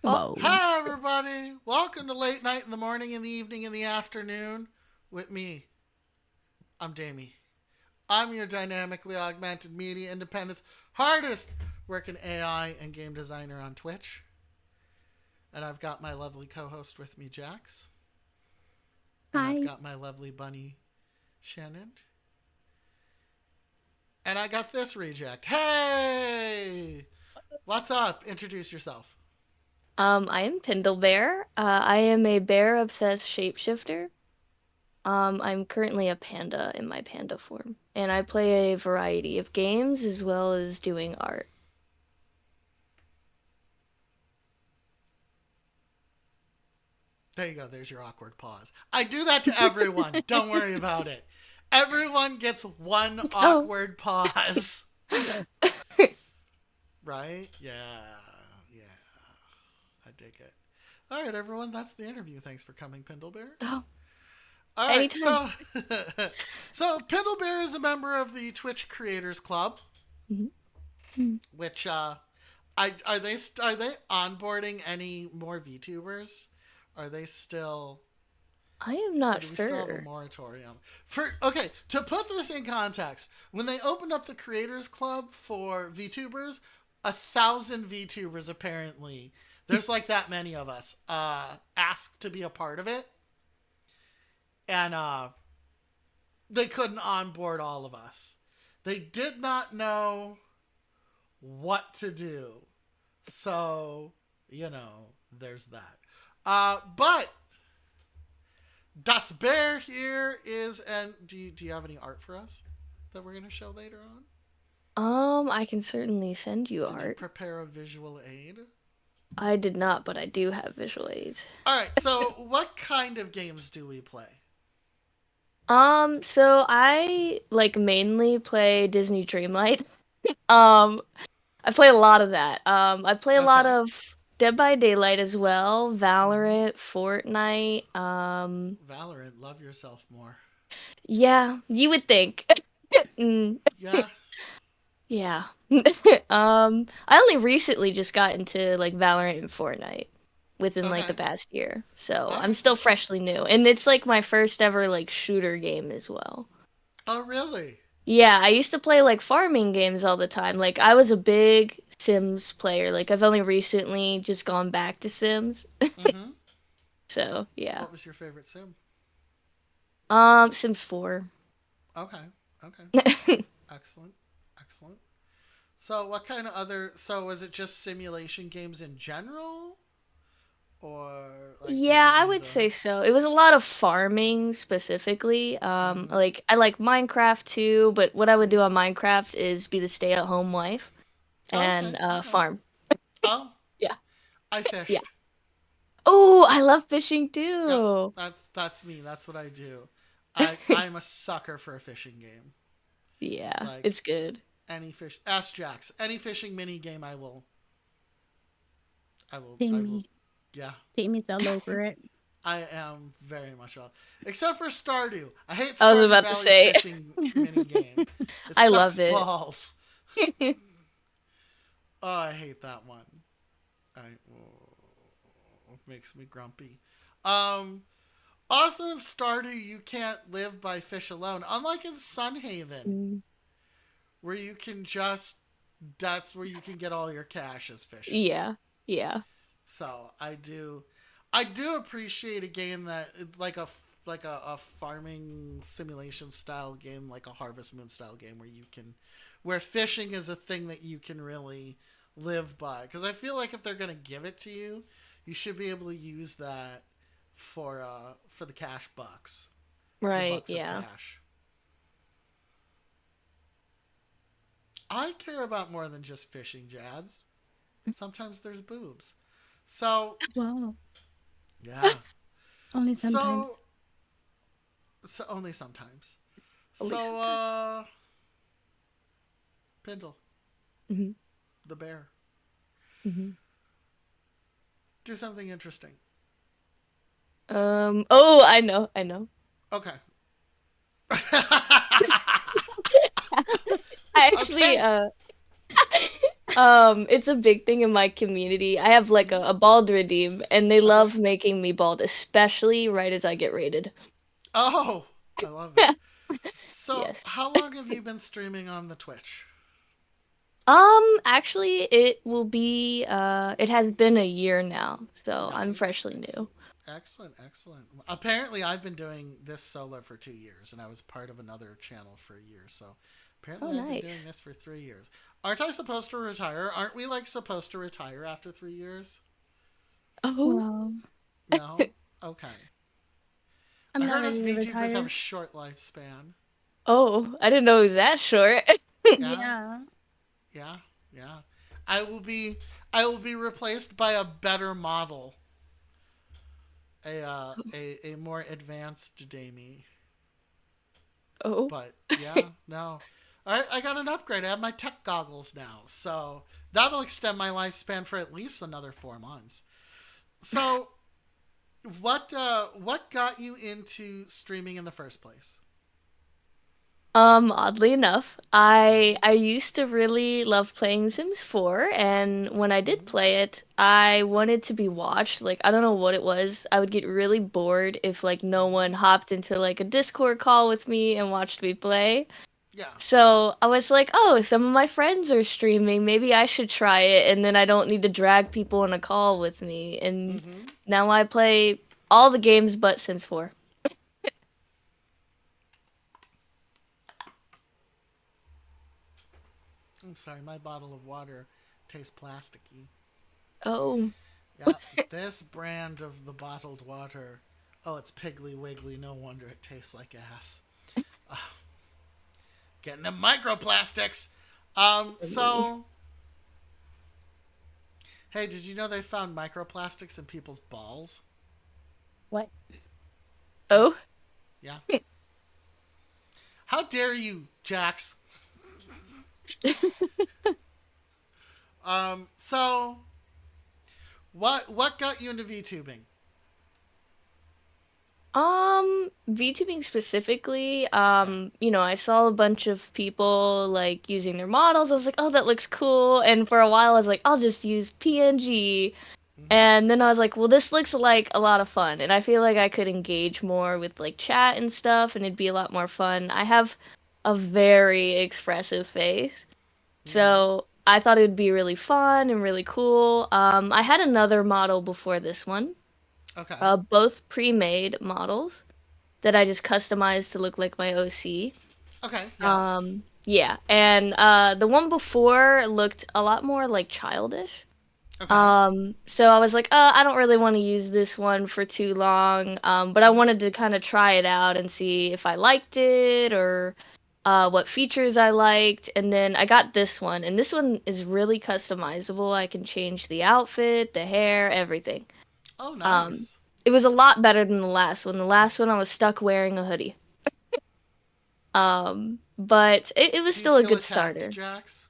Oh, Hello. hi everybody! Welcome to Late Night in the Morning, in the Evening, in the Afternoon with me. I'm Damie. I'm your dynamically augmented media independence hardest working AI and game designer on Twitch. And I've got my lovely co host with me, Jax. And I've Hi. got my lovely bunny, Shannon. And I got this reject. Hey! What's up? Introduce yourself. I am Pindlebear. I am a bear-obsessed shapeshifter. I'm currently a panda in my panda form, and I play a variety of games as well as doing art. There you go. There's your awkward pause. I do that to everyone. Don't worry about it. Everyone gets one Oh. awkward pause. Right? Yeah. Yeah. I dig it. All right, everyone. That's the interview. Thanks for coming, Pindlebear. Oh, All right. anytime. So Pindlebear is a member of the Twitch Creators Club, Mhm. which are they onboarding any more VTubers? Are they still I am or not do we still have a sure. moratorium? For okay, to put this in context, when they opened up the Creators Club for VTubers, 1,000 VTubers apparently. There's like that many of us asked to be a part of it, and they couldn't onboard all of us. They did not know what to do, so there's that. But Das Bear here is, and do you have any art for us that we're going to show later on? I can certainly send you Did you art. prepare a visual aid? I did not, but I do have visual aids. All right, so what kind of games do we play? So I like mainly play Disney Dreamlight. Um, I play a lot of that. I play a lot Okay. of Dead by Daylight as well, Mm-hmm. Valorant, Fortnite. Valorant, love yourself more. Yeah, you would think. Mm, Yeah. yeah. I only recently just got into like Valorant and Fortnite within like the Okay. past year, so All I'm right. still freshly new, and it's like my first ever like shooter game as well. Oh, really? Yeah, I used to play like farming games all the time. Like I was a big Sims player. Like I've only recently just gone back to Sims. Mm-hmm. So, yeah. What was your favorite sim? Sims 4. Okay. Okay. Excellent. Excellent. So, what kind of other? So, was it just simulation games in general, or like did Yeah, you I do would the? say so. It was a lot of farming specifically. Mm-hmm. Like I like Minecraft too, but what I would do on Minecraft is be the stay-at-home wife Okay. and Okay. farm. Oh, Yeah. I Yeah. fished. Oh, I love fishing Yep. too. That's me. That's what I do. I'm a sucker for a fishing game. Yeah, Like it's good. any fish. Ask Jax. Any fishing mini game, I will. I will. I will. Jamie. Yeah. Jamie's all over it. I am very much all. Except for Stardew. I hate I was Stardew about to Valley's say, fishing mini game. It I sucks love it. balls. Oh, I hate that one. I makes me grumpy. Um, Also in Stardew, you can't live by fish alone. Unlike in Sunhaven, Mm, where you can just that's where you can get all your cash as fishing. yeah, yeah. So I do appreciate a game that like a farming simulation style game, like a Harvest Moon style game, where fishing is a thing that you can really live by. Because I feel like if they're gonna give it to you, you should be able to use that for the cash bucks, the Right, bucks of yeah. cash. I care about more than just fishing, Jads. Sometimes there's boobs. So Wow. yeah. Only sometimes. So so only sometimes. Only So sometimes. Pindle, Hmm. the bear. Hmm. Do something interesting. Oh, I know, I know. Okay. I actually, Okay. It's a big thing in my community. I have like Hmm. a bald redeem, and they Okay. love making me bald, especially right as I get raided. Oh, I love it. So, Yes. how long have you been streaming on the Twitch? Actually, it will be, it has been a year now, so I'm Nice. freshly new. Excellent. Excellent. Excellent. Apparently, I've been doing this solo for 2 years, and I was part of another channel for a year. So, Oh, apparently, I've been doing nice. this for 3 years. Aren't I supposed to retire? Aren't we like supposed to retire after 3 years? Oh, Well, No? Okay. I I'm not heard us ready to VTubers have a retire. short lifespan. oh, I didn't know it was that short. Yeah? Yeah. Yeah? Yeah. I will be I will be replaced by a better model, a more advanced Damie. Oh, But yeah, no. I got an upgrade. I have my tech goggles now, so that'll extend my lifespan for at least another 4 months. So, what got you into streaming in the first place? oddly enough, I used to really love playing Sims 4, and when I did Mm-hmm. play it, I wanted to be watched. Like, I don't know what it was. I would get really bored if like no Mm-hmm. one hopped into like a Discord call with me and watched me play. Yeah. So I was like, oh, some of my friends are streaming. Maybe I should try it, and then I don't need to drag people on a call with me. And Mm-hmm. now I play all the games but Sims 4. I'm sorry, my bottle of water tastes plasticky. Oh, Yeah, this brand of the bottled water. Oh, it's Piggly Wiggly. No wonder it tastes like ass. Getting them microplastics. me. So, hey, did you know they found microplastics in people's balls? What? Yeah, Oh, yeah. How dare you, Jax? So what got you into VTubing? VTubing specifically, Yeah. I saw a bunch of people like using their models. I was like, oh, that looks cool. And for a while, I was like, I'll just use PNG. Mm-hmm. And then I was like, well, this looks like a lot of fun. And I feel like I could engage more with like chat and stuff, and it'd be a lot more fun. I have a very expressive face. Mm-hmm. So I thought it would be really fun and really cool. I had another model before this one, Okay. both pre-made models that I just customized to look like my OC. Okay. Yeah. Yeah, and the one before looked a lot more like childish. Okay. So I was like, I don't really want to use this one for too long. But I Mm-hmm. wanted to kind of try it out and see if I liked it or what features I liked. And then I got this one, and this one is really customizable. I can change the outfit, the hair, everything. Oh, Um, nice. it was a lot better than the last one. The last one I was stuck wearing a hoodie. But it was Do you still a feel good attacked, starter. Jax?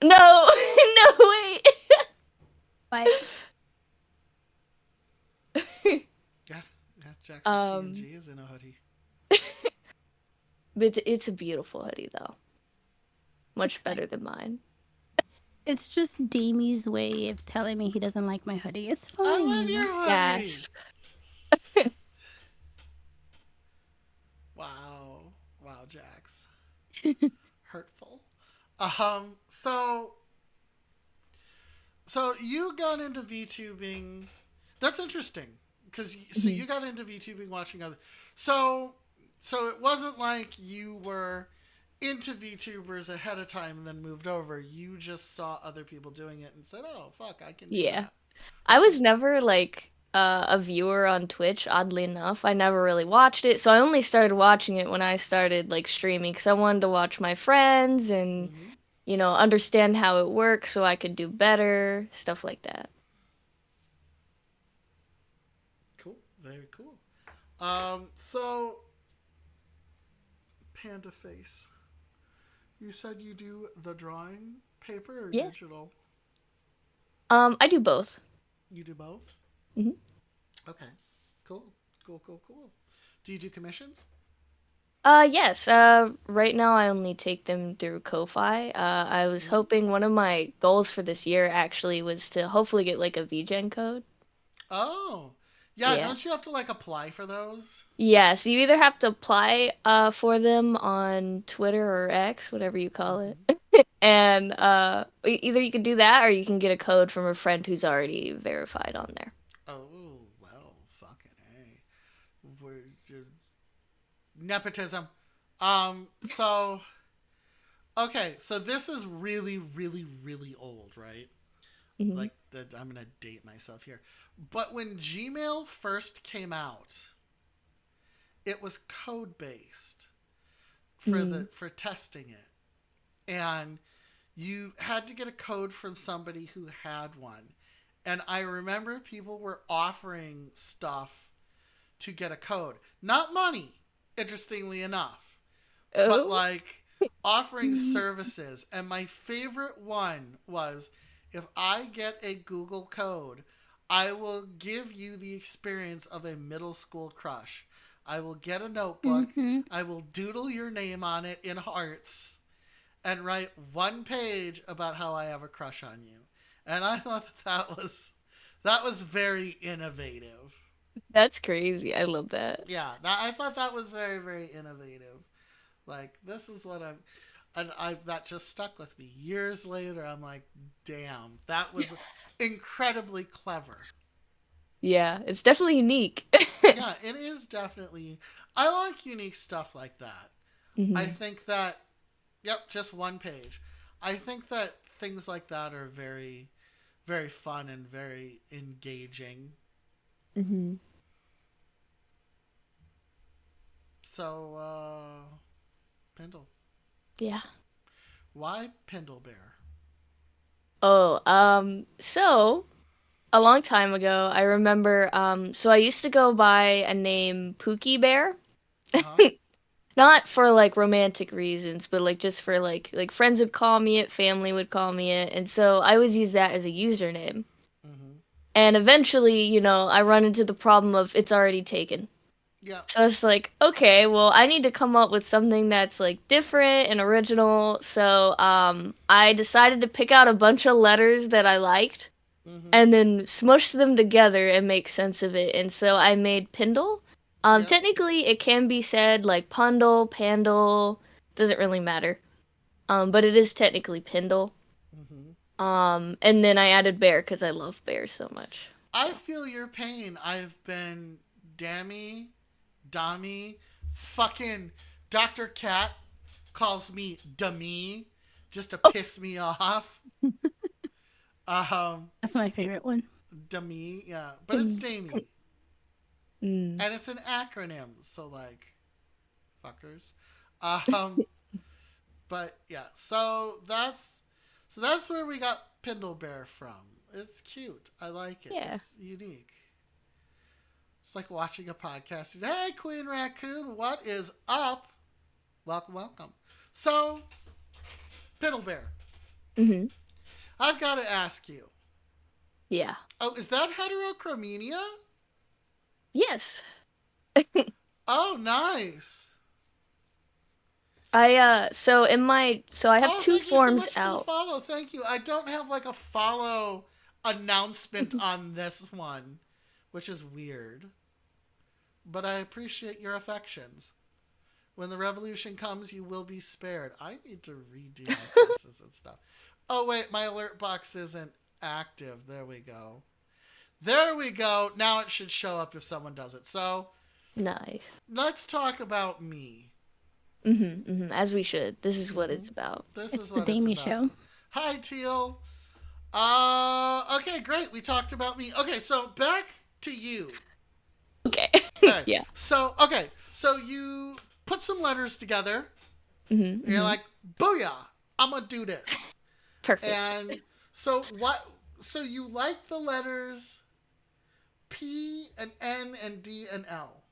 No, no, What? wait. Yeah. Yeah. Jax's um, PNG is in a hoodie. but it's a beautiful hoodie though. It's Much fine. better than mine. It's just Damie's way of telling me he doesn't like my hoodie. It's I love fine. your hoodie. Yes. Wow. Wow, Jax. Hurtful. So you got into VTubing. That's interesting because so Mhm. you got into VTubing watching other. So so it wasn't like you were into VTubers ahead of time and then moved over. You just saw other people doing it and said, "Oh fuck, I can do Yeah. that." I Okay. was never like a viewer on Twitch, oddly enough. I never really watched it. So I only started watching it when I started like streaming because I wanted to watch my friends and, Mm-hmm. understand how it works so I could do better, stuff like that. Cool. Very cool. So Panda Face. You said you do the drawing paper or Yeah. digital? I do both. You do both? Hmm. Okay. Cool. Cool, cool, cool. Do you do commissions? Yes. Right now I only take them through Ko-fi. I was hoping one of Ooh. my goals for this year actually was to hopefully get like a VGen code. Oh. Yeah, Yeah. don't you have to like apply for those? Yeah, so you either have to apply for them on Twitter or X, whatever you call it. Mm-hmm. And either you can do that or you can get a code from a friend who's already verified on there. Oh, well, fucking A. Where's your nepotism? So okay, so this is really, really, really old, right? Hmm. Like I'm gonna date myself here. But when Gmail first came out, it was code based Mm. for testing it. And you had to get a code from somebody who had one. And I remember people were offering stuff to get a code. Not money, interestingly enough, but Oh. like offering services. And my favorite one was, if I get a Google code, I will give you the experience of a middle school crush. I will get a notebook. Mm-hmm. I will doodle your name on it in hearts and write one page about how I have a crush on you. And I thought that was very innovative. That's crazy. I love that. Yeah, I thought that was very, very innovative. Like, this is what and I that just stuck with me. Years later, I'm like, damn, that was incredibly clever. Yeah, it's definitely unique. Yeah, it is definitely. I like unique stuff like that. I Hmm. think that, yep, just one page. I think that things like that are very, very fun and very engaging. Hmm. So, Pendle. Yeah. Why Pendle Bear? Oh, so a long time ago, I remember, so I used to go by a name Pookie Bear. Uh huh. Not for like romantic reasons, but like just for like friends would call me it, family would call me it, and so I always use that as a username. Mm-hmm. And eventually, I run into the problem of it's already taken. Yep. So it's like, okay, well, I need to come up with something that's like different and original. So I decided to pick out a bunch of letters that I liked Mm-hmm. and then smush them together and make sense of it. And so I made Pindle. Yep. Technically, it can be said like Pundle, Pandle, doesn't really matter. But it is technically Pindle. Mm-hmm. And then I added bear because I love bears so much. I So feel your pain. I've been Dammy, Dommy, fucking Dr. Cat calls me Dummy just to piss me off. Um, That's my favorite one. Dummy, yeah, but it's Damie, mm, and it's an acronym. So like, fuckers. Um, but yeah, so that's where we got Pindle Bear from. It's cute. I like it. yeah. It's unique. It's like watching a podcast. Hey, Queen Raccoon, what is up? Welcome, welcome. So, Pindle Bear, Hmm. I've got to ask you. Yeah. Oh, is that heterochromenia? Yes. Oh, nice. So I have Oh, two thank you so forms much for the out. follow. Thank you. I don't have like a follow announcement on this one, which is weird. But I appreciate your affections. When the revolution comes, you will be spared. I need to redo my sources and stuff. Oh, wait, my alert box isn't active. There we go. There we go. Now it should show up if someone does it. So Nice. let's talk about me. As we should. This is what Hmm. it's about. This It's is the what it's Damie about. show. Hi, Teal. Okay, great. We talked about me. Okay, so back to you. Okay. Okay, Yeah. so you put some letters together. Hmm. And you're Hmm. like, booyah, I'm gonna do this. Perfect. And so what? So you like the letters P and N and D and L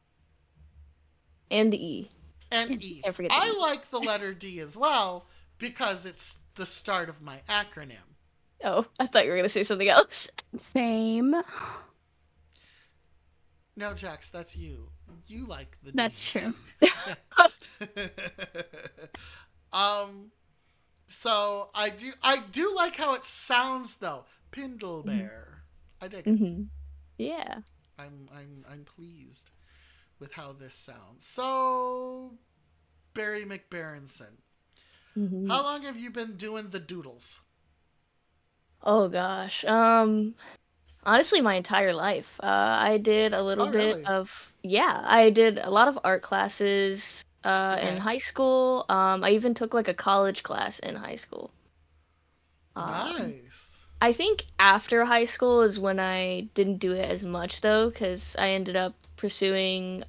And the E. and E. Can't forget the I E. like the letter D as well because it's the start of my acronym. Oh, I thought you were gonna say something else. Same. No, Jax, that's you. you like the That's true. name. um. So I do like how it sounds though. Pindle Mhm. Bear. I dig it. Mhm. Yeah. I'm pleased with how this sounds. So Barry McBaronson. How Mhm. long have you been doing the doodles? Oh gosh. Honestly, my entire life. I did a little Oh bit really? of, yeah, I did a lot of art classes in Okay. high school. I even took like a college class in high school. Um, Nice. I think after high school is when I didn't do it as much though, because I ended up pursuing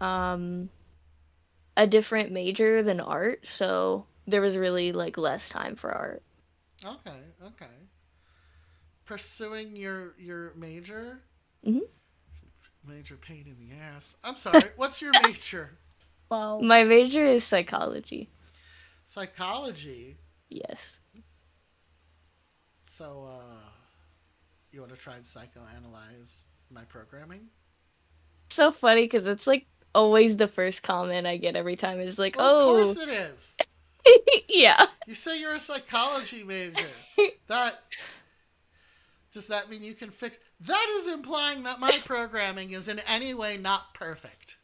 a different major than art, so there was really like less time for art. Okay. Okay. Pursuing your major. Hmm. Major pain in the ass. I'm sorry. What's your major? Well, My major is psychology. Psychology. Yes. So, you want to try and psychoanalyze my programming? So funny because it's like always the first comment I get every time is like, Well, of course "Oh, it is. yeah." You say you're a psychology major. That does that mean you can fix? That is implying that my programming is in any way not perfect.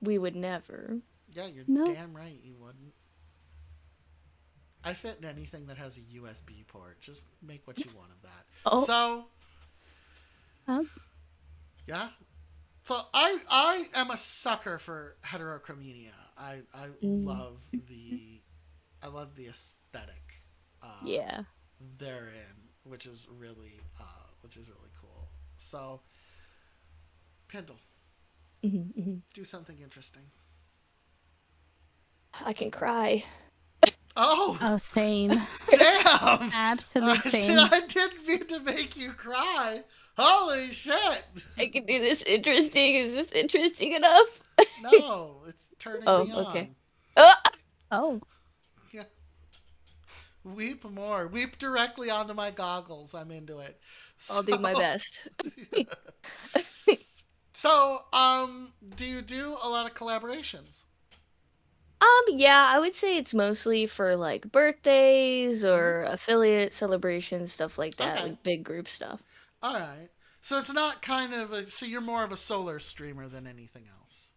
We would never. Yeah, you're no. damn right you wouldn't. I fit in anything that has a USB port. Just make what you want of that. Oh, So, Um, yeah. So I am a sucker for heterochromenia. I mm, love the I love the aesthetic yeah. therein, which is really cool. So, Pendle, Hmm. Hmm. do something interesting. I can cry. Oh, oh, same. damn! Absolute same. I didn't mean to make you cry. Holy shit! I can do this interesting. Is this interesting enough? No, it's turning Oh, me okay. on. Oh, Oh, Yeah, weep more. Weep directly onto my goggles. I'm into it. I'll do my So, best. do you do a lot of collaborations? Yeah, I would say it's mostly for like birthdays Mm-hmm. or affiliate celebrations, stuff like that, Okay. like big group stuff. All right. So it's not so you're more of a solar streamer than anything else.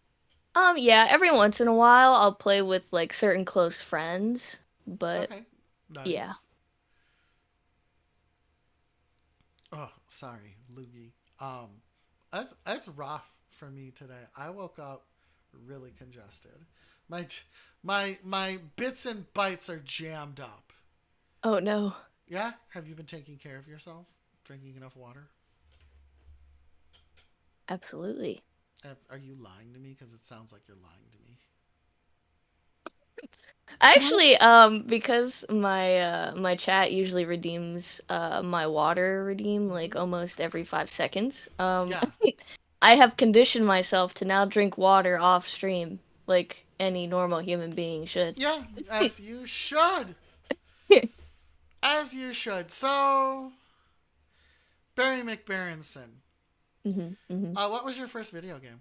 Yeah, every once in a while I'll play with like certain close friends, but Okay. yeah. Nice. Oh, sorry, Loogie. That's rough for me today. I woke up really congested. My my bits and bytes are jammed up. Oh no, Yeah. Have you been taking care of yourself? Drinking enough water? absolutely. Are you lying to me? Because it sounds like you're lying to me. what? Actually, because my chat usually redeems my water redeem Mm-hmm. like almost every 5 seconds. Yeah. I have conditioned myself to now drink water off stream like any normal human being should. Yeah. As you should. As you should. So, Barry McBaronson. Hmm. Hmm. What was your first video game?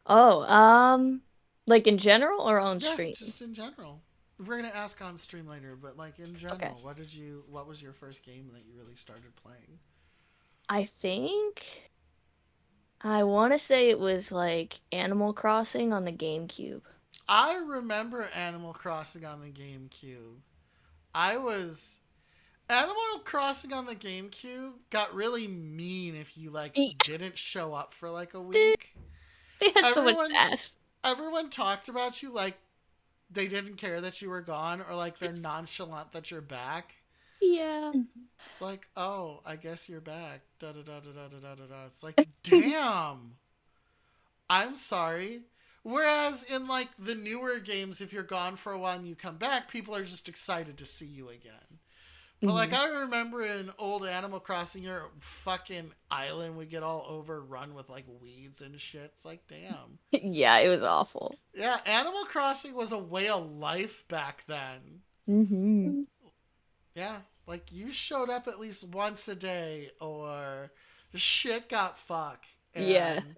Oh, like in general or on Yeah, stream? just in general. We're gonna ask on stream later, but like in Okay. general, what was your first game that you really started playing? I think I want to say it was like Animal Crossing on the GameCube. I remember Animal Crossing on the GameCube. I was Animal Crossing on the GameCube got really mean if you like didn't show up for like a week. They had so much Everyone sass. everyone talked about you like they didn't care that you were gone or like they're nonchalant that you're back. Yeah. It's like, oh, I guess you're back. Da da da da da da da da. It's like, damn. I'm sorry. Whereas in like the newer games, if you're gone for a while and you come back, people are just excited to see you again. But like Hmm. I remember in old Animal Crossing, your fucking island would get all overrun with like weeds and shit. It's like, damn. Yeah, it was awful. Yeah, Animal Crossing was a way of life back then. Hmm. Yeah, like you showed up at least once a day, or shit got fucked, Yeah. and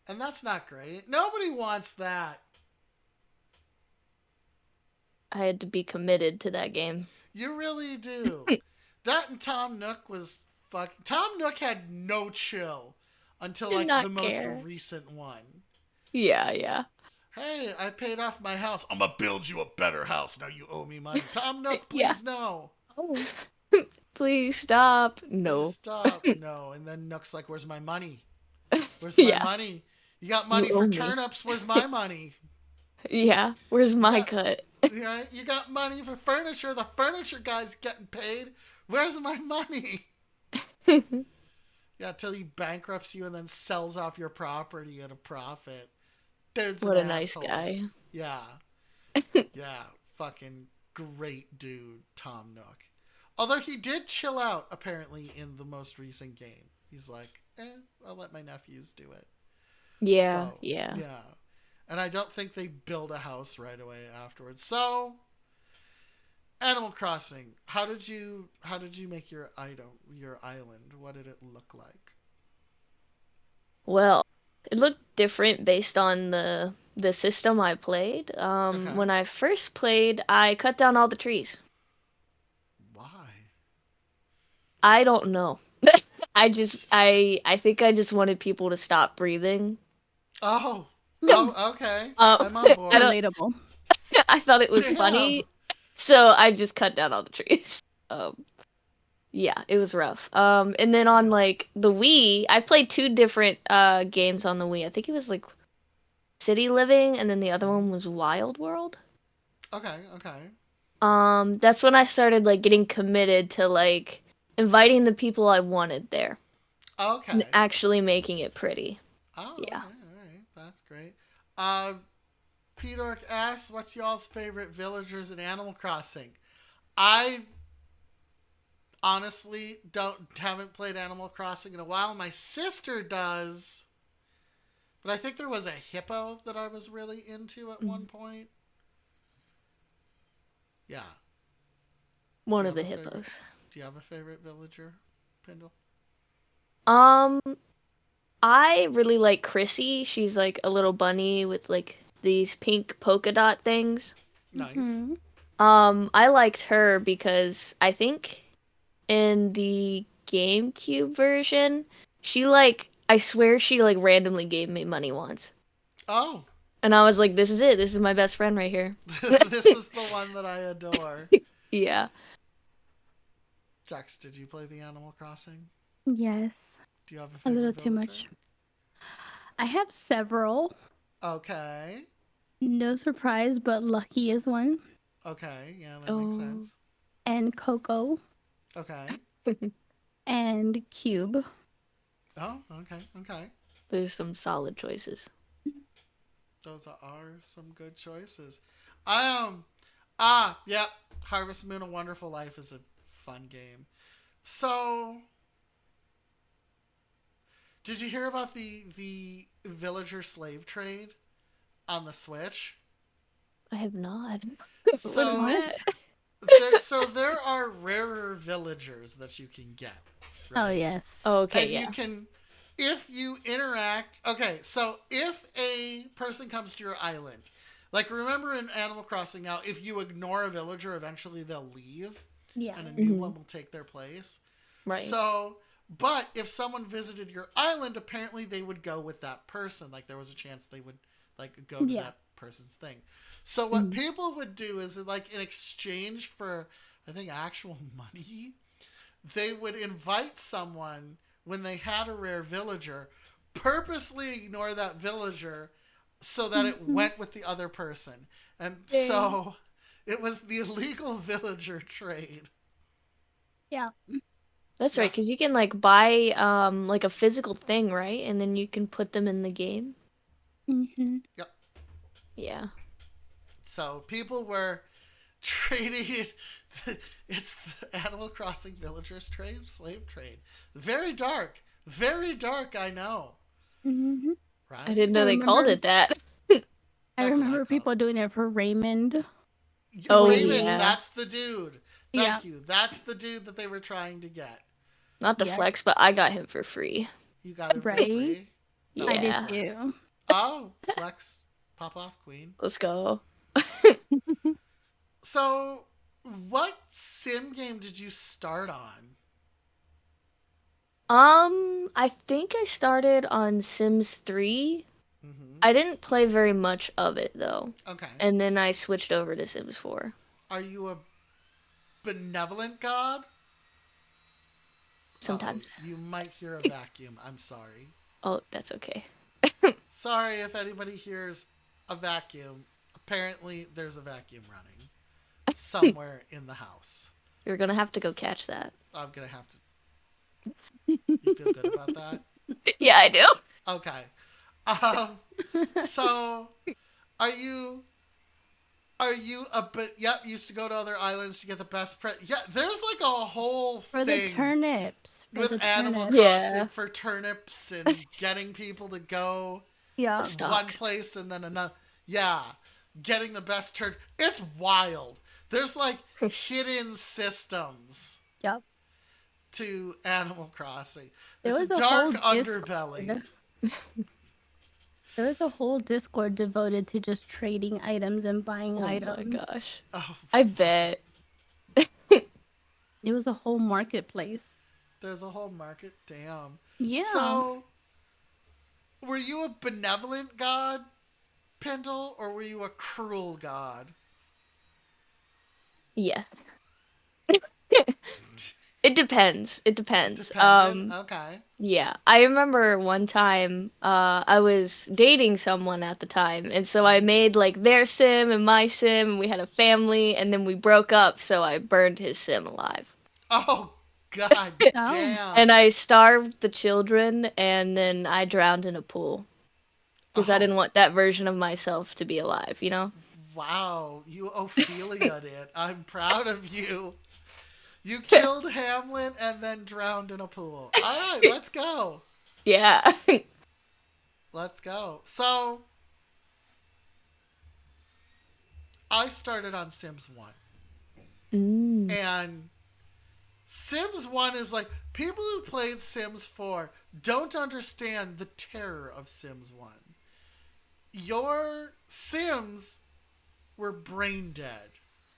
And that's not great. Nobody wants that. I had to be committed to that game. You really do. That and Tom Nook was Tom Nook had no chill until Did like the not most care. recent one. Yeah, yeah. Hey, I paid off my house. I'm gonna build you a better house. Now you owe me money. Tom Nook, Yeah. please no. Oh, Please stop. Please No. stop. No. And then Nook's like, where's my money? Where's my Yeah. money? You got You money for owe me. turnips. Where's my money? Yeah. Where's You my got cut? you got money for furniture. The furniture guy's getting paid. Where's my money? Yeah, till he bankrupts you and then sells off your property at a profit. Dude's an What a nice asshole. guy. Yeah. Yeah. Fucking great dude, Tom Nook. Although he did chill out, apparently, in the most recent game. He's like, I'll let my nephews do it. Yeah, So, yeah. yeah. And I don't think they build a house right away afterwards. So, Animal Crossing. How did you make your island? What did it look like? Well, it looked different based on the system I played. Okay. When I first played, I cut down all the trees. Why? I don't know. I think I just wanted people to stop breathing. Oh. Oh, okay. Um, I'm on I don't. board. relatable. I thought it was Damn. funny, so I just cut down all the trees. Yeah, it was rough. And then on Damn. like the Wii, I played two different games on the Wii. I think it was like City Living, and then the other one was Wild World. Okay, okay. That's when I started like getting committed to like inviting the people I wanted there and Okay. actually making it pretty. Oh, Yeah. okay, all right. That's great. Uh, Peter asks, what's y'all's favorite villagers in Animal Crossing? I honestly haven't played Animal Crossing in a while. My sister does, but I think there was a hippo that I was really into at one point. Yeah. One Do you of have the a favorite? hippos. Do you have a favorite villager, Pindle? Um, I really like Chrissy. She's like a little bunny with like these pink polka dot things. Nice. Hmm. I liked her because I think in the GameCube version, she like I swear she like randomly gave me money once. Oh, And I was like, this is it. This is my best friend right here. this is the one that I adore. Yeah. Jax, did you play the Animal Crossing? Yes, Do you have a a little favorite too villager? much. I have several. Okay. No surprise, but Lucky is one. Okay. Yeah, that makes Oh. sense. And Coco. Okay. And Cube. Oh, okay. Okay. There's some solid choices. Those are some good choices. Yeah. Harvest Moon: A Wonderful Life is a fun game. So, did you hear about the villager slave trade on the Switch? I have not. What is So, that? What? there are rarer villagers that you can get. Oh, Right? yes. Oh, okay, And you yeah. can, if you interact. Okay, so if a person comes to your island, like remember in Animal Crossing now, if you ignore a villager, eventually they'll leave Yeah. and a new one will take their place. Right. So, but if someone visited your island, apparently they would go with that person. Like there was a chance they would like go to Yeah. that person's thing. So what people would do is like in exchange for I think actual money, they would invite someone when they had a rare villager, purposely ignore that villager so that it went with the other person. And so it was the illegal villager trade. Yeah. That's Yeah. right, because you can like buy like a physical thing, right? And then you can put them in the game. Hmm. Yep. Yeah. So people were trading. It's the Animal Crossing villagers trade, slave trade. Very dark. Very dark, I know. Hmm. Right? I didn't know I they called remember. it that. I That's what I remember call people doing it for Raymond. Oh, Raymond, yeah. that's the dude. Yeah. Thank you. That's the dude that they were trying to get. Not the Yeah. flex, but I got him for free. You got him for Right. free. I did Yeah. Flex. too. Oh, flex, pop off, queen. Let's go. So, what sim game did you start on? I think I started on Sims 3. Mm-hmm. I didn't play very much of it though. Okay. And then I switched over to Sims 4. Are you a benevolent god? Uh-oh, Sometimes. you might hear a vacuum. I'm sorry. Oh, that's okay. Sorry if anybody hears a vacuum. Apparently, there's a vacuum running somewhere in the house. You're gonna have to go catch that. I'm gonna have to. You feel good about that? Yeah, I do. Okay. Um. So, are you? Are you a bit? Yep. Used to go to other islands to get the best. Yeah. There's like a whole For the thing turnips. For the with Animal turnips. Crossing Yeah. for turnips and getting people to go Yeah. one Stocks. place and then another. Yeah, getting the best turn. It's wild. There's like hidden systems Yep. to Animal Crossing. There It's a was a dark whole underbelly. Discord. There was a whole Discord devoted to just trading items and buying Oh my items. gosh. Oh, I bet. It was a whole marketplace. there's a whole market. Damn. Yeah. So, were you a benevolent god, Pendle, or were you a cruel god? Yes. It depends. It depends. Dependent. Okay. Yeah. I remember one time I was dating someone at the time, and so I made like their sim and my sim, and we had a family, and then we broke up, so I burned his sim alive. Oh God Oh. damn. And I starved the children, and then I drowned in a pool because I Oh didn't want that version of myself to be alive, you know? wow. You Ophelia'd it. I'm proud of you. You killed Hamlet and then drowned in a pool. All right, let's go. Yeah. Let's go. So, I started on Sims 1. Mm. And Sims 1 is like, people who played Sims 4 don't understand the terror of Sims 1. Your Sims were brain dead,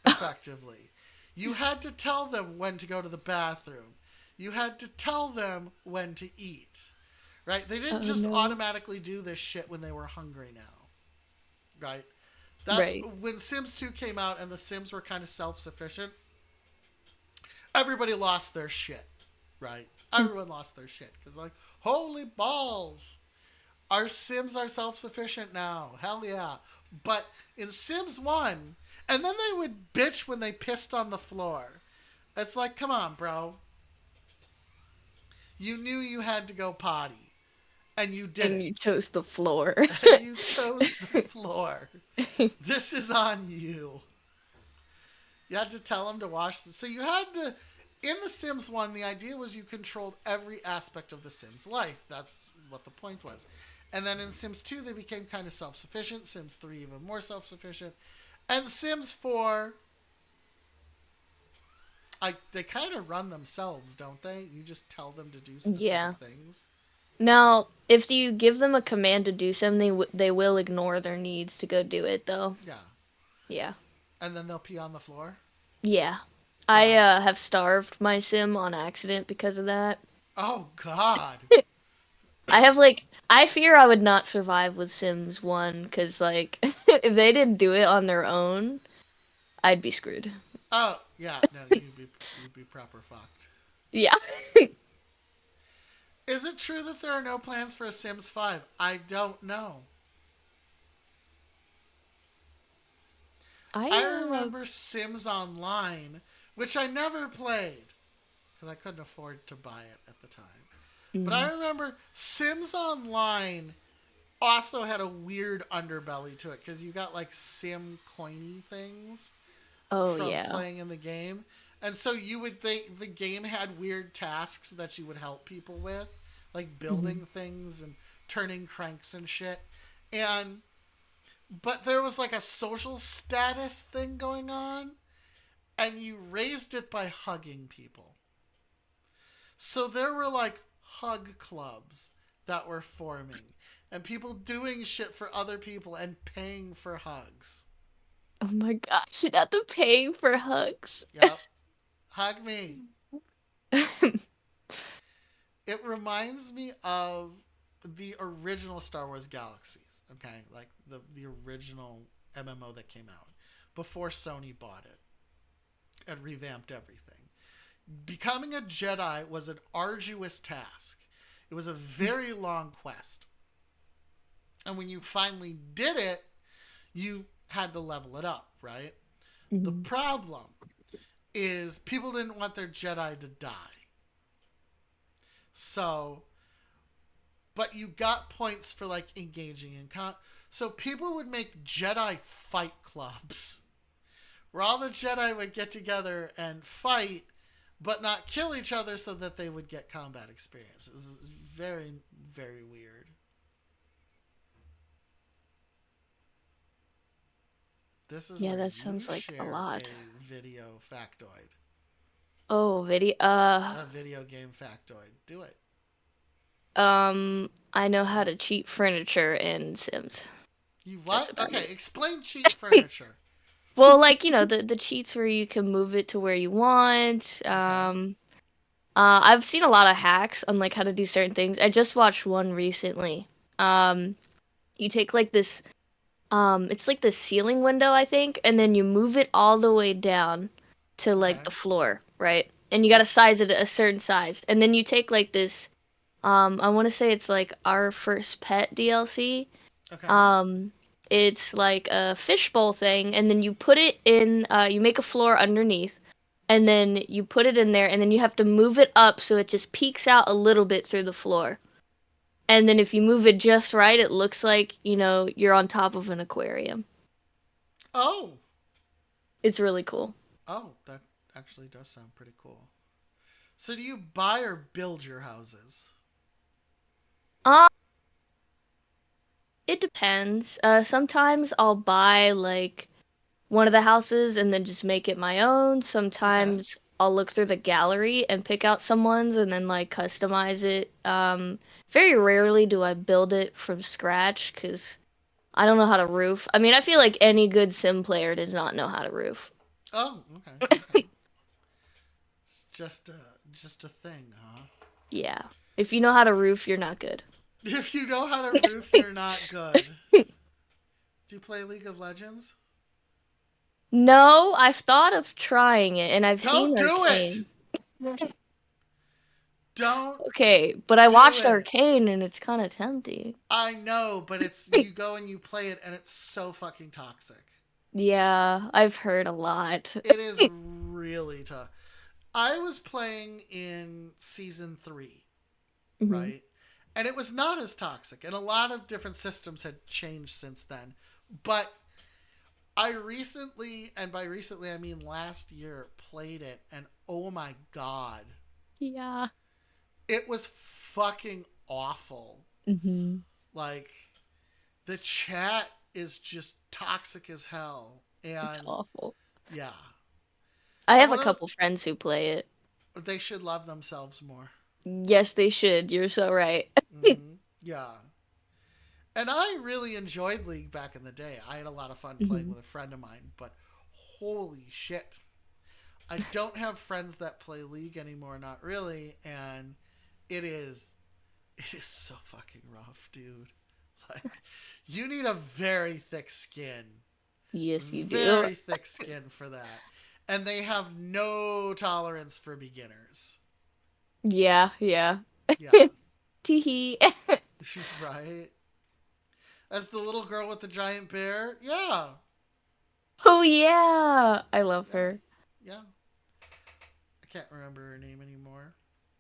effectively. You had to tell them when to go to the bathroom. You had to tell them when to eat. Right? They didn't Oh, just no. automatically do this shit when they were hungry now. Right? That's Right. when Sims 2 came out and the Sims were kind of self-sufficient. Everybody lost their shit. Right? Everyone lost their shit because like, holy balls. Our Sims are self-sufficient now. Hell yeah. But in Sims 1, and then they would bitch when they pissed on the floor. It's like, come on, bro. You knew you had to go potty. And you did And it. you chose the floor. And you chose the floor. This is on you. You had to tell them to wash the... So you had to... In The Sims 1, the idea was you controlled every aspect of the Sims' life. That's what the point was. And then in Sims 2, they became kind of self-sufficient. Sims 3, even more self-sufficient. And Sims 4... they kind of run themselves, don't they? You just tell them to do specific Yeah. things. Now, if you give them a command to do something, they will ignore their needs to go do it, though. Yeah. Yeah. And then they'll pee on the floor. Yeah. I have starved my sim on accident because of that. Oh, God. I have like I fear I would not survive with Sims 1 because like if they didn't do it on their own, I'd be screwed. Oh, yeah. No, you'd be proper fucked. Yeah. Is it true that there are no plans for a Sims 5? I don't know. I remember Sims Online, which I never played because I couldn't afford to buy it at the time. But I remember Sims Online also had a weird underbelly to it because you got like Sim coiny things Oh from yeah. playing in the game. And so you would think the game had weird tasks that you would help people with, like building things and turning cranks and shit. But there was like a social status thing going on, and you raised it by hugging people. So there were like hug clubs that were forming. and people doing shit for other people and paying for hugs. Oh my gosh, not the paying for hugs. Yep. Hug me. It reminds me of the original Star Wars Galaxies, okay? Like the original MMO that came out before Sony bought it and revamped everything. Becoming a Jedi was an arduous task. It was a very long quest. And when you finally did it, you had to level it up, right? The Mhm. problem is people didn't want their Jedi to die. So, but you got points for like engaging in so people would make Jedi fight clubs where all the Jedi would get together and fight but not kill each other so that they would get combat experience. It was very, very weird. This is Yeah, where that you sounds like a share lot. a video factoid. Oh, video. A video game factoid. Do it. I know how to cheat furniture in Sims. You That's what? about Okay, it. explain cheat furniture. Well, like, the cheats where you can move it to where you want. Okay. I've seen a lot of hacks on like how to do certain things. I just watched one recently. Um, you take like this, it's like the ceiling window, I think, and then you move it all the way down to like Okay. the floor, right? And you gotta size it a certain size. And then you take like this, I want to say it's like Our First Pet DLC. Okay. Um, it's like a fishbowl thing, and then you put it in, you make a floor underneath, and then you put it in there, and then you have to move it up so it just peeks out a little bit through the floor. And then if you move it just right, it looks like, you're on top of an aquarium. Oh. It's really cool. Oh, that actually does sound pretty cool. So do you buy or build your houses? Um, it depends. Sometimes I'll buy like one of the houses and then just make it my own. Okay. Sometimes I'll look through the gallery and pick out some ones and then like customize it. Very rarely do I build it from scratch because I don't know how to roof. I mean, I feel like any good sim player does not know how to roof. Oh, okay. Okay. It's just a thing, huh? Yeah. If you know how to roof, you're not good. If you know how to roof, you're not good. Do you play League of Legends? No, I've thought of trying it and I've Don't seen do it. Arcane. Don't Okay, but I do watched it. Arcane and it's kind of tempting. I know, but it's you go and you play it and it's so fucking toxic. Yeah, I've heard a lot. It is really tough. I was playing in season 3, Hmm. right? And it was not as toxic, and a lot of different systems had changed since then. But I recently, and by recently I mean last year, played it, and oh my god, Yeah. it was fucking awful. Hmm. Like, the chat is just toxic as hell. It's And awful. yeah. I And have a one of couple friends who play it. they should love themselves more. Yes, they should. You're so right. Yeah. And I really enjoyed League back in the day. I had a lot of fun playing Hmm. with a friend of mine, but holy shit. I don't have friends that play League anymore, not really, and it is so fucking rough, dude. Like, you need a very thick skin. Yes, you do. Very thick skin for that. And they have no tolerance for beginners. Yeah, yeah. Yeah. Teehee. Right? As the little girl with the giant bear? Yeah. Oh yeah, I love Yeah. her. Yeah. I can't remember her name anymore.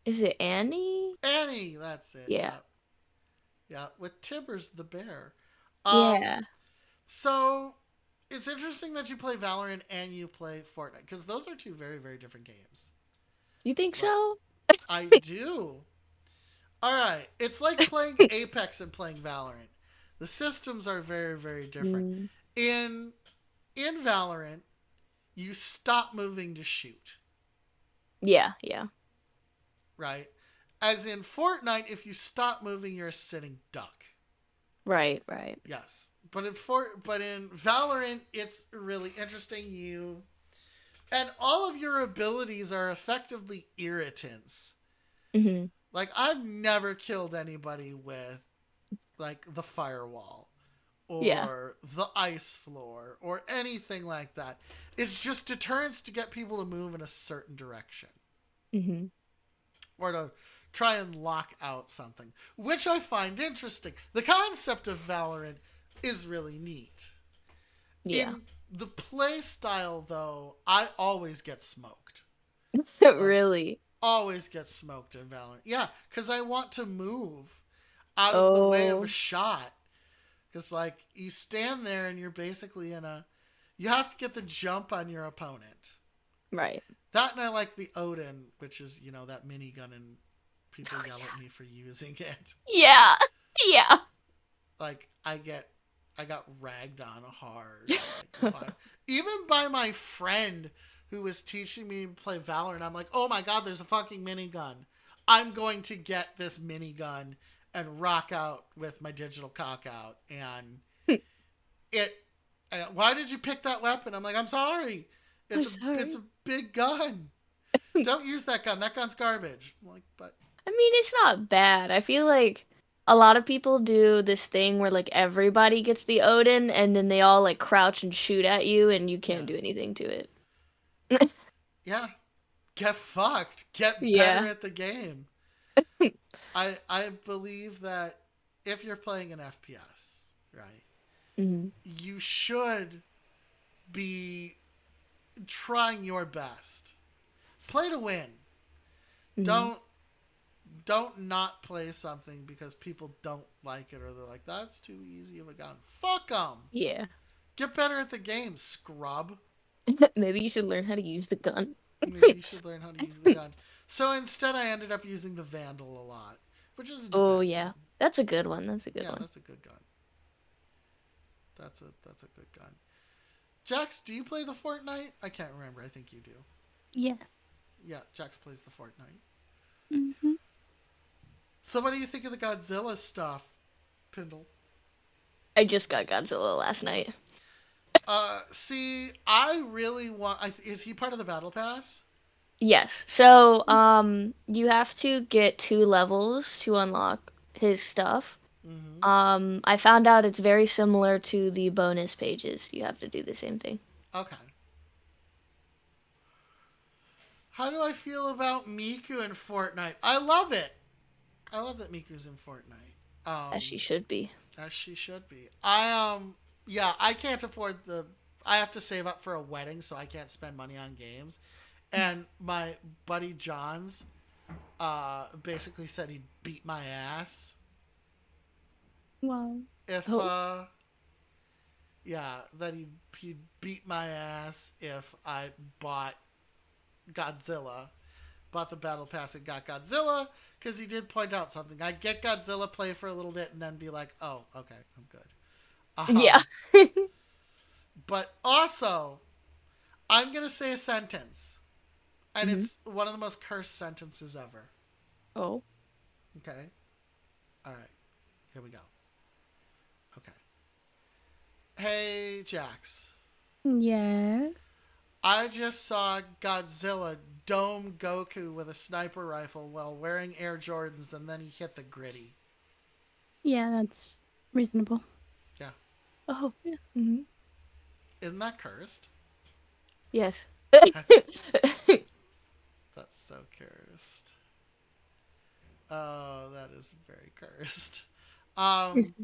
Is it Annie? Annie, that's it. Yeah. Yeah. Yeah, with Tibbers the bear. Um Yeah. so it's interesting that you play Valorant and you play Fortnite because those are two very very different games. You think Like so? I do. All right, it's like playing Apex and playing Valorant. The systems are very very different. Mm, In in Valorant, you stop moving to shoot, yeah, yeah. right? As in Fortnite, if you stop moving, you're a sitting duck. Right, right. Yes, but in Valorant, it's really interesting. You and all of your abilities are effectively irritants. Hmm. Like I've never killed anybody with like the firewall Yeah. or the ice floor or anything like that. It's just deterrence to get people to move in a certain direction Hmm. or to try and lock out something, which I find interesting. The concept of Valorant is really neat. Yeah. In the play style, though, I always get smoked. Like, Really. always get smoked in Valorant. Yeah, because I want to move out of the way of a Oh, shot. Because, like, you stand there and you're basically in a. You have to get the jump on your opponent. right. That and I like the Odin, which is, that minigun, and people Oh, yell at yeah. me for using it. Yeah. Yeah. Like, I got ragged on hard. Like, even by my friend who was teaching me to play Valorant. I'm like, oh my god, there's a fucking minigun. I'm going to get this minigun and rock out with my digital cock out. And it, why did you pick that weapon? I'm like, I'm sorry. I'm It's sorry. a big gun. Don't use that gun. That gun's garbage. I'm like, but I mean, it's not bad. I feel like a lot of people do this thing where like everybody gets the Odin and then they all like crouch and shoot at you and you can't yeah, do anything to it. yeah. Get fucked. Get better Yeah. at the game. I believe that if you're playing an FPS, right, Hmm. you should be trying your best. Play to win. Hmm. Don't don't not play something because people don't like it or they're like that's too easy of a gun. Fuck them. Yeah. Get better at the game, scrub. Maybe you should learn how to use the gun. Maybe you should learn how to use the gun. So instead, I ended up using the Vandal a lot, which isn't a Oh, bad yeah. gun. That's a good one. That's a good Yeah, one. that's a good gun. That's a good gun. Jax, do you play the Fortnite? I can't remember. I think you do. Yes. Yeah, Jax plays the Fortnite. Hmm. So what do you think of the Godzilla stuff, Pindle? I just got Godzilla last night. See, I really want. Is he part of the Battle Pass? Yes. So, you have to get 2 levels to unlock his stuff. Mm-hmm. I found out it's very similar to the bonus pages. You have to do the same thing. Okay. How do I feel about Miku in Fortnite? I love it. I love that Miku's in Fortnite. As she should be. As she should be. Yeah, I can't afford the. I have to save up for a wedding, so I can't spend money on games. And my buddy John's basically said he'd beat my ass Well, if Oh, yeah, that he'd beat my ass if I bought Godzilla, bought the battle pass and got Godzilla, because he did point out something. I'd get Godzilla, play for a little bit, and then be like, oh, okay, I'm good. yeah. But also, I'm gonna say a sentence, and Hmm. it's one of the most cursed sentences ever. Oh. Okay, all right, here we go. Okay, hey Jax, yeah. I just saw Godzilla dome Goku with a sniper rifle while wearing Air Jordans, and then he hit the gritty. Yeah, that's reasonable. Yeah, Oh. Yeah. Hmm. isn't that cursed? Yes. That's that's so cursed. Oh, that is very cursed. Um,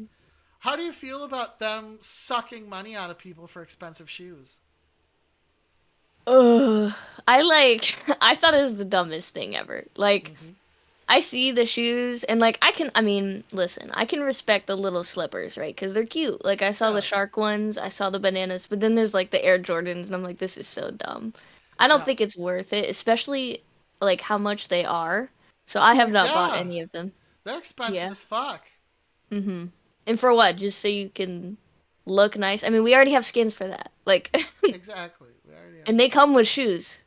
how do you feel about them sucking money out of people for expensive shoes? Ugh. I like. I thought it was the dumbest thing ever. Like, Mm-hmm. I see the shoes and like I mean, listen, I can respect the little slippers, right? Because they're cute. Like I saw the Yeah, shark ones, I saw the bananas, but then there's like the Air Jordans, and I'm like, this is so dumb. I don't yeah, think it's worth it, especially like how much they are. So I have not bought yeah. any of them. They're expensive Yeah. as fuck. Mm-hmm. And for what? Just so you can look nice? I mean, we already have skins for that. Like, Exactly. We already have and they skins come for with shoes.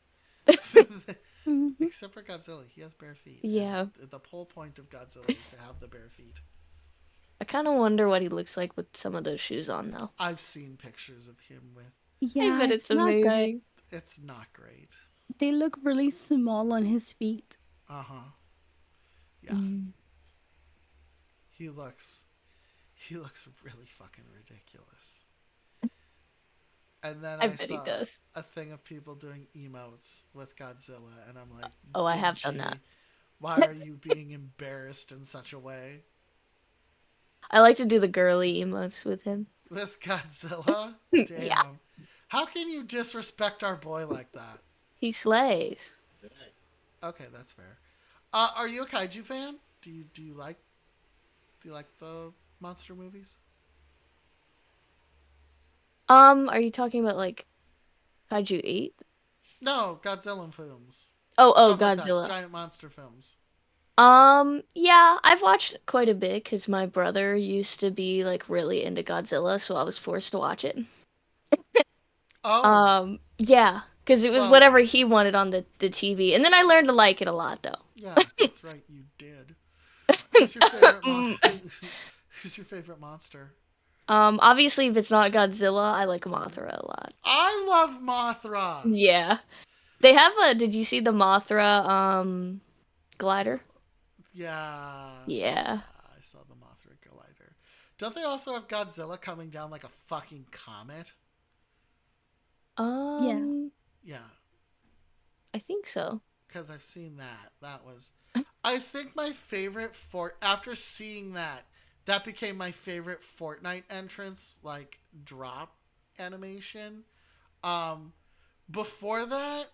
that. Hmm. Except for Godzilla, he has bare feet, Yeah. and the whole point of Godzilla is to have the bare feet. I kind of wonder what he looks like with some of those shoes on, though. I've seen pictures of him with. I Yeah, bet it's it's not good. amazing. It's not great. They look really small on his feet. Uh huh. Yeah. Mm, He looks. He looks really fucking ridiculous. And then I I bet he saw does. a thing of people doing emotes with Godzilla, and I'm like, Oh, I Big have done that. G, why are you being embarrassed in such a way? I like to do the girly emotes with him. With Godzilla? Yeah, Damn. How can you disrespect our boy like that? he slays. Okay, that's fair. Are you a kaiju fan? Do you like the monster movies? Are you talking about like Kaiju 8? No, Godzilla films. Oh, Stuff like that. Godzilla. Giant monster films. Yeah, I've watched quite a bit because my brother used to be like really into Godzilla, so I was forced to watch it. Oh, Yeah, because it was well, whatever he wanted on the TV, and then I learned to like it a lot though. yeah, that's right, you did. Who's your favorite Mm. Who's your favorite monster? Obviously, if it's not Godzilla, I like Mothra a lot. I love Mothra. Yeah, they have a. Did you see the Mothra Is that, glider? yeah, Yeah. yeah, I saw the Mothra glider. Don't they also have Godzilla coming down like a fucking comet? Yeah. Um, Yeah, I think so. because I've seen that. That was, I think my favorite after seeing that, that became my favorite Fortnite entrance, like drop animation. Um, Before that,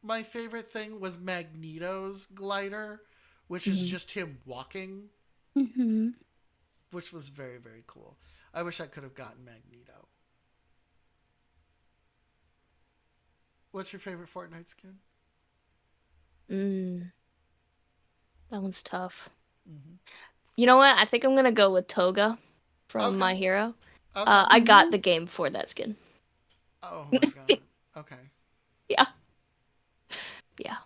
my favorite thing was Magneto's glider, which is Mhm. just him walking, Mm-hmm. which was very, very cool. I wish I could have gotten Magneto. What's your favorite Fortnite skin? Mm, that one's tough. Mm-hmm. You know what? I think I'm gonna go with Toga from Okay. My Hero. Okay. I got Mm-hmm. the game for that skin. Oh my god. Okay. Yeah, yeah.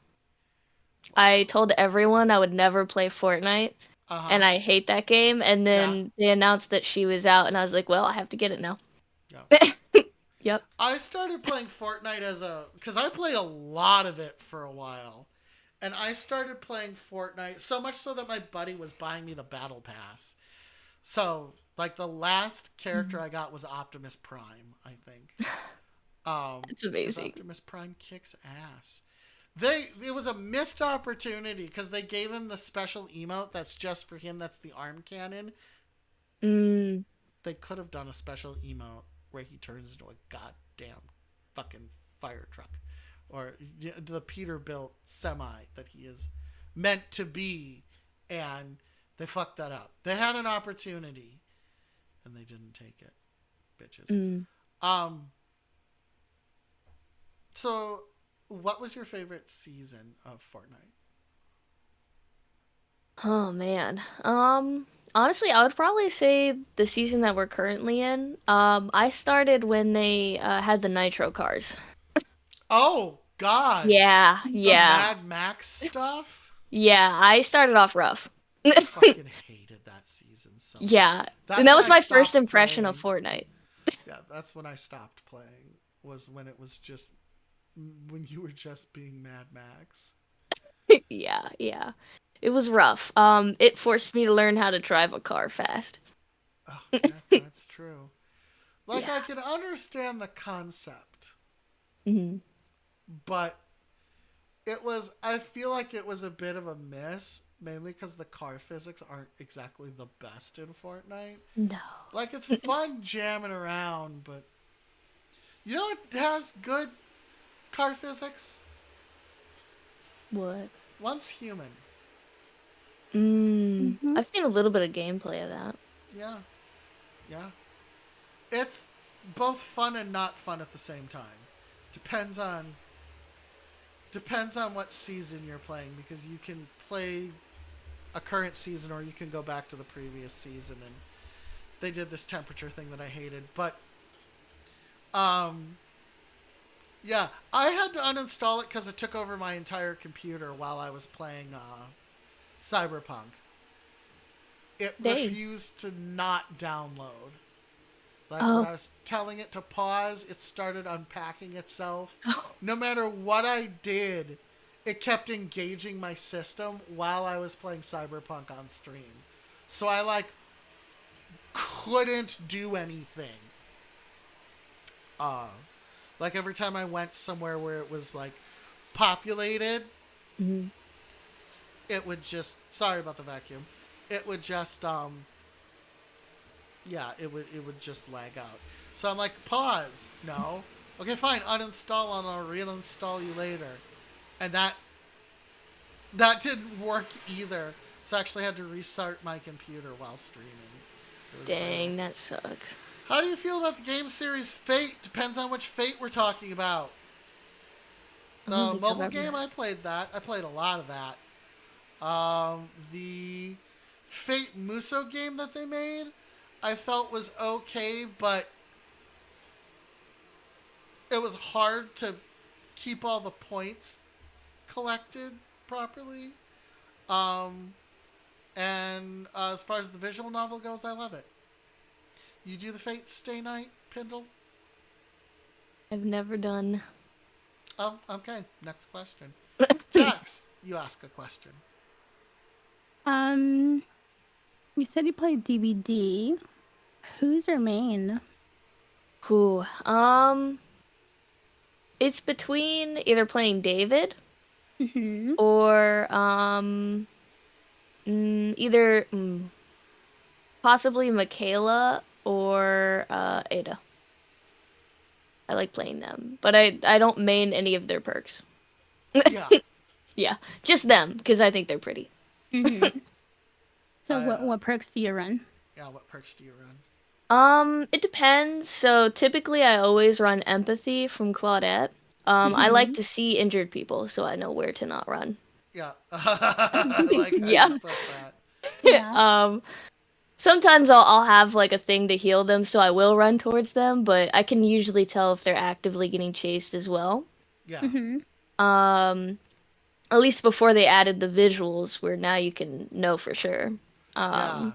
I Wow. told everyone I would never play Fortnite, Uh huh. and I hate that game. And Yeah. then they announced that she was out, and I was like, well, I have to get it now. Yeah. Yep. I started playing Fortnite because I played a lot of it for a while. And I started playing Fortnite so much so that my buddy was buying me the battle pass. So, like the last character Mhm. I got was Optimus Prime, I think. It's Because amazing. Optimus Prime kicks ass. It was a missed opportunity because they gave him the special emote that's just for him. That's the arm cannon. Mm, They could have done a special emote where he turns into a goddamn fucking fire truck, or the Peterbilt semi that he is meant to be, and they fucked that up. They had an opportunity, and they didn't take it, bitches. mm. Um. So, what was your favorite season of Fortnite? Oh man. Honestly, I would probably say the season that we're currently in. I started when they had the Nitro cars. Oh God, Yeah, the yeah, Mad Max stuff. yeah. I started off rough. I fucking hated that season so much. Yeah, and That's that when was I my first stopped impression of playing. Fortnite. Yeah, that's when I stopped playing. Was when it was just when you were just being Mad Max. Yeah, yeah. It was rough. It forced me to learn how to drive a car fast. Oh yeah, that's true. Like Yeah. I can understand the concept, Hmm. but I feel like it was a bit of a miss, mainly because the car physics aren't exactly the best in Fortnite. No. Like it's fun jamming around, but you know it has good car physics? What? Once Human. Mm-hmm. I've seen a little bit of gameplay of that. Yeah, yeah. It's both fun and not fun at the same time. Depends on what season you're playing, because you can play a current season or you can go back to the previous season, and they did this temperature thing that I hated. But um yeah, I had to uninstall it because it took over my entire computer while I was playing Cyberpunk. it Dang. refused to not download. Like when Oh. I was telling it to pause, it started unpacking itself. Oh. No matter what I did, it kept engaging my system while I was playing Cyberpunk on stream. So I like couldn't do anything. Uh like every time I went somewhere where it was like populated, Mhm. it would just sorry about the vacuum. It would just yeah, it would just lag out. So I'm like, pause. No. Okay, fine. Uninstall and I'll reinstall you later. And that didn't work either. So I actually had to restart my computer while streaming. It was brutal. Dang, that sucks. How do you feel about the game series Fate? Depends on which Fate we're talking about. I don't The think I've mobile ever. game, I played that. I played a lot of that. The Fate Muso game that they made, I felt was okay, but it was hard to keep all the points collected properly. Um, and as far as the visual novel goes, I love it. You do the Fate Stay Night, Pindle? I've never done. Oh, okay. Next question. Jax, you ask a question. Um, you said you played DVD. Who's your main? Who? It's between either playing David Mm-hmm. or either possibly Michaela or Ada. I like playing them, but I don't main any of their perks. Yeah. Yeah, just them because I think they're pretty. Mm-hmm. So I, what perks do you run? yeah, what perks do you run? It depends. So typically I always run empathy from Claudette. I like Mm-hmm. to see injured people so I know where to not run. Yeah. I like how you Yeah. put that. Yeah. um Sometimes I'll have like a thing to heal them so I will run towards them, but I can usually tell if they're actively getting chased as well. Yeah. Mm-hmm. Um at least before they added the visuals where now you can know for sure. Yeah. Um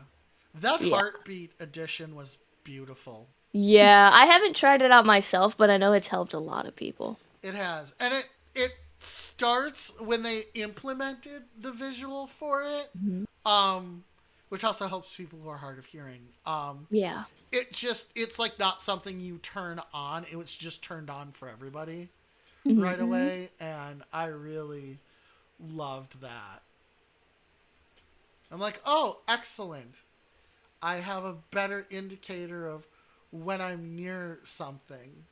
That yeah. Heartbeat edition was beautiful. Yeah, I haven't tried it out myself, but I know it's helped a lot of people. It has. And it starts when they implemented the visual for it. Mhm. Um which also helps people who are hard of hearing. Yeah. It's like not something you turn on. It was just turned on for everybody right Mm-hmm. away, and I really loved that. I'm like, oh, excellent. I have a better indicator of when I'm near something,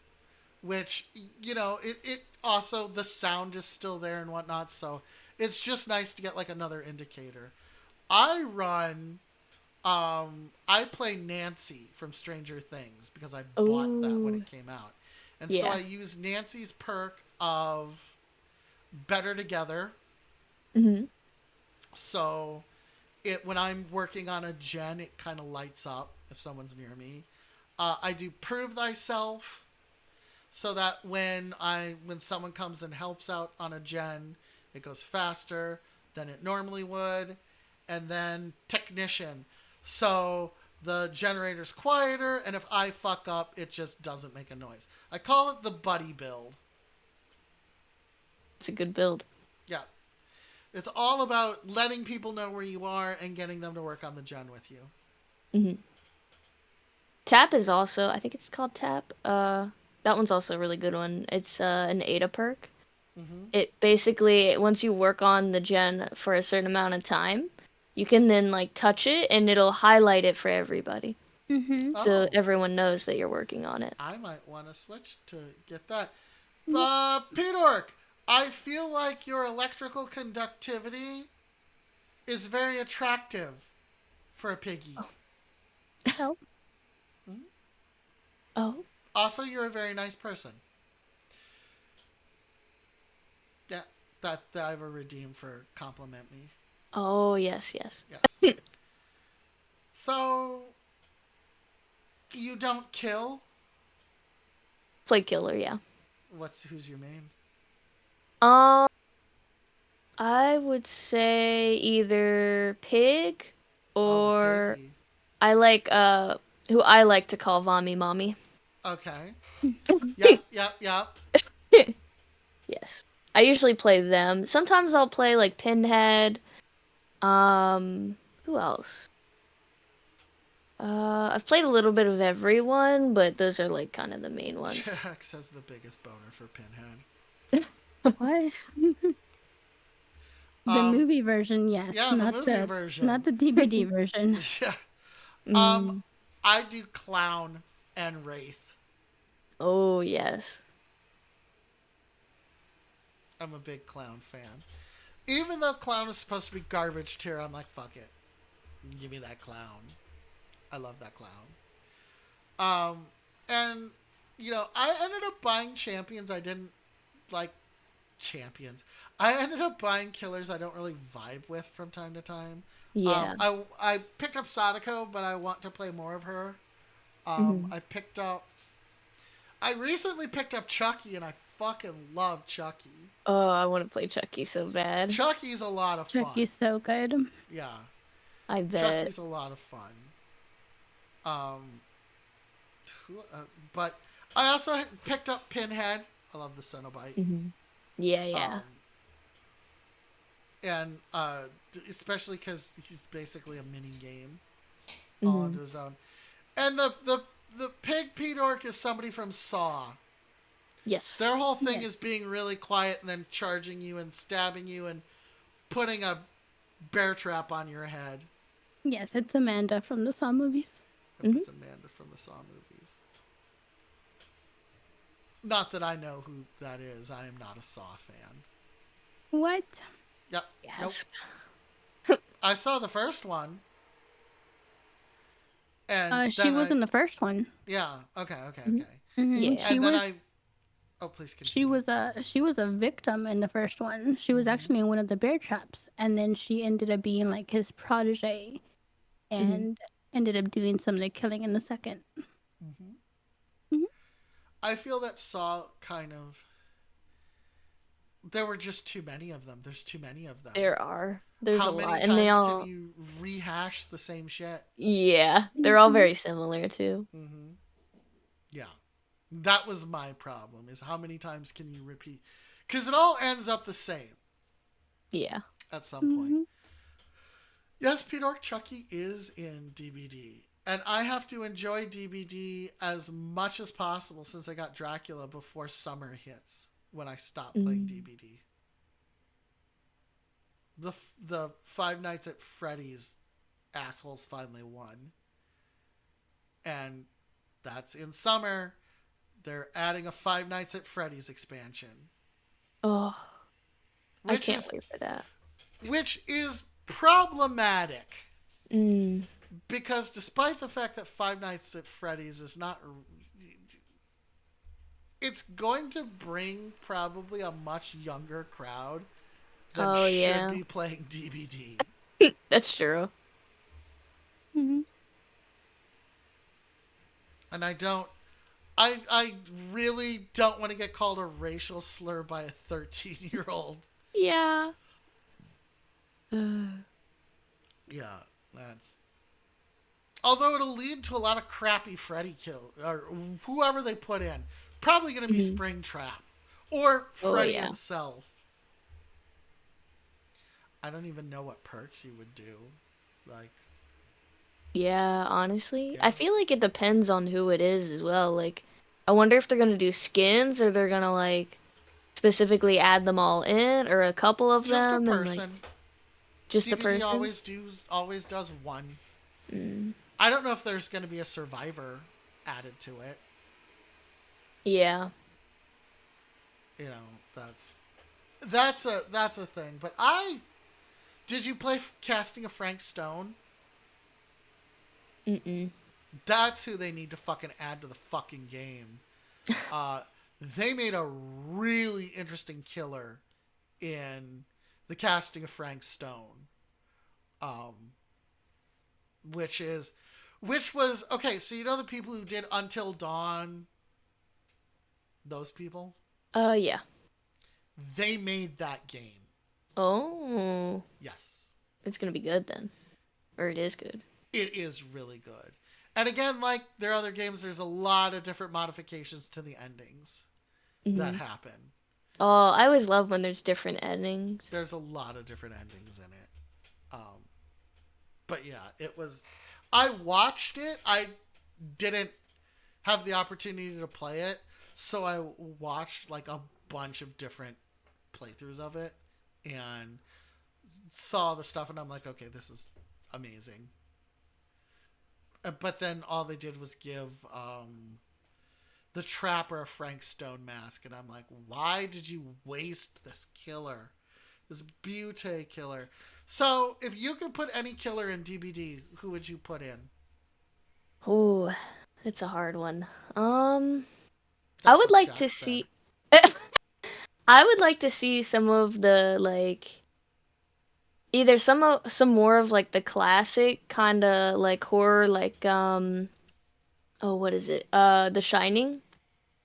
which, it also, the sound is still there and whatnot, so it's just nice to get like another indicator. I run, I play Nancy from Stranger Things because I bought that when Oh, it came out. And so I yeah. use Nancy's perk of Better Together. Hmm. So it when I'm working on a gen, it kind of lights up if someone's near me. I do prove thyself, so that when someone comes and helps out on a gen, it goes faster than it normally would. And then technician, so the generator's quieter, and if I fuck up, it just doesn't make a noise. I call it the buddy build. It's a good build. Yeah, it's all about letting people know where you are and getting them to work on the gen with you. Hmm. Tap is also, I think it's called Tap. That one's also a really good one. It's an Ada perk. Mm-hmm. It basically, once you work on the gen for a certain amount of time, you can then like touch it and it'll highlight it for everybody. Mm-hmm. So Oh, everyone knows that you're working on it. I might want to switch to get that. Pedork, I feel like your electrical conductivity is very attractive for a piggy. Oh. Mhm. Oh, Also, you're a very nice person. Yeah, that's I have a redeem for compliment me. oh yes, yes. Yes. So you don't kill. Play killer, yeah. Who's your main? Um, I would say either pig Oh, the Or piggy. I like who I like to call Vami Mommy. Okay. Yep, yep, yep. Yes. I usually play them. Sometimes I'll play like Pinhead. Who else? I've played a little bit of everyone, but those are like kind of the main ones. Jax has the biggest boner for Pinhead. What? The Um, movie version, yes, yeah, the movie version. not the DVD version. Yeah. Um, Mm. I do Clown and Wraith. Oh, yes. I'm a big Clown fan. Even though Clown is supposed to be garbage tier, I'm like, fuck it. Give me that Clown. I love that Clown. Um, and, I ended up buying champions I didn't like champions. I ended up buying killers I don't really vibe with from time to time. Yeah. I picked up Sadako, but I want to play more of her. Hmm. I recently picked up Chucky, and I fucking love Chucky. Oh, I want to play Chucky so bad. Chucky's a lot of fun. Chucky's so good. Yeah, I bet. Chucky's a lot of fun. Um, but I also picked up Pinhead. I love the Cenobite. Hmm. Yeah, yeah. Um, and especially because he's basically a mini game all Hmm. onto his own. And the pig Pete Orc is somebody from Saw. Yes. Their whole thing Yes. is being really quiet and then charging you and stabbing you and putting a bear trap on your head. Yes, it's Amanda from the Saw movies. Yep, Hmm. it's Amanda from the Saw movies. Not that I know who that is. I am not a Saw fan. What? Yep. Nope. Yes. I saw the first one. And She then was in the first one. yeah, okay, okay, Hmm. okay. Yeah. And then oh, please She continue. was a victim in the first one. She was actually in one of the bear traps, and then she ended up being like his protege, Hmm. and ended up doing some of the killing in the second. Hmm. Mhm. I feel that Saw kind of. There were just too many of them. There's too many of them. There are. There's How a many lot. And they times can all, you rehash the same shit? yeah, they're all very similar too. Mm-hmm. Yeah. That was my problem, is how many times can you repeat? Because it all ends up the same Yeah. at some point. Mhm. Yes, Pete Orc Chucky is in DBD. And I have to enjoy DBD as much as possible since I got Dracula before summer hits when I stopped playing Mm. DBD. The Five Nights at Freddy's assholes finally won. And that's in summer. They're adding a Five Nights at Freddy's expansion, Oh, I which can't is wait for that. which is problematic Mm. because despite the fact that Five Nights at Freddy's is not, it's going to bring probably a much younger crowd than Oh, should yeah. be playing DBD. That's true. Mhm. And I really don't want to get called a racial slur by a 13-year-old. Yeah. Yeah, that's. Although it'll lead to a lot of crappy Freddy kill or whoever they put in. Probably going to be Hmm. Springtrap or Oh, Freddy yeah. himself. I don't even know what perks you would do. Like, Yeah, honestly. yeah, I feel like it depends on who it is as well. Like, I wonder if they're gonna do skins or they're gonna like specifically add them all in or a couple of just a them and like person. just a DBD person. always does one. Mm. I don't know if there's going to be a survivor added to it. Yeah. That's a thing. But did you play Casting of Frank Stone? Mm-mm. That's who they need to fucking add to the fucking game. They made a really interesting killer in the Casting of Frank Stone, um, which was okay. So you know the people who did Until Dawn, those people, Yeah. they made that game. Oh. Yes. It's gonna be good then. or it is good. It is really good. And again, like their other games, there's a lot of different modifications to the endings that Hmm. happen. Oh, I always love when there's different endings. There's a lot of different endings in it. But yeah, it was. I watched it. I didn't have the opportunity to play it, so I watched like a bunch of different playthroughs of it and saw the stuff, and I'm like, okay, this is amazing. But then all they did was give the Trapper a Frank Stone mask, and I'm like, why did you waste this killer? This Butte killer. So, if you could put any killer in DBD, who would you put in? Oh, it's a hard one. Um, I That's would what like to Jack said. see. I would like to see some of the like either some more of like the classic kind of like horror like oh what is it? The Shining.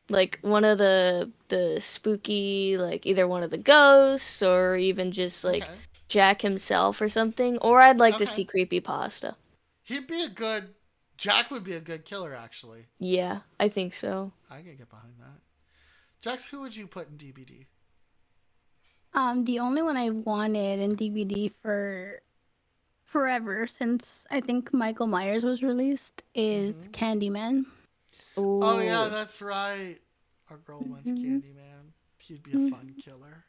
Like one of the spooky like either one of the ghosts or even just like Okay. Jack himself or something. Or I'd like to Okay. see creepy pasta. He'd be a good. Jack would be a good killer, actually. Yeah, I think so. I can get behind that. Jax, who would you put in DBD? The only one I wanted in DVD for forever since I think Michael Myers was released is Mm-hmm. Candyman. Oh, yeah, Oh, that's right. Our girl wants Hmm. Candyman. He'd be a fun killer.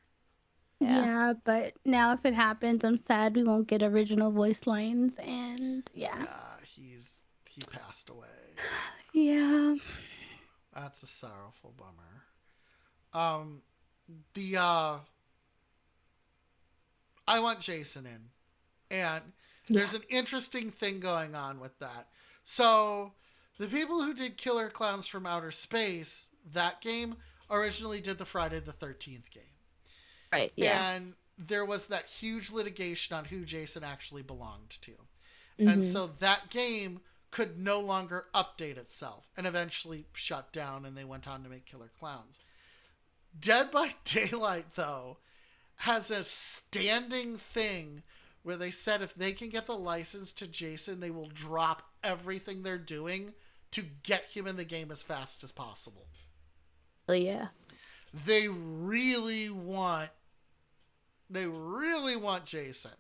yeah. Yeah, but now if it happens, I'm sad we won't get original voice lines, and yeah. Yeah, he passed away. Yeah. That's a sorrowful bummer. Um, the I want Jason in, and Yeah. there's an interesting thing going on with that. So, the people who did Killer Clowns from Outer Space, that game, originally did the Friday the 13th game. Right, yeah. And there was that huge litigation on who Jason actually belonged to. And Mhm. so that game could no longer update itself and eventually shut down, and they went on to make Killer Clowns. Dead by Daylight, though, has a standing thing where they said if they can get the license to Jason, they will drop everything they're doing to get him in the game as fast as possible. Well, yeah. They really want Jason.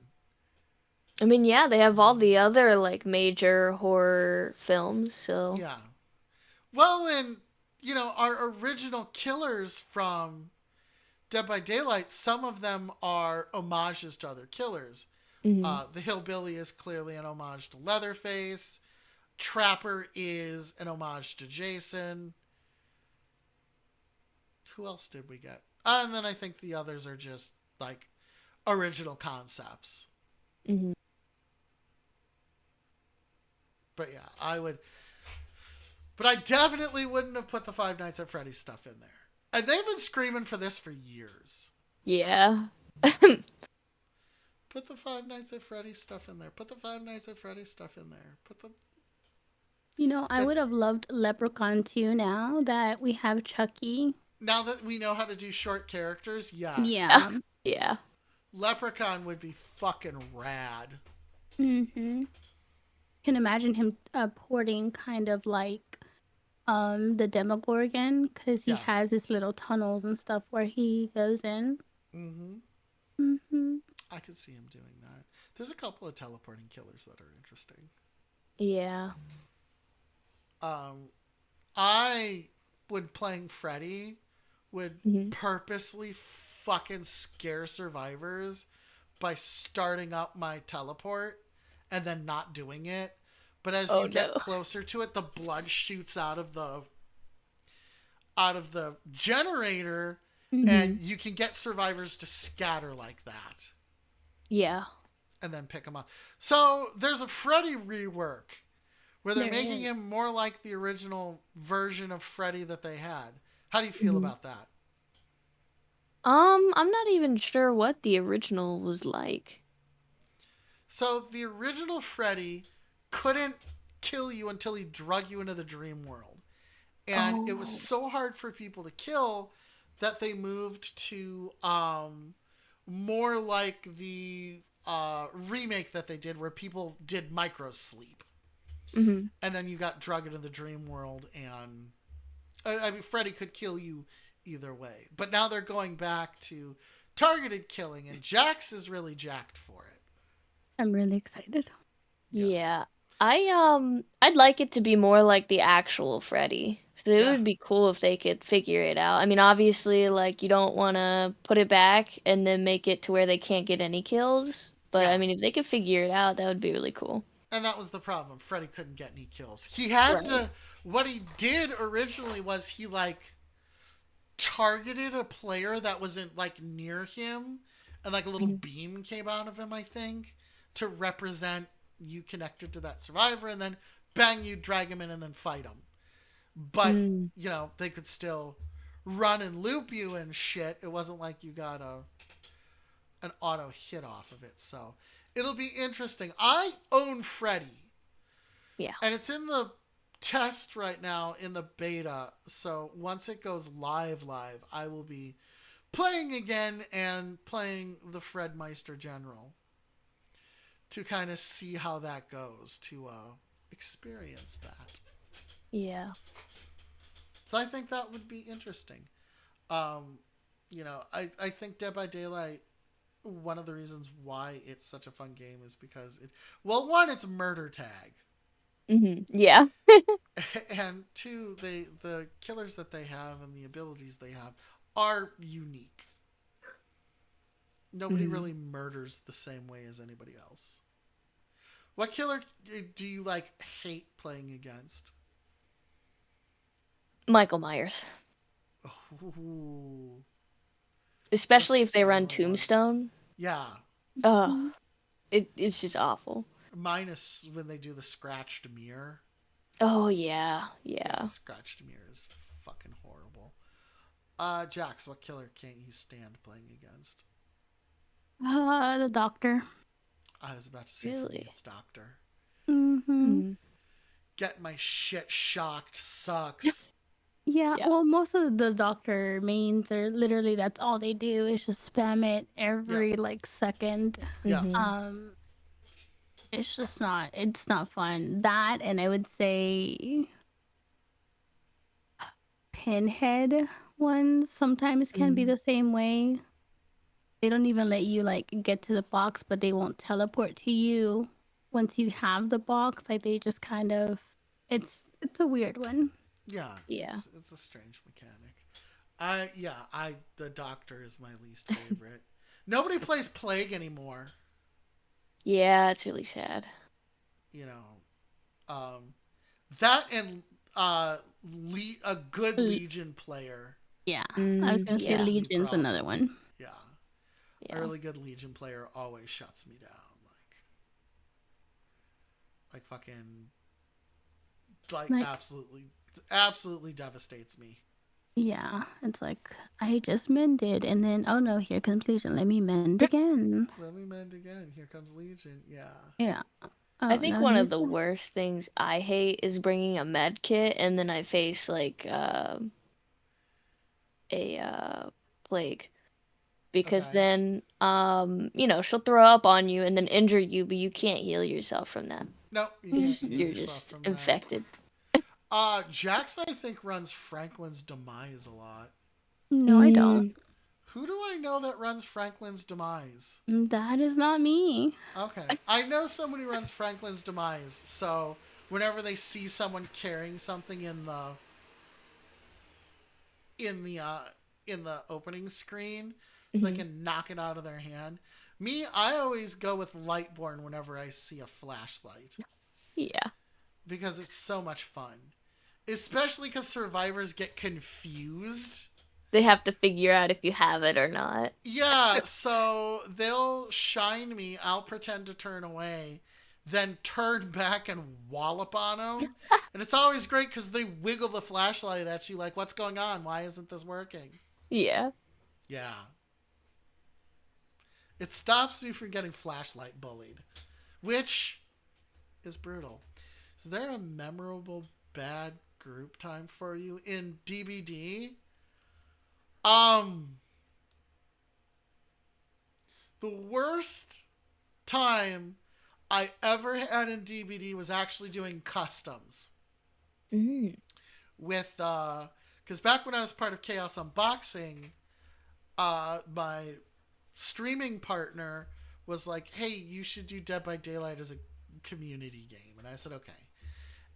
I mean, yeah, they have all the other like major horror films, so Yeah. Well, and our original killers from Dead by Daylight, some of them are homages to other killers. mhm. The Hillbilly is clearly an homage to Leatherface. Trapper is an homage to Jason. Who else did we get? And then I think the others are just like original concepts. Mhm. But yeah, I would. But I definitely wouldn't have put the Five Nights at Freddy's stuff in there. And they've been screaming for this for years. Yeah. Put the Five Nights at Freddy's stuff in there. Put the Five Nights at Freddy's stuff in there. Put the. You know, I would It's have loved Leprechaun too now that we have Chucky. now that we know how to do short characters. Yes, Yeah. Yeah. Leprechaun would be fucking rad. Mm-hmm. Can imagine him porting kind of like the Demogorgon because he Yeah. has his little tunnels and stuff where he goes in. Mm-hmm. Mm-hmm. I could see him doing that. There's a couple of teleporting killers that are interesting. Yeah. Um, I, when playing Freddy, would Mhm. purposely fucking scare survivors by starting up my teleport and then not doing it. But as Oh you get no. closer to it, the blood shoots out of the generator, Mm-hmm. and you can get survivors to scatter like that Yeah. and then pick them up. So there's a Freddy rework where they're There making is. him more like the original version of Freddy that they had. How do you feel Mhm. about that? I'm not even sure what the original was like. So the original Freddy couldn't kill you until he drug you into the dream world. And it was Oh. so hard for people to kill that they moved to more like the remake that they did where people did micro sleep, Hmm. and then you got drugged into the dream world, and I mean, Freddy could kill you either way. But now they're going back to targeted killing, and Jax is really jacked for it. I'm really excited. Yeah, Yeah. I'd like it to be more like the actual Freddy. So it yeah, would be cool if they could figure it out. I mean, obviously, like you don't want to put it back and then make it to where they can't get any kills. But I yeah. mean, if they could figure it out, that would be really cool. And that was the problem. Freddy couldn't get any kills. He had Right. to. What he did originally was he like targeted a player that wasn't like near him, and like a little Mhm. beam came out of him, I think, to represent you connected to that survivor, and then bang, you drag him in and then fight him. But Mm. you know they could still run and loop you and shit. It wasn't like you got an auto hit off of it. So it'll be interesting. I own Freddy, Yeah. and it's in the test right now in the beta. So once it goes live, I will be playing again and playing the Fred Meister General to kind of see how that goes, to experience that. Yeah. So I think that would be interesting. Um, I think Dead by Daylight, one of the reasons why it's such a fun game is because well, one, it's murder tag. Yeah. And two, the killers that they have and the abilities they have are unique. Nobody Mhm. really murders the same way as anybody else. What killer do you like hate playing against? Michael Myers. Ooh, the Especially if they run silent one. Tombstone. Yeah, Oh, Mhm. it's just awful. minus when they do the scratched mirror. Oh yeah. Yeah, Yeah. scratched mirror is fucking horrible. Jax, what killer can't you stand playing against? The doctor. I was about to say for me Really? it's Doctor. Mm-hmm. Mm. Get my shit shocked sucks. Yeah, Yeah. well, most of the doctor mains are literally that's all they do is just spam it Yeah, every like second. yeah. Mhm. Um, it's not fun. That and I would say pinhead ones sometimes can be Mm. the same way. They don't even let you like get to the box, but they won't teleport to you once you have the box. Like they just kind of it's a weird one. Yeah, Yeah. it's a strange mechanic. I the Doctor is my least favorite. Nobody plays Plague anymore. Yeah, it's really sad. You know, that and a good L- Legion player yeah, I was Mm, gonna say yeah. gives me Legion's another problems. one. Yeah, a Yeah. really good Legion player always shuts me down. Like fucking like Like absolutely devastates me. yeah, it's like I just mended, and then oh no, here comes Legion. Let me mend again. Let me mend again. Here comes Legion. Yeah. Yeah. I Oh think no, one of he's the worst things I hate is bringing a med kit and then I face like a plague because Okay. then she'll throw up on you and then injure you, but you can't heal yourself from that. Nope, you can't heal Mhm. You're yourself just from that. infected. Jax, I think, runs Franklin's Demise a lot. No, I don't. Mm, Who do I know that runs Franklin's Demise? That is not me. Okay. I know someone who runs Franklin's Demise, so whenever they see someone carrying something in the uh in the opening screen, so they mhm. can knock it out of their hand. Me, I always go with Lightborn whenever I see a flashlight Yeah. because it's so much fun. Especially because survivors get confused. They have to figure out if you have it or not. Yeah, so they'll shine me, I'll pretend to turn away, then turn back and wallop on them. And it's always great because they wiggle the flashlight at you like, what's going on? Why isn't this working? Yeah. Yeah. It stops me from getting flashlight bullied, which is brutal. Is there a memorable bad group time for you in DBD? Um, the worst time I ever had in DBD was actually doing customs Mm. with because back when I was part of Chaos Unboxing, my streaming partner was like, "Hey, you should do Dead by Daylight as a community game," and I said, "Okay."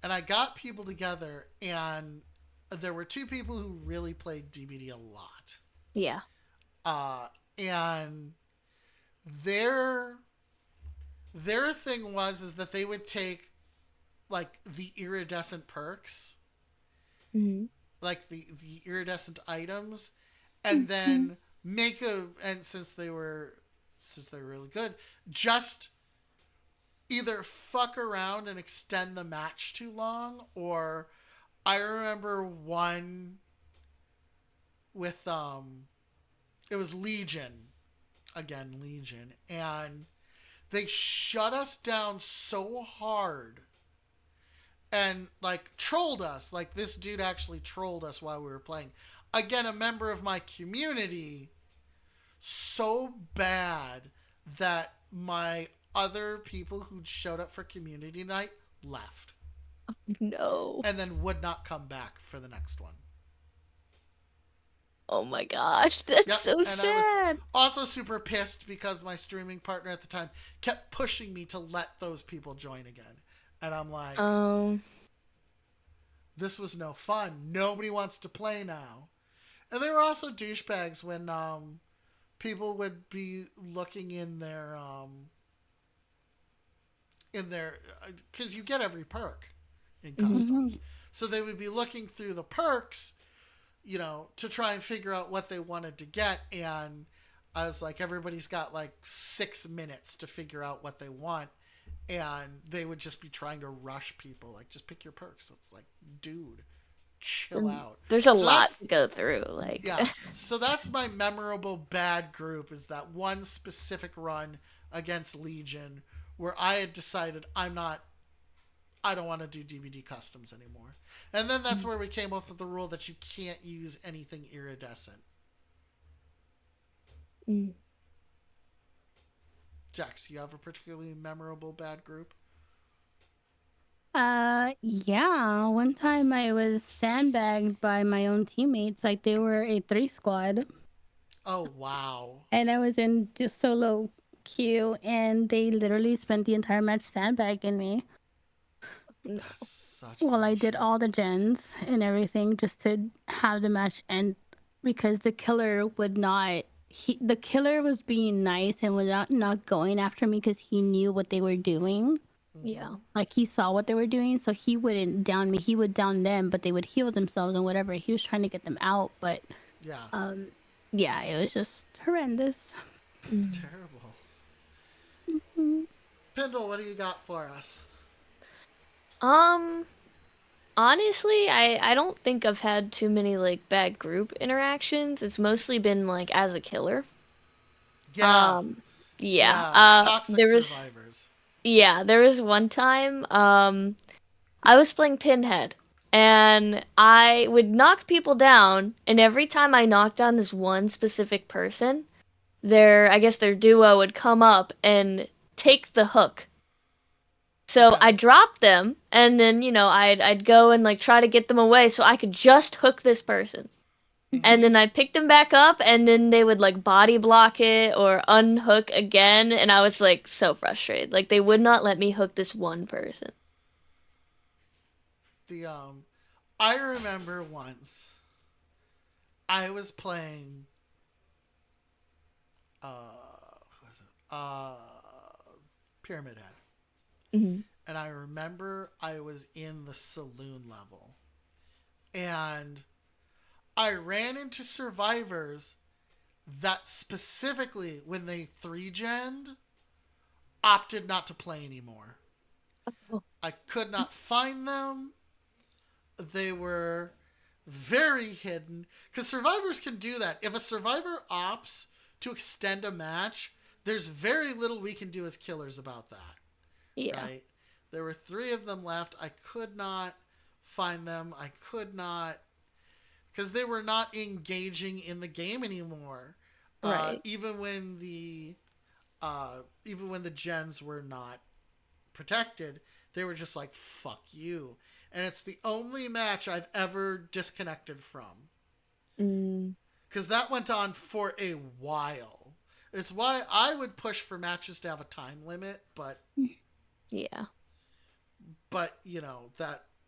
And I got people together, and there were two people who really played DBD a lot, Yeah. and their their thing was is that they would take like the iridescent perks, Mm-hmm. like the iridescent items, and then make a and since they were really good, just either fuck around and extend the match too long, or I remember one with it was Legion, again Legion, and they shut us down so hard and like trolled us. Like this dude actually trolled us while we were playing. Again, a member of my community, so bad that my other people who showed up for community night left No. and then would not come back for the next one. Oh my gosh, that's Yep, so and I was sad. also super pissed because my streaming partner at the time kept pushing me to let those people join again. And I'm like, Um. this was no fun. Nobody wants to play now. And they were also douchebags when people would be looking in their because you get every perk in customs. So they would be looking through the perks, to try and figure out what they wanted to get. And I was like, everybody's got like 6 minutes to figure out what they want. And they would just be trying to rush people, like, just pick your perks. It's like, dude, chill out. There's a So lot that's to go through. Like. yeah. So that's my memorable bad group, is that one specific run against Legion where I had decided I don't want to do DVD customs anymore. And then that's where we came up with the rule that you can't use anything iridescent. Mm. Jax, you have a particularly memorable bad group? Yeah. One time I was sandbagged by my own teammates, like they were a 3 squad, Oh, wow. and I was in just solo queue, and they literally spent the entire match sandbagging me. No. That's such Well, I did bullshit. all the gens and everything just to have the match end, because the killer would not. The killer was being nice and was not going after me because he knew what they were doing. Yeah. Like he saw what they were doing, so he wouldn't down me. He would down them, but they would heal themselves and whatever. He was trying to get them out, but Yeah. yeah, it was just horrendous. It's terrible. Pindle, what do you got for us? Um. Honestly, I don't think I've had too many like bad group interactions. It's mostly been like as a killer. Yeah. Um. Yeah. Yeah. Toxic There was. survivors. Yeah. There was one time. I was playing Pinhead, and I would knock people down, and every time I knocked down this one specific person, I guess their duo would come up and take the hook. So I Okay. dropped them, and then I'd go and like try to get them away so I could just hook this person. And then I'd pick them back up, and then they would like body block it or unhook again, and I was like so frustrated. Like they would not let me hook this one person. The I remember once I was playing who was it? Pyramid Head. Hmm. And I remember I was in the saloon level. And I ran into survivors that specifically, when they 3-gened, opted not to play anymore. Oh. I could not find them. They were very hidden. Because survivors can do that. If a survivor opts to extend a match, there's very little we can do as killers about that. Yeah. Right? There were 3 of them left. I could not find them. I could not, because they were not engaging in the game anymore. Right. Even when the Even when the gens were not protected, they were just like, fuck you. And it's the only match I've ever disconnected from. Mm, Because that went on for a while. It's why I would push for matches to have a time limit, yeah. you know,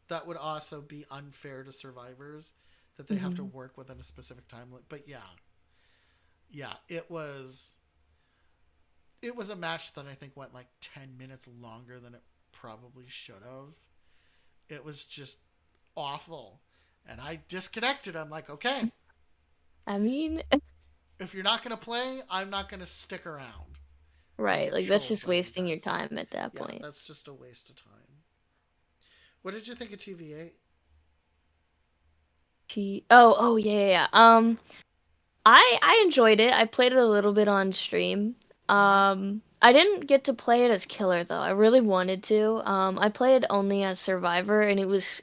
that would also be unfair to survivors that they have to Hmm. work within a specific time limit. But yeah. Yeah, it was a match that I think went like 10 minutes longer than it probably should have. It was just awful. And I disconnected. I'm like, okay, I mean, if you're not going to play, I'm not going to stick around and right. get Like that's trolled just by you wasting your guys. time at that Yeah, point. that's just a waste of time. What did you think of TV8? Oh, yeah, yeah, yeah. I enjoyed it. I played it a little bit on stream. Mm-hmm. I didn't get to play it as killer though. I really wanted to. I played only as survivor, and it was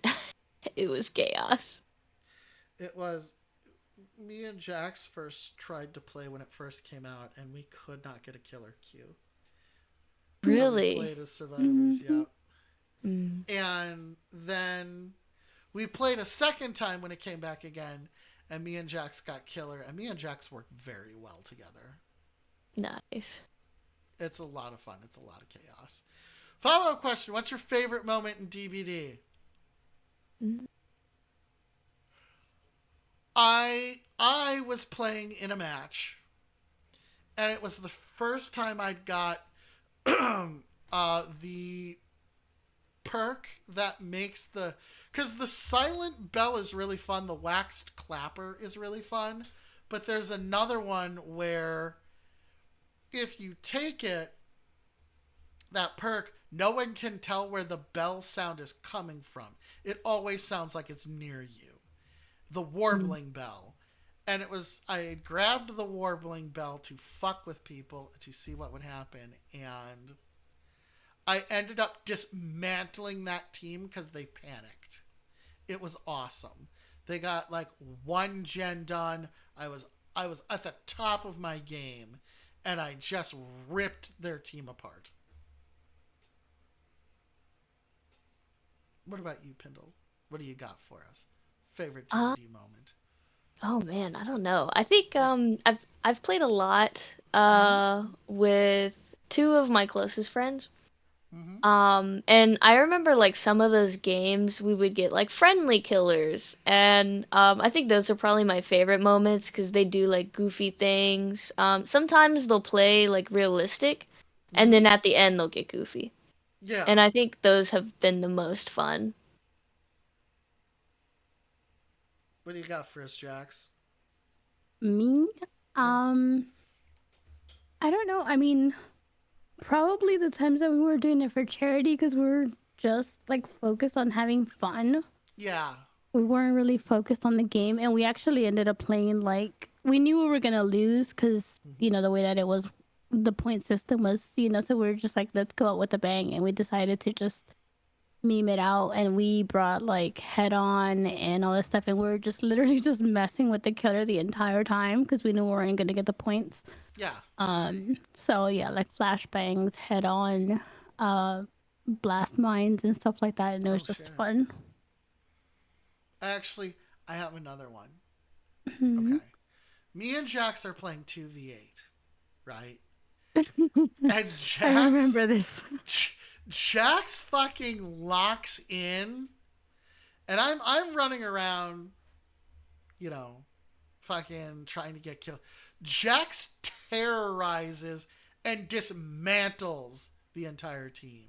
it was chaos. It was me and Jax first tried to play when it first came out, and we could not get a killer queue. So we Really. played as survivors, Hmm. yeah. Mm, And then we played a second time when it came back again, and me and Jax got killer, and me and Jax work very well together. nice. It's a lot of fun. It's a lot of chaos. Follow up question: what's your favorite moment in DBD? Mm, I was playing in a match, and it was the first time I'd got the perk that makes because the silent bell is really fun. The waxed clapper is really fun, but there's another one where if you take it, that perk, no one can tell where the bell sound is coming from. It always sounds like it's near you. The mm. warbling bell. And I grabbed the warbling bell to fuck with people to see what would happen. And I ended up dismantling that team because they panicked. It was awesome. They got like one gen done. I was at the top of my game, and I just ripped their team apart. What about you, Pindle? What do you got for us? Favorite Uh, DBD moment? oh man, I don't know. I think I've played a lot Mm-hmm. with two of my closest friends. Mm-hmm. And I remember like some of those games we would get like friendly killers, and I think those are probably my favorite moments because they do like goofy things. Sometimes they'll play like realistic, and Mm-hmm. then at the end they'll get goofy, Yeah. and I think those have been the most fun. What do you got for us, Jax? Me? Yeah. Um, I don't know. I mean, probably the times that we were doing it for charity because we were just like focused on having fun. Yeah. We weren't really focused on the game, and we actually ended up playing like we knew we were gonna lose because Mm-hmm. the way that it was, the point system was, so we were just like, let's go out with a bang, and we decided to just meme it out, and we brought like head on and all this stuff, and we were just literally just messing with the killer the entire time because we knew we weren't gonna get the points. Yeah. So yeah, like flashbangs, head on, uh, blast mines and stuff like that, and it was Oh just shit. fun. Actually, I have another one. Hmm. Okay. Me and Jax are playing 2v8, right? And I Jax remember this. Jax fucking locks in, and I'm running around, you know, fucking trying to get killed. Jax terrorizes and dismantles the entire team.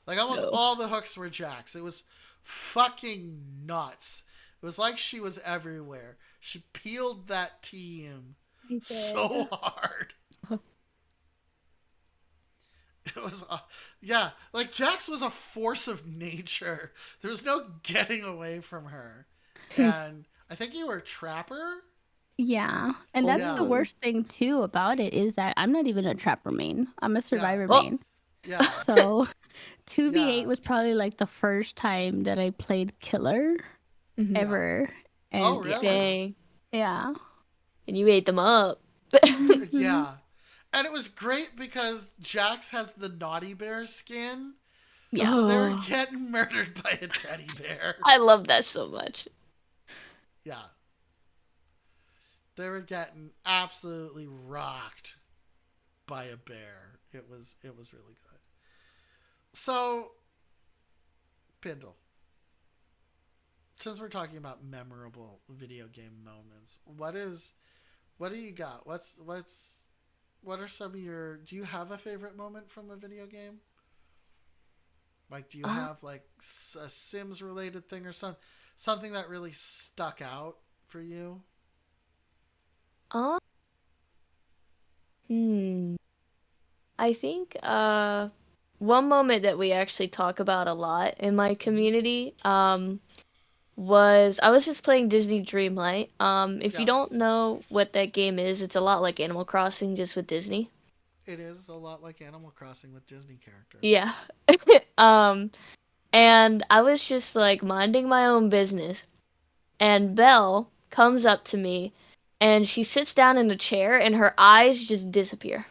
Like almost No. all the hooks were Jax. It was fucking nuts. It was like she was everywhere. She peeled that team I so did. hard. It was, yeah, like Jax was a force of nature. There was no getting away from her. And I think you were a trapper. Yeah, and that's the Yeah, Oh. worst thing too about it is that I'm not even a trapper main. I'm a yeah, survivor Oh. main. yeah, So 2v8 yeah. was probably like the first time that I played killer Hmm. Yeah. ever. Oh, And yeah. really? Dang. Yeah. And you ate them up. Yeah. And it was great because Jax has the naughty bear skin. And so they were Yo, getting murdered by a teddy bear. I love that so much. Yeah. They were getting absolutely rocked by a bear. It was really good. So, Pindle, since we're talking about memorable video game moments, what do you got? What are some of your do you have a favorite moment from a video game? Like do you Uh, have like a Sims related thing or something that really stuck out for you? uh, hmm. I think one moment that we actually talk about a lot in my Hmm. community was I was just playing Disney Dreamlight. If you Yeah. don't know what that game is, it's a lot like Animal Crossing just with Disney. It is a lot like Animal Crossing with Disney characters. Yeah. Um, and I was just like minding my own business, and Belle comes up to me, and she sits down in a chair, and her eyes just disappear.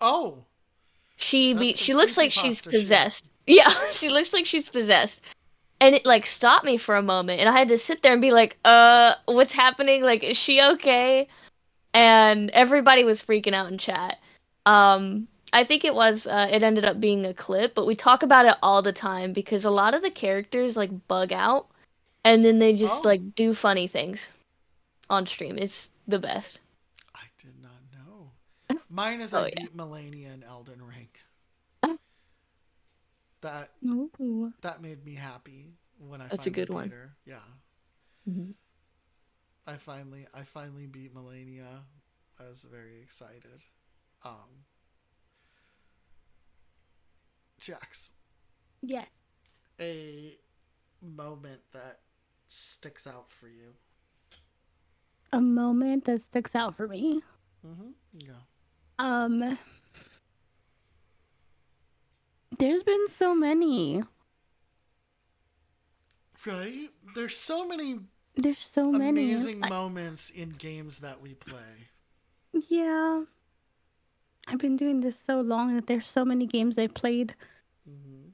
Oh, that's some She looks like she's creepypasta shit. possessed. Yeah, she looks like she's possessed. And it like stopped me for a moment, and I had to sit there and be like, what's happening? Like, is she okay?" And everybody was freaking out in chat. I think it ended up being a clip, but we talk about it all the time because a lot of the characters like bug out and then they just Oh, like do funny things on stream. It's the best. I did not know. Mine is I Oh yeah, beat Melania in Elden Ring. That Ooh. that made me happy when I that's a finally good beat one. her. Yeah. Mhm. I finally beat Melania. I was very excited. Um Jax, Yes. a moment that sticks out for you. A moment that sticks out for me. Mhm. Yeah. Um, there's been so many. Right? There's so many There's so many. amazing moments in games that we play. Yeah, I've been doing this so long that there's so many games I played. Mhm.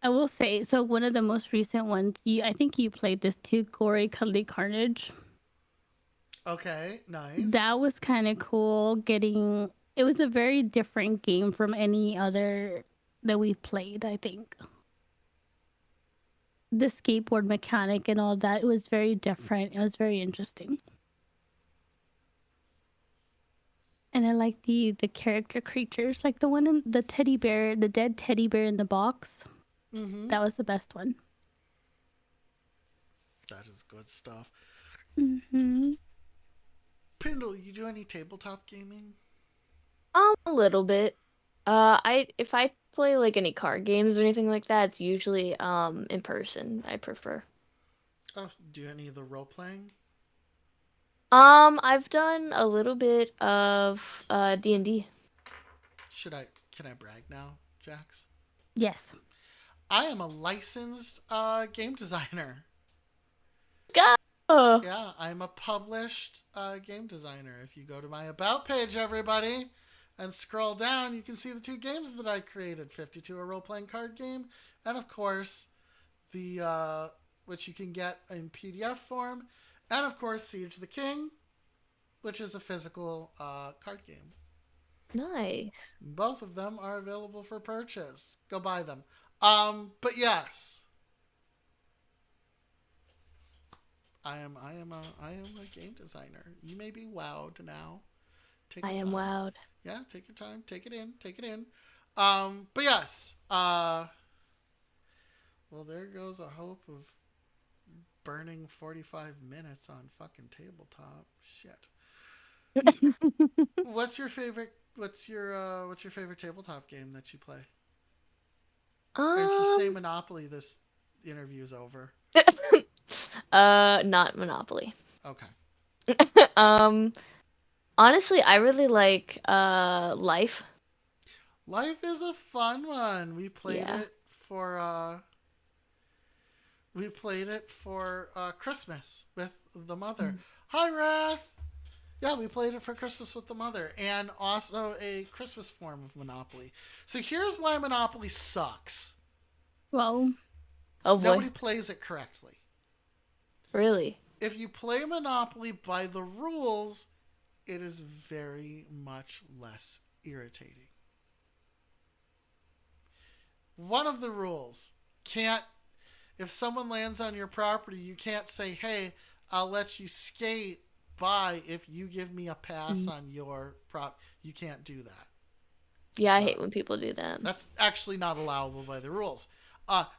I will say, so one of the most recent ones, I think you played this too, Gory Cuddly Carnage. Okay, nice. That was kind of cool. It was a very different game from any other that we've played, I think. The skateboard mechanic and all that, it was very different. It was very interesting. And I like the character creatures, like the one in the teddy bear, the dead teddy bear in the box. Mhm. That was the best one. That is good stuff. Hmm. Pindle, you do any tabletop gaming? A little bit. I if I play like any card games or anything like that, it's usually in person. I prefer. Oh, do any of the role playing? I've done a little bit of D&D. Should I can I brag now, Jax? Yes. I am a licensed game designer. Go! Yeah, I'm a published game designer. If you go to my about page, everybody, and scroll down, you can see the two games that I created: 52, a role playing card game, and of course the which you can get in PDF form, and of course Siege the King, which is a physical card game. Nice. Both of them are available for purchase. Go buy them. But yes, I am a game designer. You may be wowed now. Take I your am time. wowed. Yeah, take your time. Take it in. Take it in. But yes. Well, there goes a hope of burning 45 minutes on fucking tabletop. Shit. What's your favorite? What's your favorite tabletop game that you play? And if you say Um, Monopoly, this interview's over. not Monopoly. Okay. Um, honestly, I really like Life. Life is a fun one. Yeah. We played it for Christmas with the mother. Hi, Wrath. Yeah, we played it for Christmas with the mother, and also a Christmas form of Monopoly. So here's why Monopoly sucks. Well, Oh boy. Nobody plays it correctly. Really? If you play Monopoly by the rules, it is very much less irritating. One of the rules can't, if someone lands on your property, you can't say, hey, I'll let you skate by if you give me a pass on your prop. You can't do that. Yeah, It's I not. hate when people do that. That's actually not allowable by the rules.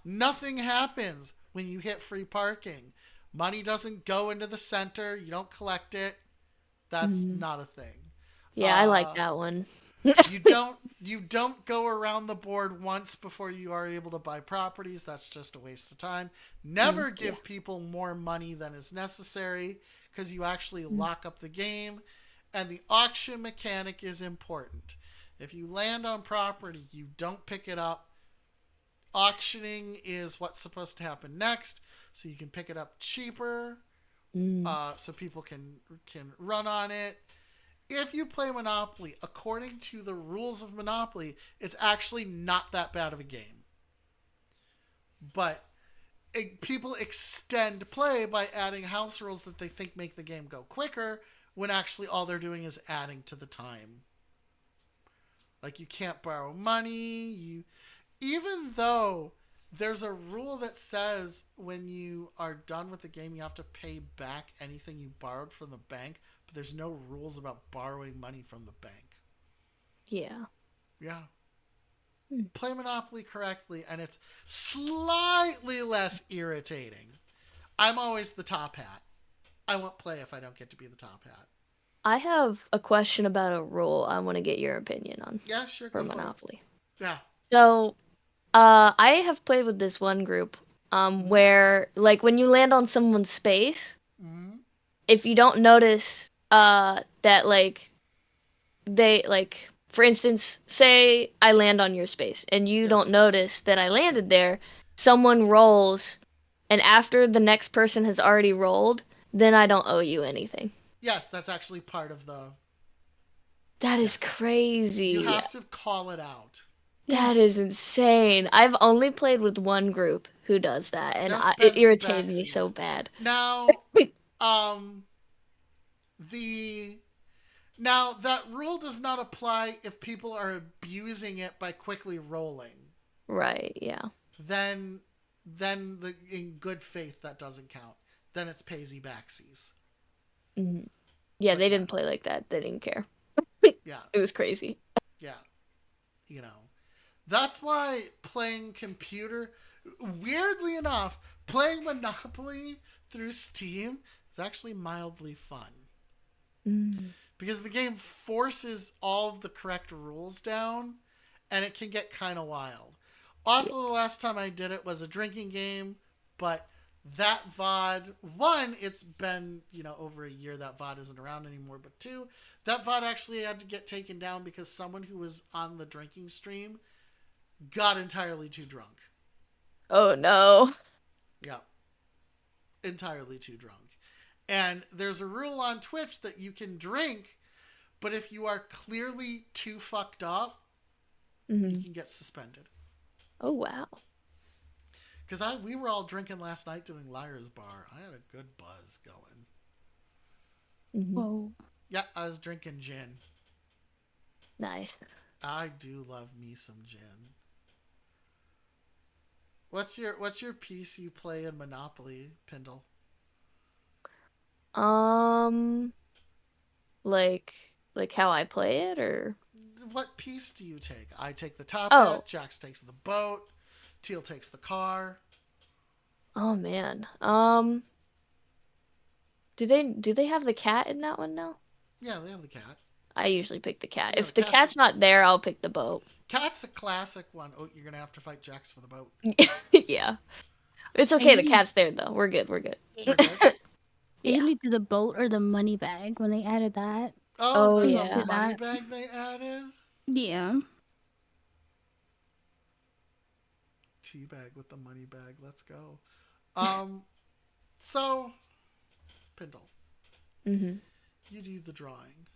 Nothing happens when you hit free parking. Money doesn't go into the center. You don't collect it. That's not a thing. Yeah, I like that one. You don't go around the board once before you are able to buy properties. That's just a waste of time. Never give people more money than is necessary because you actually lock up the game. And the auction mechanic is important. If you land on property, you don't pick it up. Auctioning is what's supposed to happen next, so you can pick it up cheaper, so people can run on it. If you play Monopoly according to the rules of Monopoly, it's actually not that bad of a game. But people extend play by adding house rules that they think make the game go quicker, when actually all they're doing is adding to the time. Like, you can't borrow money. Even though there's a rule that says when you are done with the game, you have to pay back anything you borrowed from the bank, but there's no rules about borrowing money from the bank. Yeah. Yeah. Play Monopoly correctly, and it's slightly less irritating. I'm always the top hat. I won't play if I don't get to be the top hat. I have a question about a rule I want to get your opinion on Yeah, sure, for go for it. Monopoly. Yeah. So, I have played with this one group, where, like, when you land on someone's space, if you don't notice, that, like, they, like, for instance, say I land on your space and you don't Yes. notice that I landed there, someone rolls, and after the next person has already rolled, then I don't owe you anything. Yes, that's actually part of the... That is Yes. You crazy. have to call it out. That is insane. I've only played with one group who does that, and Now it spend some irritated me so backsies. bad. Now, the... Now, that rule does not apply if people are abusing it by quickly rolling. Right, yeah. Then in good faith, that doesn't count. Then it's paysy backsies. Yeah, But they yeah. didn't play like that. They didn't care. Yeah. It was crazy. Yeah. That's why playing weirdly enough, playing Monopoly through Steam is actually mildly fun. Because the game forces all of the correct rules down, and it can get kind of wild. Also, the last time I did it was a drinking game, but that VOD, one, it's been, over a year that VOD isn't around anymore, but two, that VOD actually had to get taken down because someone who was on the drinking stream got entirely too drunk. Oh no. Yeah. Entirely too drunk. And there's a rule on Twitch that you can drink, but if you are clearly too fucked up, you can get suspended. Oh wow. Because we were all drinking last night doing Liar's Bar. I had a good buzz going. Whoa. Yeah, I was drinking gin. Nice. I do love me some gin. What's your piece you play in Monopoly, Pindle? Like how I play it, or What piece do you take? I take the top oh, hat, Jax takes the boat, Teal takes the car. oh man. Do they have the cat in that one now? Yeah, they have the cat. I usually pick the cat. Yeah, If the cat's not there, I'll pick the boat. Cat's a classic one. Oh, you're gonna have to fight Jax for the boat. Yeah. It's okay, the cat's there though. We're good. You're good? I Yeah. usually do the boat or the money bag when they added that. Oh, there's yeah. a money bag they added. Yeah. Teabag with the money bag. Let's go. So, Pindle. you do the drawing,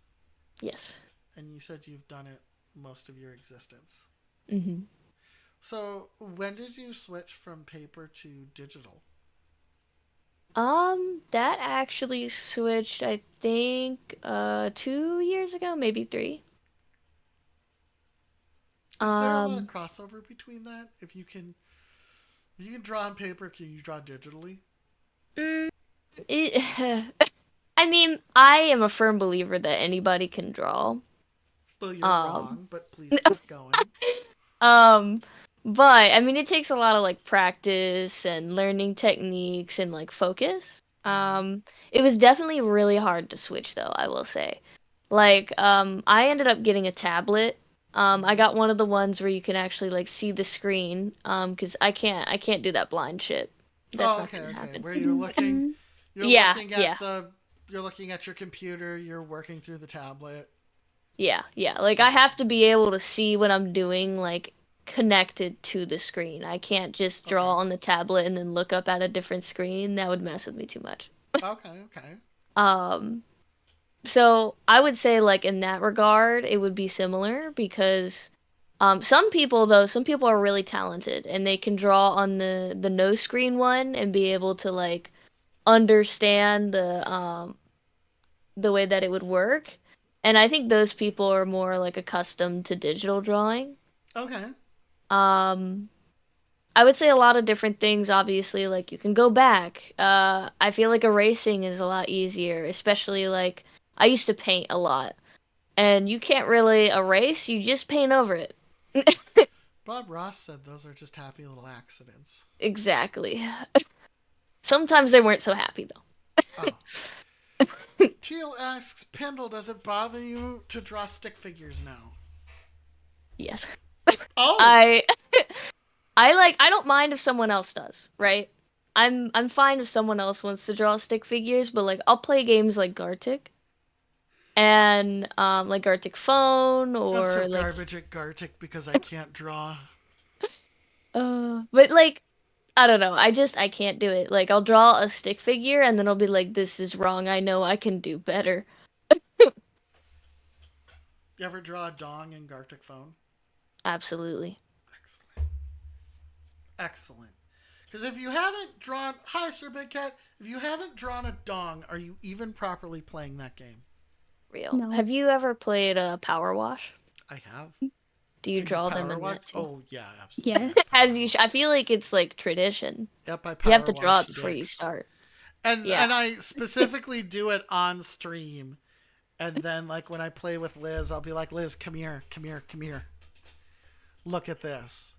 Yes. and you said you've done it most of your existence. Hmm. So when did you switch from paper to digital? That actually switched, I think, 2 years ago, maybe three. Is there a lot of Um, crossover between that? If you can draw on paper, can you draw digitally? mm, it, I mean, I am a firm believer that anybody can draw. Well, you're Um, wrong, but please keep going. um, but I mean, it takes a lot of like practice and learning techniques and like focus. Mm. It was definitely really hard to switch though, I will say. Like, I ended up getting a tablet. I Mm-hmm. got one of the ones where you can actually like see the screen. 'Cause I can't do that blind shit. That's Oh, not okay, gonna okay. happen. Where Mhm. you're Yeah, looking yeah. at the, you're looking at your computer. You're working through the tablet. Yeah, yeah. Like I Okay, have to be able to see what I'm doing, like connected to the screen. I can't just okay, draw on the tablet and then look up at a different screen. That would mess with me too much. okay, okay. Um, so I would say like in that regard, it would be similar because some people though, some people are really talented and they can draw on the no screen one and be able to like understand the way that it would work. And I think those people are more like accustomed to digital drawing. Okay. Um, I would say a lot of different things, obviously, like you can go back. I feel like erasing is a lot easier, especially like I used to paint a lot, and you can't really erase, you just paint over it. Bob Ross said those are just happy little accidents. Exactly. Sometimes they weren't so happy though. Oh. Teal asks, Pendle, does it bother you to draw stick figures now? Yes. Oh! I I don't mind if someone else does, right? I'm fine if someone else wants to draw stick figures, but like I'll play games like Gartic and like Gartic Phone I'm so or like garbage at Gartic because I can't draw. but like I don't know. I can't do it. Like I'll draw a stick figure and then I'll be like this is wrong. I know I can do better. You ever draw a dong in Gartic phone? Absolutely. Excellent. Excellent. Because if you haven't drawn. Hi, Sir Big Cat. If you haven't drawn a dong, are you even properly playing that game? Real. No. Have you ever played a Power Wash? I have. Do you Can you draw them power in wash? that too? Oh, yeah, absolutely. Yes. As you I feel like it's like tradition. Yep, I You have power to draw wash it before you dicks. start. And Yeah. I specifically do it on stream. And then, like, when I play with Liz, I'll be like, Liz, come here, come here, come here. Look at this.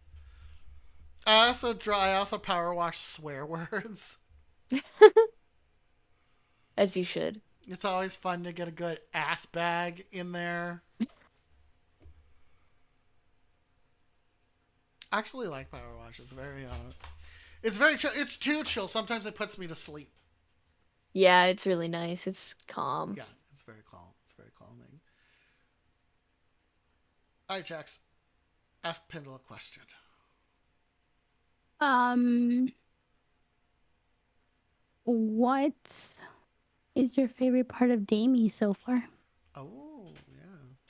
I also power wash swear words. As you should. It's always fun to get a good ass bag in there. I actually like power wash. It's very chill. It's too chill. Sometimes it puts me to sleep. Yeah, it's really nice. It's calm. Yeah, it's very calm. It's very calming. All right, Jax, ask Pendle a question. Um, what is your favorite part of Damie so far? Oh, yeah.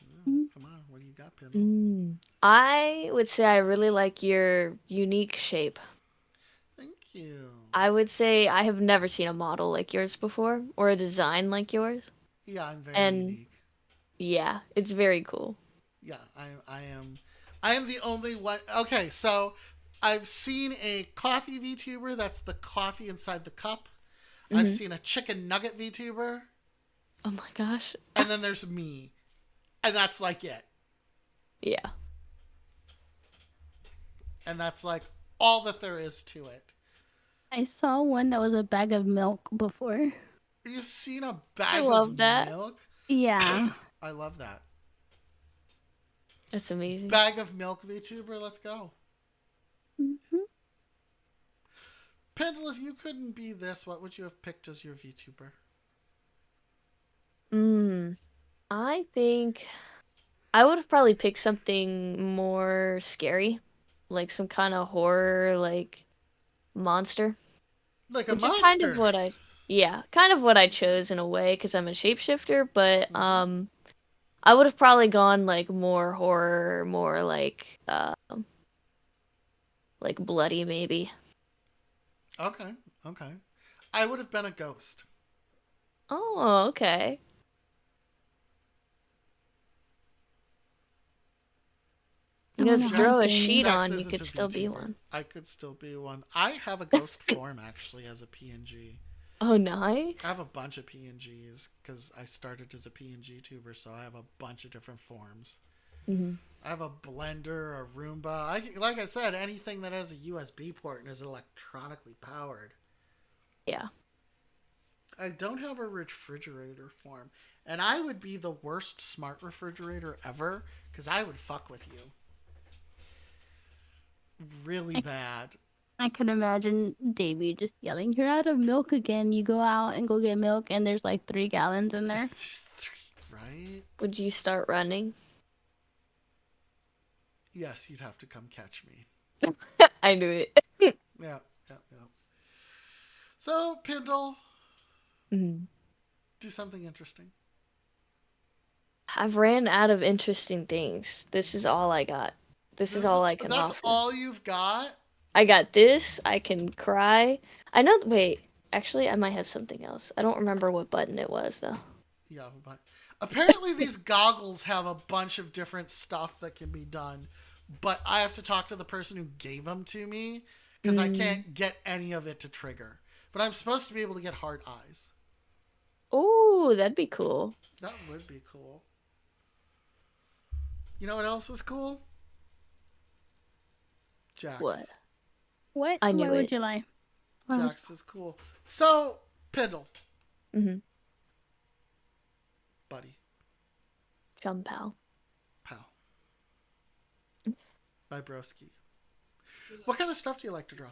Yeah. Mm. Come on. What do you got, Pendle? I would say I really like your unique shape. Thank you. I would say I have never seen a model like yours before or a design like yours. Yeah, I'm very And unique. yeah, it's very cool. Yeah, I am the only one. Okay, so I've seen a coffee VTuber. That's the coffee inside the cup. I've Hmm. seen a chicken nugget VTuber, Oh my gosh. and then there's me, and that's like it. Yeah. And that's like all that there is to it. I saw one that was a bag of milk before. You've seen a I bag of love that. milk? Yeah. I love that. That's amazing. Bag of milk VTuber, let's go. Hmm. Pendle, if you couldn't be this, what would you have picked as your VTuber? Mm. I think I would have probably picked something more scary, like some kind of horror like monster, Like a which is kind of monster. what I Yeah, kind of what I chose in a way because I'm a shapeshifter, but Hmm. I would have probably gone like more horror, more like bloody maybe. Okay, okay. I would have been a ghost. Oh, okay. I You know, if wonder you how throw a Jamie. sheet Jax on, you isn't could a still be VTuber. one. I could still be one. I have a ghost form actually as a PNG. Oh, I nice. have a bunch of PNGs because I started as a PNG tuber, so I have a bunch of different forms. Hmm. I have a blender, a Roomba. Like I said, anything that has a USB port and is electronically powered. Yeah. I don't have a refrigerator form, and I would be the worst smart refrigerator ever because I would fuck with you really I, bad. I could imagine Davey just yelling, "You're out of milk again." You go out and go get milk, and there's like 3 gallons in there. Right? Would you start running? Yes, you'd have to come catch me. I knew it. Yeah, yeah, yeah. So, Pindle, Mhm. do something interesting. I've ran out of interesting things. This is all I got. This is all I can That's offer. all you've got? I got this. I can cry. I know. Wait, actually, I might have something else. I don't remember what button it was though. Yeah, but apparently these goggles have a bunch of different stuff that can be done, but I have to talk to the person who gave them to me because I Mm. can't get any of it to trigger. But I'm supposed to be able to get heart eyes. Oh, that'd be cool. That would be cool. You know what else is cool? What? Jax. What? I Why knew would it. you lie? Well, Jax is cool. So, Piddle, Mm-hmm. buddy, Chum pal. pal, my broski. What kind of stuff do you like to draw?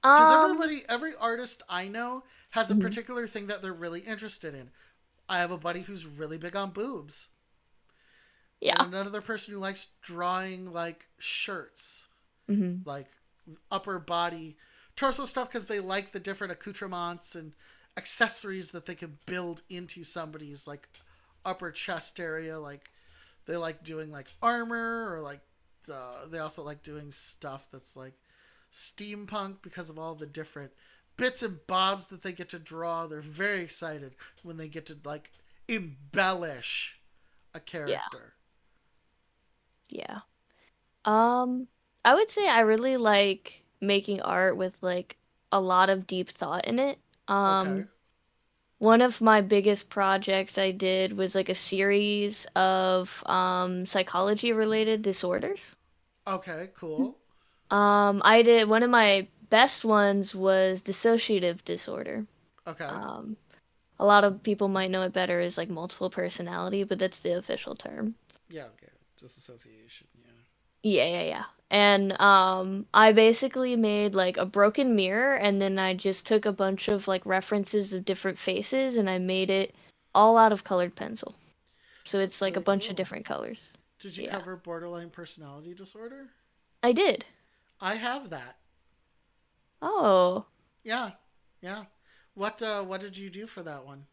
Because Um. every artist I know has a Mhm. particular thing that they're really interested in. I have a buddy who's really big on boobs, and Yeah. another person who likes drawing like shirts, Mm-hmm. like upper body, torso stuff because they like the different accoutrements and accessories that they can build into somebody's like upper chest area. Like they like doing like armor or like they also like doing stuff that's like steampunk because of all the different bits and bobs that they get to draw. They're very excited when they get to like embellish a Yeah. character. Yeah. Um. I would say I really like making art with like a lot of deep thought in it. Okay. One of my biggest projects I did was like a series of psychology related disorders. Okay, cool. I did one of my best ones was dissociative disorder. Okay. Um, a lot of people might know it better as like multiple personality, but that's the official term. Yeah, okay. Disassociation, yeah. Yeah, yeah, yeah. And I basically made like a broken mirror and then I just took a bunch of like references of different faces and I made it all out of colored pencil. So That's it's like a very bunch of cool. different colors. Did you Yeah. cover borderline personality disorder? I did. I have that. Oh. Yeah. Yeah. What did you do for that one?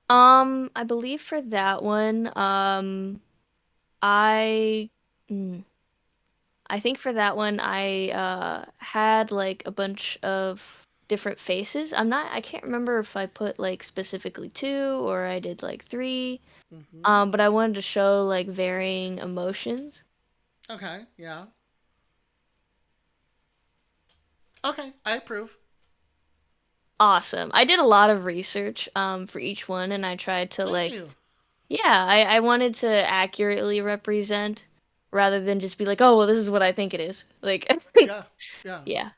I believe for that one, I mm, I think for that one I had like a bunch of different faces. I can't remember if I put like specifically two or I did like three. Mm-hmm. But I wanted to show like varying emotions. Okay, yeah. Okay, I approve. Awesome. I did a lot of research for each one and I tried to Thank like you. yeah, I wanted to accurately represent rather than just be like, "Oh, well, this is what I think it is." Like Yeah. Yeah. yeah.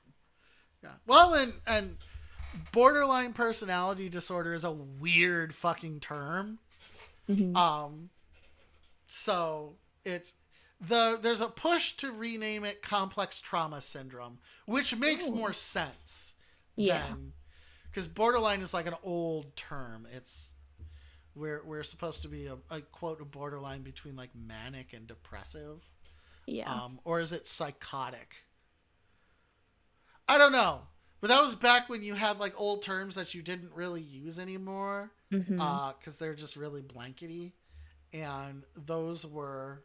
Yeah. Well, and borderline personality disorder is a weird fucking term. Hmm. Um so it's there's a push to rename it complex trauma syndrome, which makes Oh. more sense Yeah. than because borderline is like an old term. It's we're supposed to be a quote a borderline between like manic and depressive, Yeah. or is it psychotic? I don't know, But that was back when you had like old terms that you didn't really use anymore, Mm-hmm. because they're just really blankety, and those were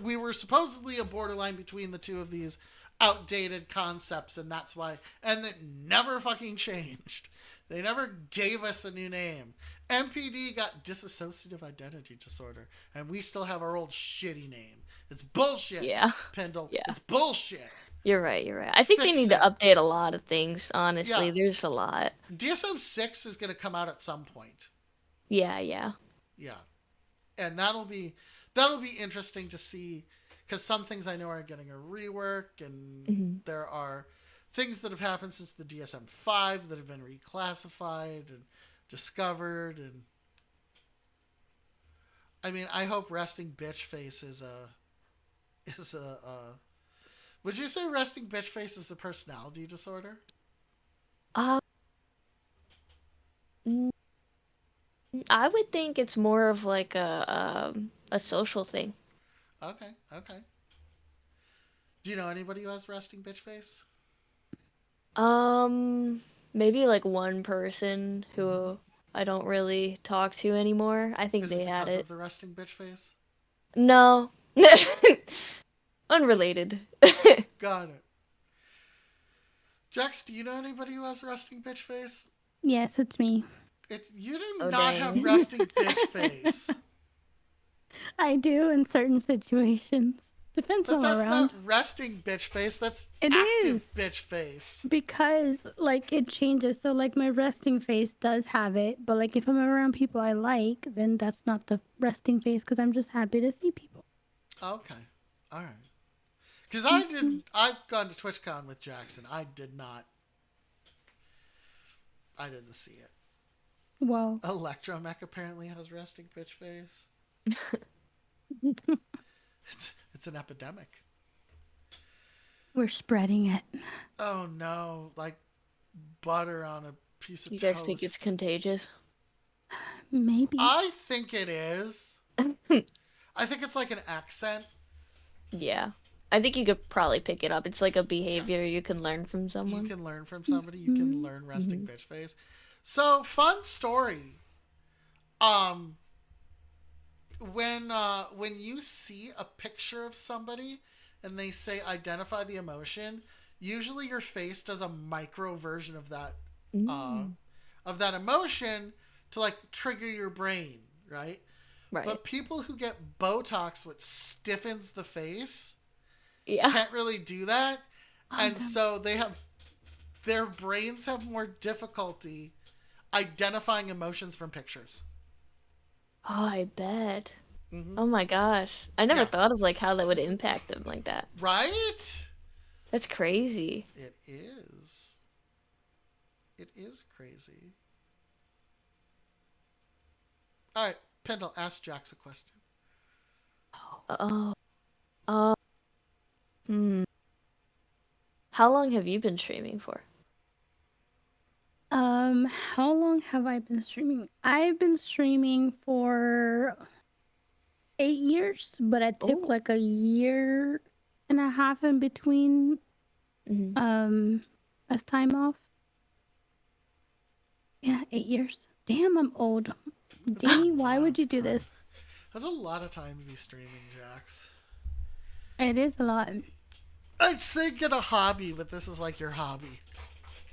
we were supposedly a borderline between the two of these outdated concepts, and that's why, and it never fucking changed. They never gave us a new name. MPD got dissociative identity disorder, and we still have our old shitty name. It's bullshit, Yeah. Pendle. Yeah. It's bullshit. You're right. You're right. I think they Fix need to it. update a lot of things, Yeah. honestly. There's a lot. DSM-6 is going to come out at some point. Yeah, yeah. Yeah. And that'll be interesting to see, because some things I know are getting a rework, and Hmm. there are things that have happened since the DSM-5 that have been reclassified and discovered. And I mean, I hope resting bitch face is a would you say resting bitch face is a personality disorder? Uh, mm, I would think it's more of like a social thing. Okay, okay. Do you know anybody who has resting bitch face? Maybe like one person Mm-hmm. who I don't really talk to anymore. I think Is it they had because of it. the resting bitch face? No. Unrelated. Got it. Jax, do you know anybody who has resting bitch face? Yes, it's me. It's you do Oh not have dang. resting bitch face. I do in certain situations. Depends But on that's around. not resting bitch face. That's It active is bitch face. because like it changes. So like my resting face does have it, but like if I'm around people I like, then that's not the resting face because I'm just happy to see people. Okay, all right. Because Mhm. I've gone to TwitchCon with Jackson. I did not. I didn't see it. Well, Electromech apparently has resting bitch face. It's an epidemic. we're spreading it. Oh no, like butter on a piece of You guys think it's toast. contagious? Maybe. I think it is. I think it's like an accent. Yeah. I think you could probably pick it up. It's like a Yeah. behavior you can learn from You someone. can learn from somebody. You can Mhm. learn resting Hmm. bitch face. So fun story. Um, when you see a picture of somebody and they say identify the emotion, usually your face does a micro version uh, Mm. of that emotion to like trigger your brain, right? Right. But people who get Botox, which stiffens the face, Yeah. can't really do that, Oh and no. so their brains have more difficulty identifying emotions from pictures. Oh, I bet. Hmm. Oh my gosh. I never Yeah. thought of like how that would impact them like that. Right? That's crazy. It is. It is crazy. All right, Pendle, ask Jax a question. Oh. Uh, hmm. How long have you been streaming for? How long have I been streaming? I've been streaming for 8 years, but I took Oh. like a year and a half in between Hmm. um as time off. Yeah, 8 years. Damn, I'm old. That's a Danny, why lot would you of do time. this? That's a lot of time to be streaming, Jax. It is a lot. I'd say get a hobby, but this is like your hobby.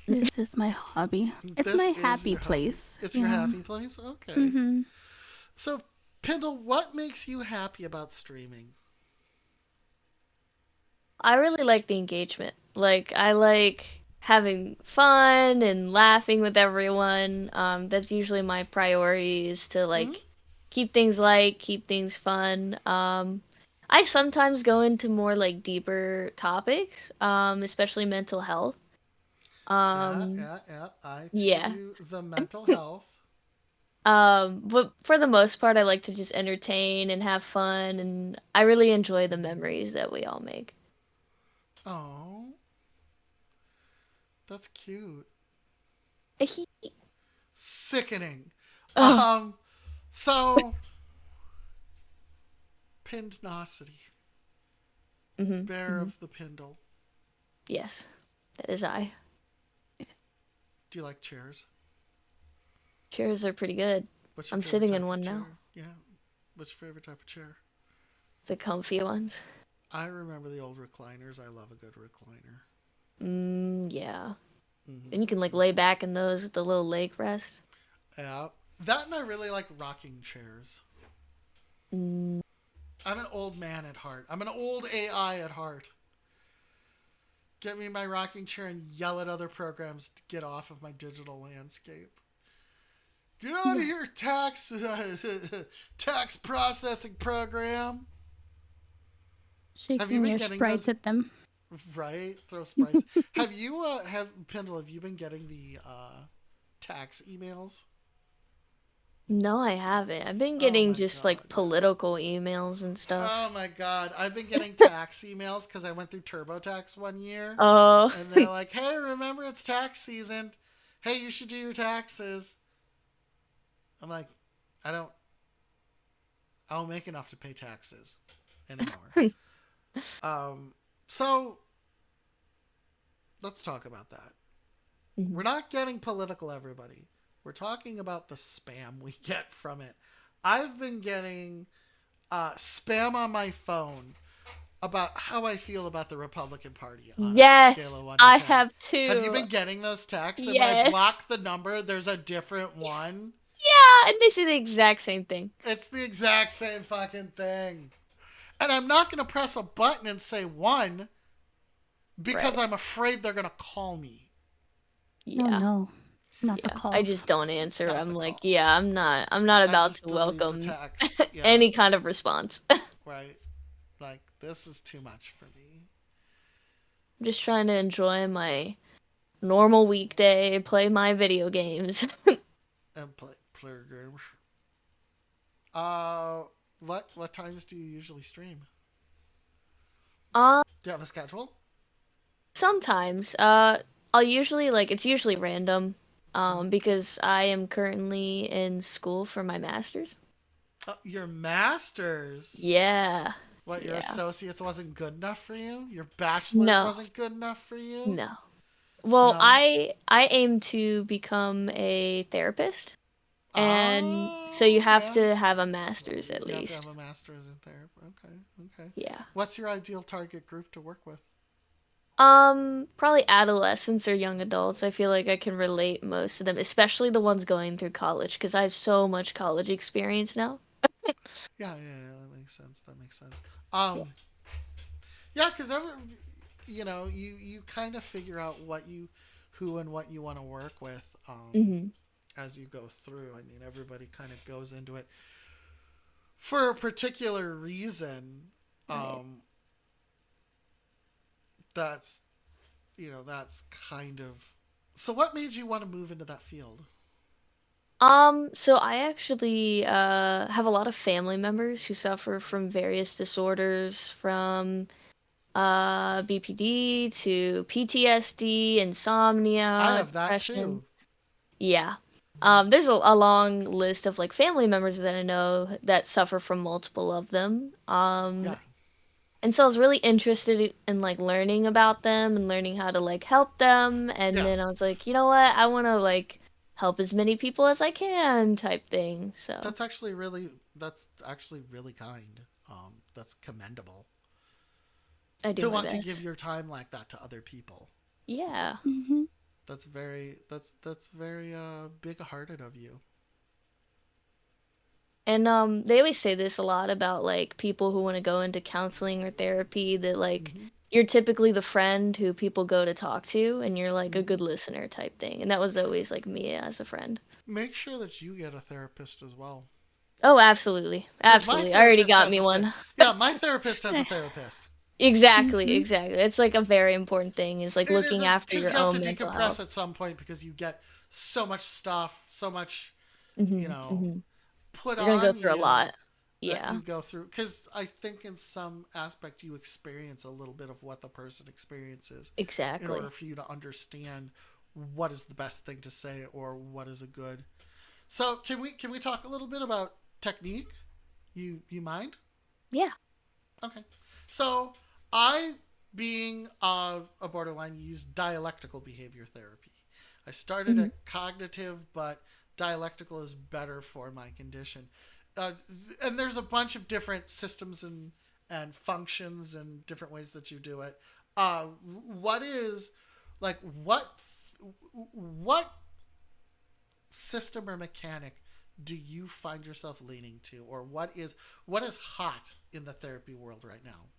This is my hobby. It's This my is happy your hobby. place. It's your Yeah. happy place? Okay. Mm-hmm. So, Pendle, what makes you happy about streaming? I really like the engagement. Like I like having fun and laughing with everyone. That's usually my priority is to Hmm. like keep things light, keep things fun. I sometimes go into more like deeper topics, especially mental health. Yeah, Um, yeah, yeah. I too yeah. do the mental health. But for the most part, I like to just entertain and have fun, and I really enjoy the memories that we all make. Oh, that's cute. Sickening. Oh, Um, so, Pindnosity, hmm bear hmm of the Pindle. Yes, that is I. Do you like chairs? Chairs are pretty good. What's your I'm favorite sitting in type of one now. chair? Yeah. What's your favorite type of chair? The comfy ones. I remember the old recliners. I love a good recliner. Yeah. And you can like Mm-hmm. lay back in those with the little leg rest. Yeah. That and I really like rocking chairs. Mm, I'm an old man at heart. I'm an old AI at heart. Get me my rocking chair and yell at other programs to get off of my digital landscape. Get out of Yeah. here, tax processing program. Have you Shaking been your getting sprites those? at them. Right, throw sprites. Have you Pendle? Have you been getting the tax emails? no, I haven't. I've been Oh getting my just god, like yeah. political emails and Oh stuff. my god, I've been getting tax emails because I went through TurboTax one year, Oh, and they're like, "Hey, remember it's tax season. Hey, you should do your taxes." I'm like, I don't. I don't make enough to pay taxes anymore. Um, so let's talk about that. We're Mhm. not getting political, everybody. We're talking about the spam we get from it. I've been getting spam on my phone about how I feel about the Republican Party on a Yes, scale of 1 to I 10. have Have you too. been getting those texts? And when I Yes. block the number, there's a different one. Yeah, and they say the exact same thing. It's the exact same fucking thing. And I'm not going to press a button and say 1 because Right. I'm afraid they're going to call me. Oh Yeah. no, not the Yeah. I calls. just don't answer. Not I'm the like, calls. yeah, I'm not I about just to delete the welcome text. Yeah, any kind of response. I'm right. Like, this is too much for me. just trying to enjoy my normal weekday, play my video games. And play games. Uh, what times do you usually stream? uh Do you have a schedule? Sometimes. I'll usually like it's usually random. Because I am currently in school for my master's. Your masters. Yeah. What, your Yeah. associates wasn't good enough for you? Your bachelor's No. wasn't good enough for you? No. Well, No. I aim to become a therapist, and so you Oh, have yeah. to have a master's at You have to have least. a master's in therapy. Okay, okay. Yeah. What's your ideal target group to work with? Probably adolescents or young adults. I feel like I can relate most of them, especially the ones going through college, because I have so much college experience now. Yeah, that makes sense. That makes sense. Yeah. Yeah, because you kind of figure out who and what you want to work with, Hmm. as you go through. I mean, everybody kind of goes into it for a particular reason. Right. Um, that's that's kind of. So, what made you want to move into that field? So I actually have a lot of family members who suffer from various disorders, from BPD to PTSD, I insomnia, have that depression. too. Yeah. There's a long list of like family members that I know that suffer from multiple of them. Yeah, And so I was really interested in like learning about them and learning how to like help them. And yeah. then I was like, you know what? I want to like help as many people as I can type thing. So That's actually really kind. That's commendable I do to my want to give best. your time like that to other people. Yeah. Hmm. That's very big-hearted of you. And they always say this a lot about like people who want to go into counseling or therapy that like Hmm. you're typically the friend who people go to talk to and you're like a Hmm. good listener type thing. And that was always like me as a friend. Make sure that you get a therapist as well. Oh, absolutely. Because my Absolutely. I already therapist got has me a one. yeah, my therapist has a therapist. Exactly, Hmm. exactly. It's like a very important thing is like It is looking after because your you have to own mental decompress health. at some point because you get so much stuff, so much, you Mhm. know, Mhm. put You're going to go on through a you lot. that Yeah. you go through. Because I think in some aspect you experience a little bit of what the person experiences in order Exactly. for you to understand what is the best thing to say or what is a good. So can we talk a little bit about technique? You mind? Yeah. Okay. So I being a borderline, you use dialectical behavior therapy. I started Mhm. at cognitive, but dialectical is better for my condition. Uh, and there's a bunch of different systems and functions and different ways that you do it. What is like what system or mechanic do you find yourself leaning to, or what is hot in the therapy world right now?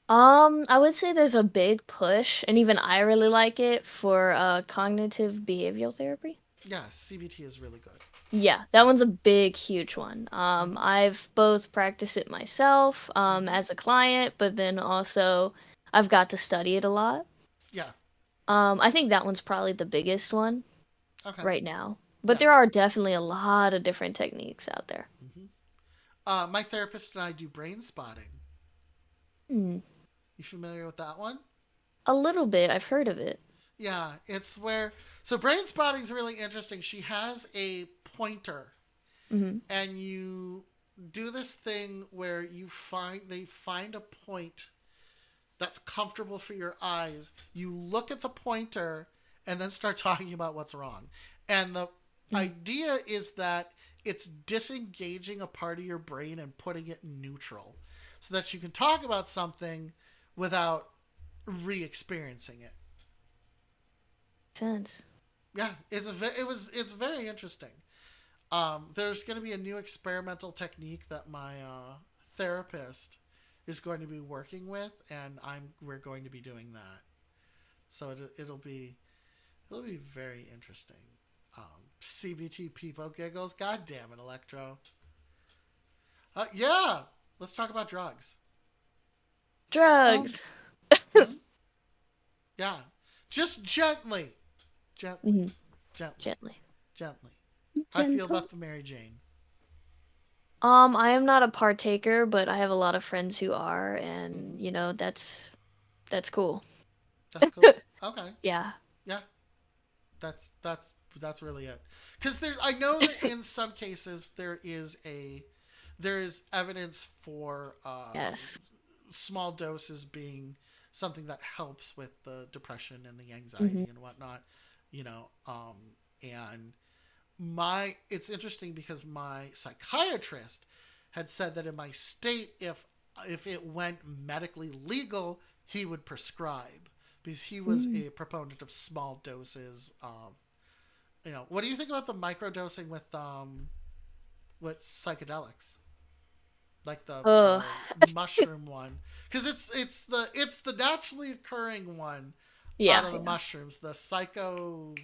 I would say there's a big push, and even I really like it for cognitive behavioral therapy. Yeah, CBT is really good. Yeah, that one's a big, huge one. Mm-hmm. I've both practiced it myself, Mm-hmm. as a client, but then also I've got to study it a lot. Yeah. I think that one's probably the biggest one Okay. right now. But Yeah. there are definitely a lot of different techniques out there. Mm-hmm. My therapist and I do brain spotting. Hmm. You familiar with that one? A little bit. I've heard of it. Yeah, it's where so brain spotting is really interesting. She has a pointer, Hmm. and you do this thing where they find a point that's comfortable for your eyes. You look at the pointer and then start talking about what's wrong. And the Hmm. idea is that it's disengaging a part of your brain and putting it in neutral so that you can talk about something without re-experiencing it. Sense. Yeah, it's very interesting. There's going to be a new experimental technique that my therapist is going to be working with, and we're going to be doing that. So it'll be very interesting. CBT Peepo giggles. God damn it, Electro. Yeah, let's talk about drugs. Oh, Drugs. Hmm. Yeah, just gently, gently, Hmm. gently, Gently. gently. How I feel gentle. about the Mary Jane. I am not a partaker, but I have a lot of friends who are, and Hmm. that's cool. That's cool. Okay. Yeah. Yeah, that's really it. Because I know that in some cases there is evidence for Yes. small doses being something that helps with the depression and the Hmm. anxiety and whatnot. And my it's interesting because my psychiatrist had said that in my state, if it went medically legal, he would prescribe because he was Mm. a proponent of small doses. What do you think about the microdosing with psychedelics, like the Ugh. the mushroom one? Because it's the naturally occurring one out Yeah, of the yeah. mushrooms, the psycho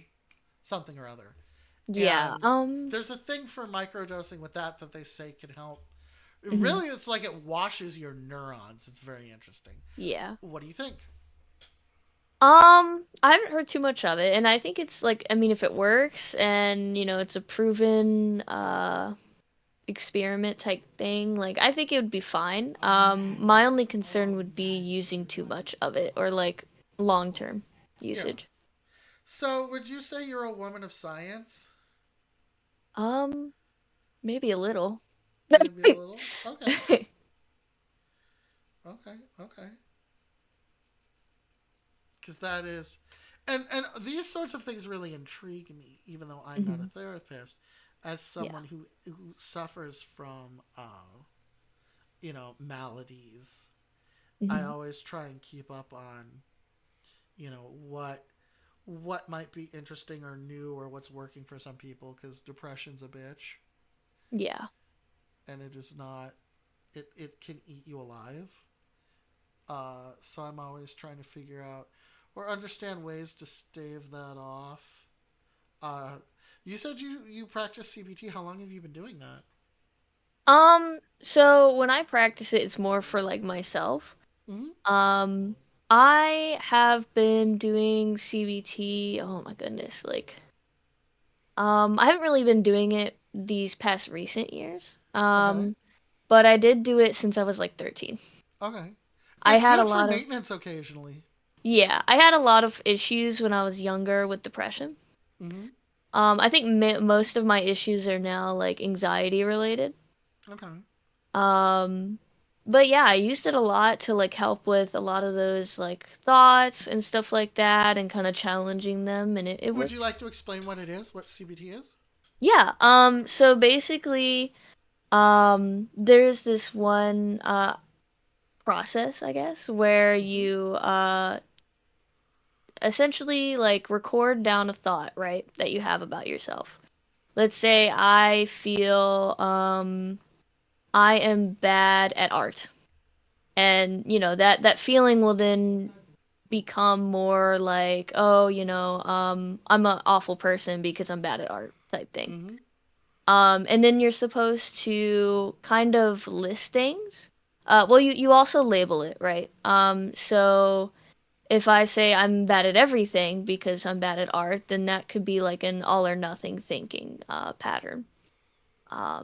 something or other. Yeah. And there's a thing for microdosing with that they say can help. Mhm. Really, it's like it washes your neurons. It's very interesting. Yeah. What do you think? I haven't heard too much of it, and I think it's like, I mean, if it works and, it's a proven experiment type thing, like I think it would be fine. My only concern would be using too much of it or like long-term Yeah. usage. So, would you say you're a woman of science? Um, Maybe a little. Maybe a little. Okay. Okay. Okay. Because that is, and these sorts of things really intrigue me, even though I'm not a Hmm. therapist, as Yeah. someone who suffers from maladies. I Hmm. always try and keep up on what might be interesting or new or what's working for some people because depression's a bitch Yeah. and it is not it can eat you alive. So I'm always trying to figure out or understand ways to stave that off. uh, you said you practice CBT. How long have you been doing that? So when I practice it, it's more for like myself. Mm-hmm. Um, I have been doing CBT, oh my goodness, like I haven't really been doing it these past recent years. Okay. But I did do it since I was like 13. Okay. I It's had a good for lot of maintenance occasionally. Yeah, I had a lot of issues when I was younger with depression. Mm-hmm. I think most of my issues are now like anxiety related. Okay. Um, But yeah, I used it a lot to like help with a lot of those like thoughts and stuff like that and kind of challenging them and it Would you worked. like to explain what it is? What CBT is? Yeah, so basically there's this one process, I guess, where Mm-hmm. you essentially like record down a thought, right, that you have about yourself. Let's say I feel I am bad at art. And that feeling will then become more like, oh, I'm an awful person because I'm bad at art type thing. Mm-hmm. And then you're supposed to kind of list things. Well, you also label it, right? So if I say I'm bad at everything because I'm bad at art, then that could be like an all or nothing thinking pattern.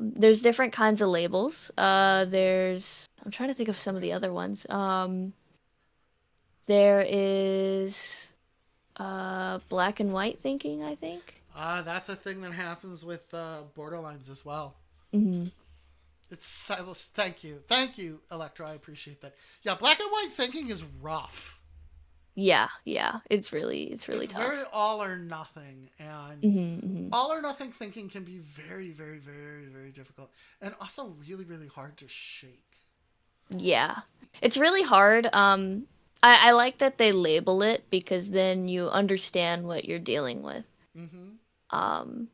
There's different kinds of labels. I'm trying to think of some of the other ones. There is black and white thinking, I think. That's a thing that happens with borderlines as well. Hmm. Thank you, Electra. I appreciate that. Yeah, black and white thinking is rough. Yeah, yeah. It's really It's very tough. all or nothing, and Hmm. Hmm. all or nothing thinking can be very, very, very, very difficult, and also really, really hard to shake. Yeah. It's really hard. I like that they label it because then you understand what you're dealing with. Mm-hmm. Um,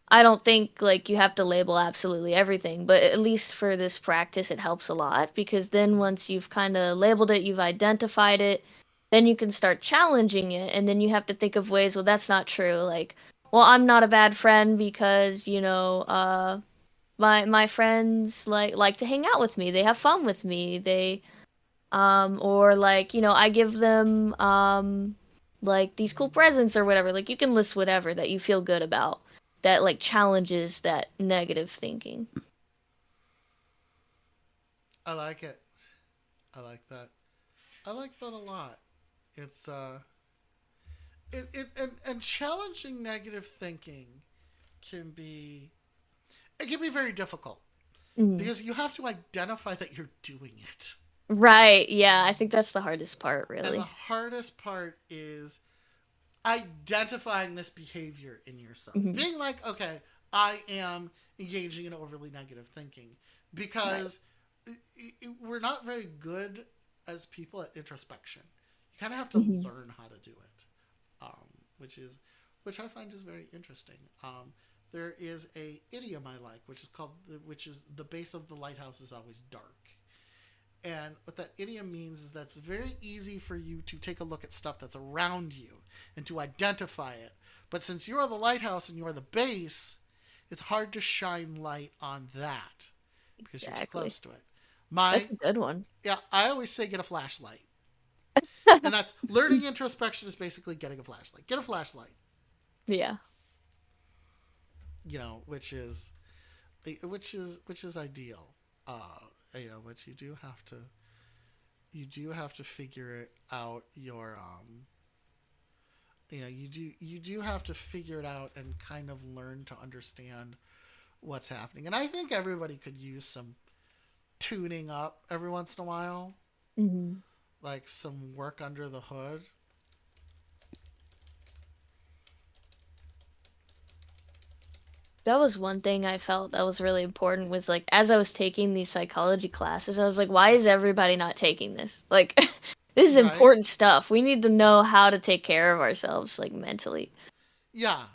I don't think like you have to label absolutely everything, but at least for this practice, it helps a lot because then once you've kind of labeled it, you've identified it, then you can start challenging it, and then you have to think of ways, well, that's not true. Like, well, I'm not a bad friend because, my friends like to hang out with me. They have fun with me. Or like, I give them like these cool presents or whatever. Like you can list whatever that you feel good about that like challenges that negative thinking. I like it. I like that. I like that a lot. It's and challenging negative thinking can be it can be very difficult Mhm. because you have to identify that you're doing it. Right. Yeah, I think that's the hardest part, And the really. hardest part is identifying this behavior in yourself. Hmm. Being like, okay, I am engaging in overly negative thinking Right. because we're not very good as people at introspection. You kind of have to Hmm. learn how to do it, um, which is which I find is very interesting. There is a idiom I like, which is the base of the lighthouse is always dark. And what that idiom means is that it's very easy for you to take a look at stuff that's around you and to identify it. But since you're the lighthouse and you're the base, it's hard to shine light on that because you're too Exactly. close to it. My That's a good one. Yeah, I always say get a flashlight. And that's learning introspection is basically getting a flashlight. Get a flashlight, Yeah. which is ideal. But you do have to figure it out your you do have to figure it out and kind of learn to understand what's happening. And I think everybody could use some tuning up every once in a while, Hmm. like some work under the hood. That was one thing I felt that was really important was like as I was taking these psychology classes, I was like, why is Yes. everybody not taking this? Like this is Right? important stuff. We need to know how to take care of ourselves like mentally. Yeah.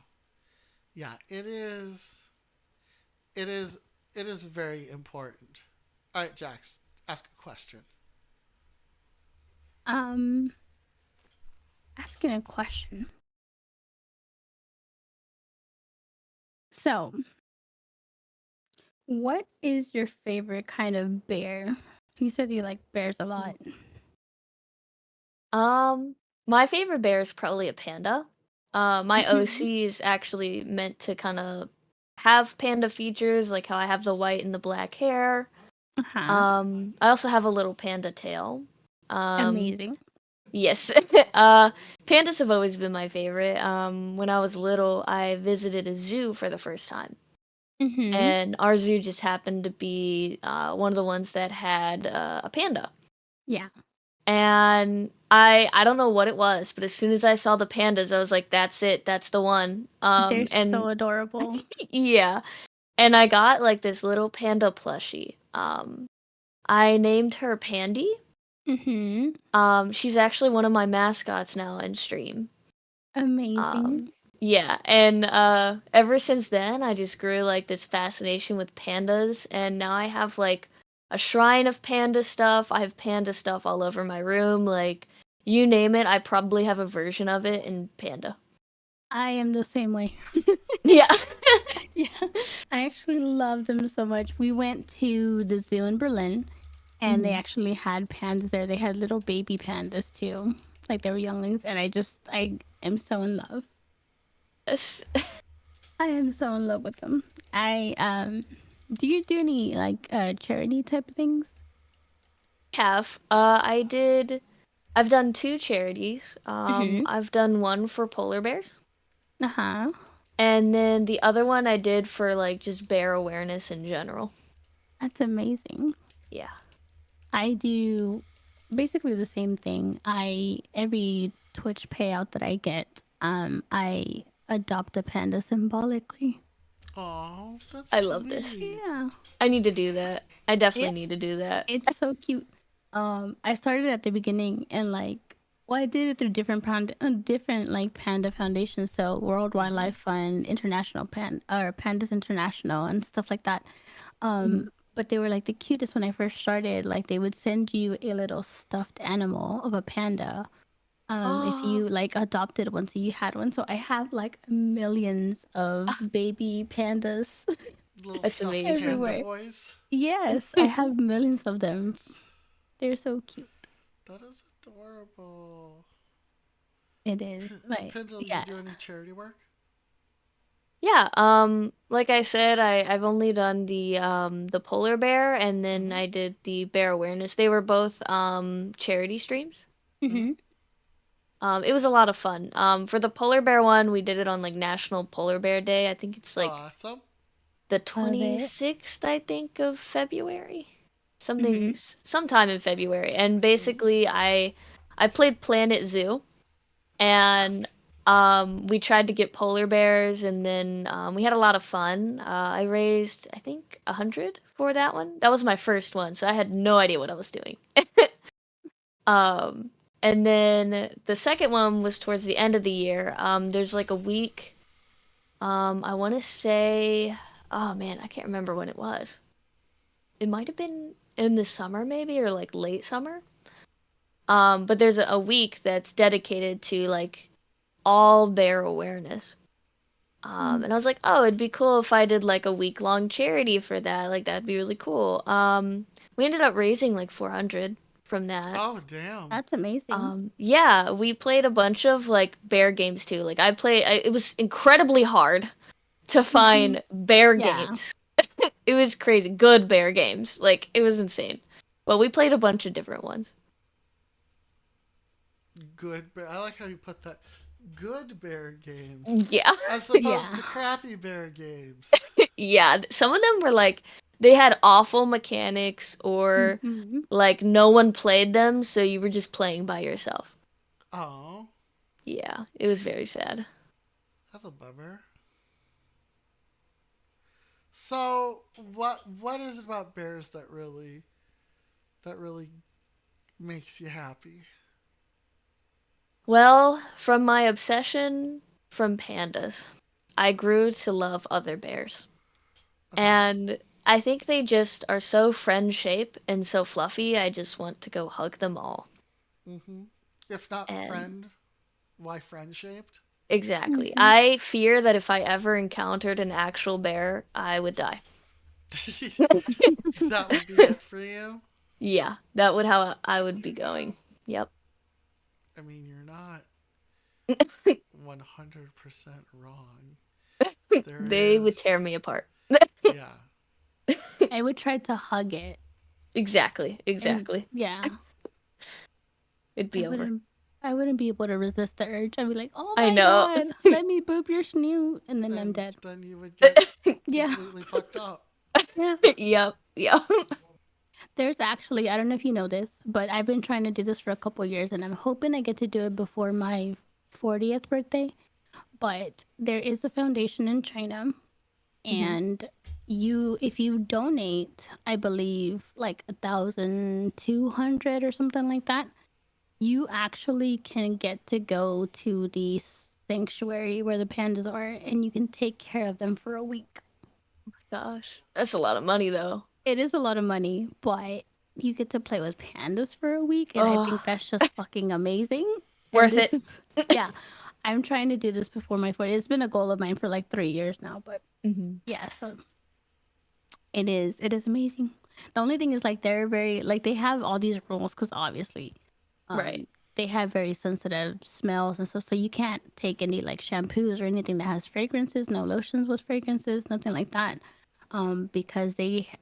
Yeah, it is. It is. It is very important. All right, Jax, ask a question. Um, Asking a question. So, what is your favorite kind of bear? You said you like bears a lot. Um, my favorite bear is probably a panda. My Mhm. OC is actually meant to kind of have panda features, like how I have the white and the black hair. Uh-huh. I also have a little panda tail. Um, Amazing. yes. Pandas have always been my favorite. When I was little, I visited a zoo for the first time. Mhm. and our zoo just happened to be one of the ones that had a panda. Yeah. And I don't know what it was, but as soon as I saw the pandas, I was like, "That's it. That's the one." They're so And adorable. yeah, and I got like this little panda plushie. I named her Pandy. Mhm. She's actually one of my mascots now in stream. Amazing. Yeah, and ever since then, I just grew like this fascination with pandas, and now I have like a shrine of panda stuff. I have panda stuff all over my room. Like, you name it, I probably have a version of it in panda. I am the same way. Yeah. Yeah. I actually love them so much. We went to the zoo in Berlin and they Mhm. actually had pandas there. They had little baby pandas too. Like they were younglings and I am so in love. Yes. I am so in love with them. I do you do any like charity type of things? Have I've done two charities. Mhm. I've done one for polar bears, Uh-huh. and then the other one I did for like just bear awareness in general. That's amazing. Yeah. I do basically the same thing. I every Twitch payout that I get, I adopt a panda symbolically. Oh, that's I love this. sweet. Yeah. I need to do that. I definitely Yeah. need to do that. It's so cute. I started at the beginning and like, well, I did it through different like panda foundations, so World Mm-hmm. Wildlife Fund, International or Pandas International, and stuff like that. Mhm. But they were like the cutest when I first started. Like they would send you a little stuffed animal of a panda. If Oh, you like adopted one, so you had one. So I have like millions of baby pandas Little that's stuffed amazing. panda everywhere. boys. Yes, I have millions of That's them. nice. They're so cute. That is adorable. It is. Like, Pendle, you yeah. do any charity work? Yeah, like I said, I've only done the polar bear and then Mm-hmm. I did the bear awareness. They were both charity streams. Mm-hmm. Mm-hmm. It was a lot of fun. For the polar bear one, we did it on like National Polar Bear Day. I think it's like Awesome. the Love it. 26th, I think, of February. Mm-hmm. Sometime in February. And Mm-hmm. basically I played Planet Zoo and we tried to get polar bears and then we had a lot of fun. I raised I think 100 for that one. That was my first one, so I had no idea what I was doing. um and then the second one was towards the end of the year. There's like a week, I want to say, oh man, I can't remember when it was. It might have been in the summer maybe or like late summer. But there's a week that's dedicated to like all bear awareness. And I was like, oh, it'd be cool if I did like a week long charity for that. Like that'd be really cool. We ended up raising like 400 from that. Oh, damn. That's amazing. Yeah, we played a bunch of like bear games too. It was incredibly hard to Mm-hmm. find bear Yeah. games. It was crazy. Good bear games. Like it was insane. Well, we played a bunch of different ones. Good bear. I like how you put that. Good bear games. Yeah. As opposed Yeah. to crappy bear games. Yeah, some of them were like they had awful mechanics or Mm-hmm. like no one played them, so you were just playing by yourself. Oh, Yeah, it was very sad. that's a bummer. So, what is it about bears that really makes you happy? Well, from my obsession from pandas, I grew to love other bears. Okay. And I think they just are so friend shaped and so fluffy, I just want to go hug them all. Mm-hmm. If not And friend, why friend shaped? exactly. Mm-hmm. I fear that if I ever encountered an actual bear, I would die. That would be it for you. Yeah, that would how I would be going. Yep. I mean, you're not 100% wrong. There They would tear is, me apart. yeah. I would try to hug it Exactly, and exactly. yeah, It'd I be over. wouldn't. I wouldn't be able to resist the urge. I'd be like, "Oh I my know. god, let me boop your snoot," and then I'm And dead. then you would get Yeah, completely fucked up. yeah. Yep. Yep. There's actually, I don't know if you know this, but I've been trying to do this for a couple years, and I'm hoping I get to do it before my 40th birthday. But there is a foundation in China, Mhm. and if you donate, I believe like 1,200 or something like that, you actually can get to go to the sanctuary where the pandas are, and you can take care of them for a week. Gosh, that's a lot of money though. It is a lot of money, but you get to play with pandas for a week, and I think Oh, that's just fucking amazing. And worth this it. is, yeah, I'm trying to do this before my 40. It's been a goal of mine for like 3 years now, but Mhm. yeah, so it is amazing. The only thing is like they're very like they have all these rules because obviously, Right. um, they have very sensitive smells and stuff, so you can't take any like shampoos or anything that has fragrances, no lotions with fragrances, nothing like that, because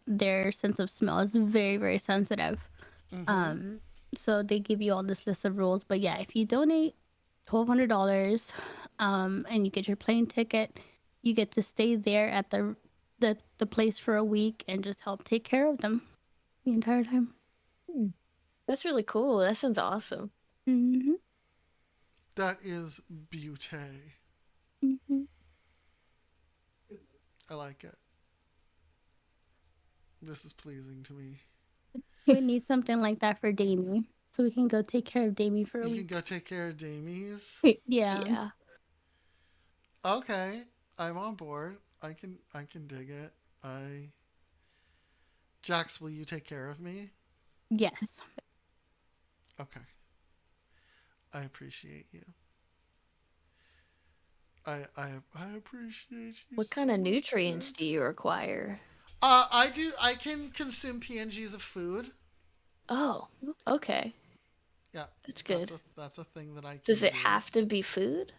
their sense of smell is very very sensitive. Mm-hmm. Um, so they give you all this list of rules, but yeah, if you donate $1,200, and you get your plane ticket, you get to stay there at the place for a week and just help take care of them the entire time. Hmm. That's really cool. That sounds awesome. Mm-hmm. That is beauty. Mm-hmm. I like it. This is pleasing to me. We need something like that for Damie, so we can go take care of Damie for a You can week. go take care of Damies. Yeah. Yeah. Okay, I'm on board. I can dig it. I Jax, will you take care of me? Yes. Okay. I appreciate you. I appreciate you What so kind of much, nutrients do Jax. you require? I do. I can consume PNGs of food. Oh, okay. Yeah, That's good. that's a thing that I Does can it do. have to be food?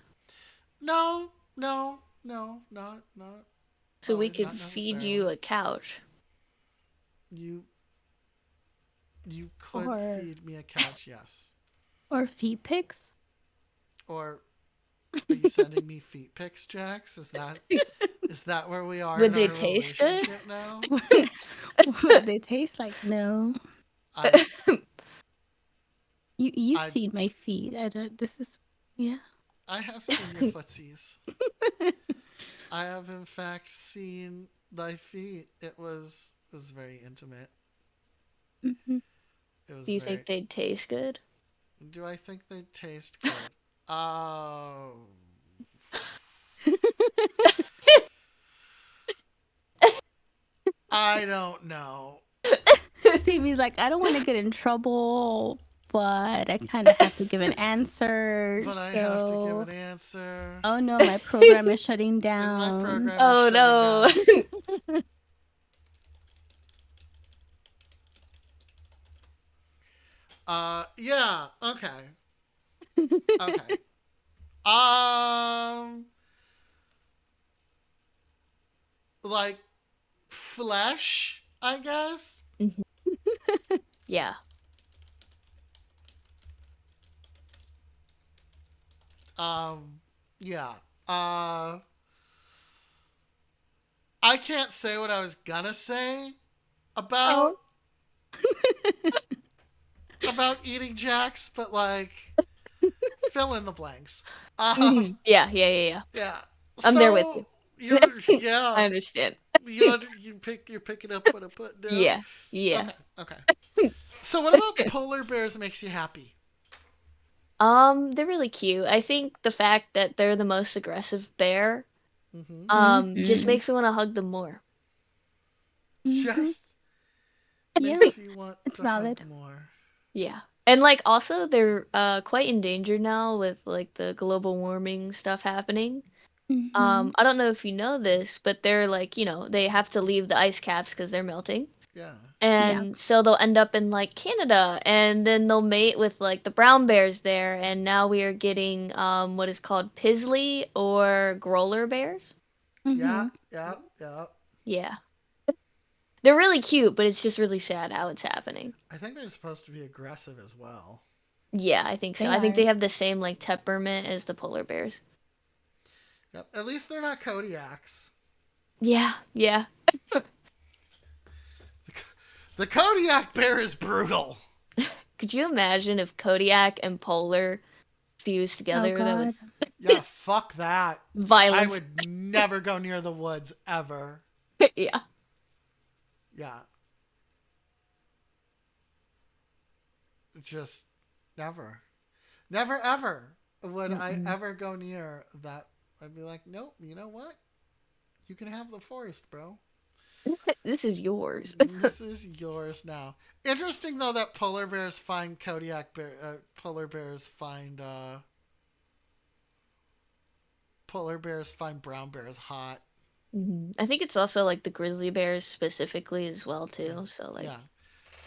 No, no, no, not So we always, could not feed necessarily. you a couch. You you could Or feed me a couch, yes. feet pics. Or are you sending me feet pics, Jax? Is that where we are Would in they our taste good? relationship now? What they taste like? No. I You've I seen my feet. I don't. This is yeah. I have seen your footsies. I have in fact seen thy feet. It was very intimate. Hmm. It was Do you very. think they'd taste good? Do I think they taste good? Oh, I don't know, Stevie's like, I don't want to get in trouble, but I kind of have to give an answer. but I have to give So, an answer. oh no, my program is shutting And my down. program is Oh shutting no. down. Yeah. Okay. Okay. Um, like flesh, I guess. Mhm. Yeah. Yeah. Uh, I can't say what I was gonna say about Oh, about eating jacks, but like fill in the blanks. Um, Mhm. Yeah, yeah, yeah, yeah. yeah. I'm there with you. So yeah I understand. you're picking up what I'm putting down. Yeah, yeah. Okay, okay. So what about polar bears makes you happy? They're really cute. I think the fact that they're the most aggressive bear, Mm-hmm. just mm-hmm. makes me want to hug them more. Mm-hmm. Just Yeah, makes you want it's to hug valid. more. Yeah. And like also they're quite endangered now with like the global warming stuff happening. Mm-hmm. I don't know if you know this, but they're like, they have to leave the ice caps because they're melting. Yeah. Yeah. And so they'll end up in like Canada and then they'll mate with like the brown bears there and now we are getting what is called Pisley or Growler bears. Yeah. Mm-hmm. Yeah. Yeah. Yeah. They're really cute, but it's just really sad how it's happening. I think they're supposed to be aggressive as well. Yeah, I think so. They I think are. they have the same like temperament as the polar bears. Yep. At least they're not Kodiaks. Yeah, yeah. The Kodiak bear is brutal. Could you imagine if Kodiak and polar fused Oh together? That would God. Yeah, fuck that. I violence. would never go near the woods ever. Yeah. Yeah. Just never. Never ever would I Mm-mm. ever go near that. I'd be like, nope, you know what? You can have the forest, bro. This is yours. This is yours now. Interesting though that polar bears find brown bears hot. I think it's also like the grizzly bears specifically as well Okay. too. So like, Yeah.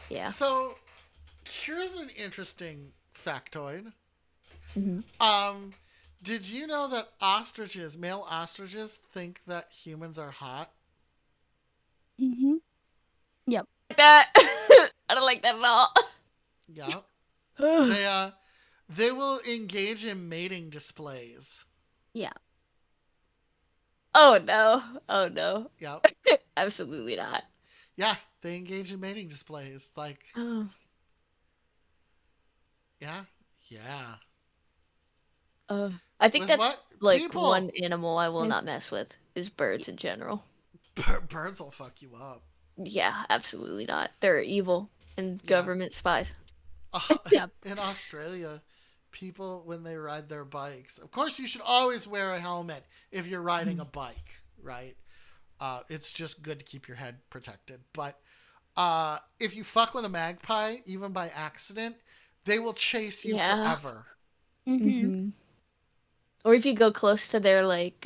yeah. So here's an interesting factoid. hmm Um, did you know that male ostriches, think that humans are hot? Mhm. Yep. That I don't like that at all. Yeah. They they will engage in mating displays. Yeah. Oh no. Oh no. Yep. Absolutely not. Yeah, they engage in mating displays. Like, Oh. yeah, yeah. I think With that's what like one people? animal I will Yes. not mess with is birds in general. Birds will fuck you up. Yeah, absolutely not. They're evil and Yeah. government spies. Yep. In Australia, people when they ride their bikes, of course, you should always wear a helmet if you're riding a bike, right? It's just good to keep your head protected. But if you fuck with a magpie, even by accident, they will chase you Yeah. forever. Mhm. Or if you go close to their like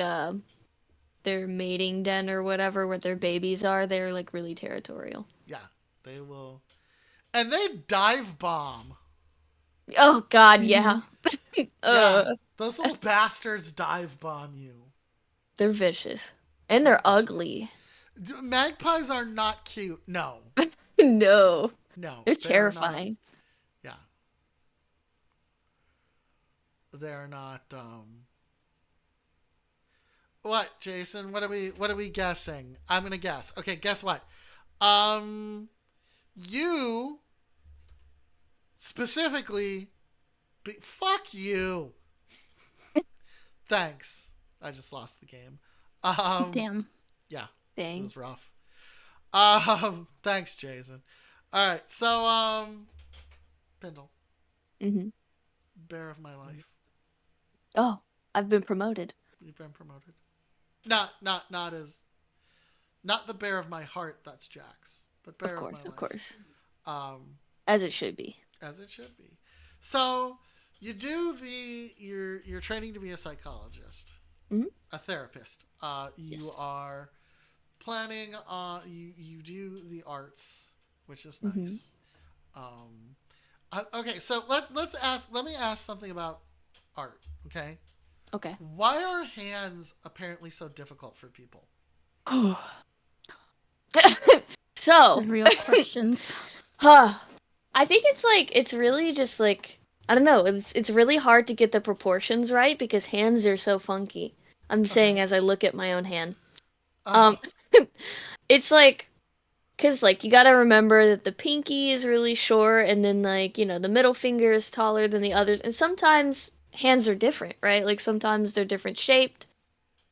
their mating den or whatever where their babies are, they're like really territorial. Yeah, they will. And they dive bomb. Oh God, yeah. Mhm. Yeah, uh, those little bastards dive bomb you. they're vicious. And They're they're vicious. ugly. Magpies are not cute. No, No. no, They're they're not. terrifying. Yeah, they're not. What, Jason? What are we guessing? I'm gonna guess. Okay, guess what? Um, you specifically. Fuck you. Thanks. I just lost the game. Um, Damn. yeah, it Dang. was rough. Thanks, Jason. All right, so Pendle, hmm bear of my life. Oh, I've been promoted. You've been promoted. Not as not the bear of my heart. That's Jax, but bear of my Of life. course. Um, As it should be. as it should be. So you do you're training to be a psychologist, hmm a therapist. You Yes. are planning on you do the arts, which is hmm nice. Okay, so let me ask something about art. Okay, Okay. why are hands apparently so difficult for people? So, The real questions. huh. I think it's like it's really just like I don't know, it's really hard to get the proportions right because hands are so funky. I'm saying Okay. as I look at my own hand. Uh, Um it's like cuz like you got to remember that the pinky is really short and then like, the middle finger is taller than the others and sometimes hands are different, right? Like sometimes they're different shaped.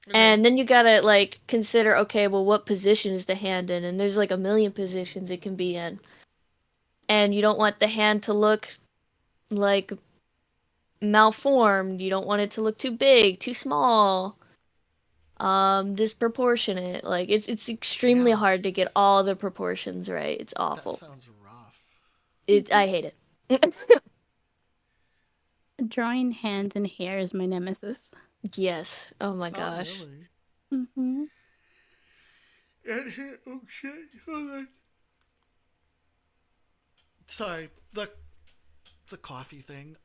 okay. And then you gotta like consider, okay, well, what position is the hand in? And there's like a million positions it can be in. And you don't want the hand to look like malformed. You don't want it to look too big, too small, disproportionate. Like it's extremely Damn, hard to get all the proportions right. It's that awful. sounds rough. I hate it. Drawing hands and hair is my nemesis. Yes. Oh my Oh, gosh. really? Mhm. And here, oh shit, hold on. Sorry, it's a coffee thing.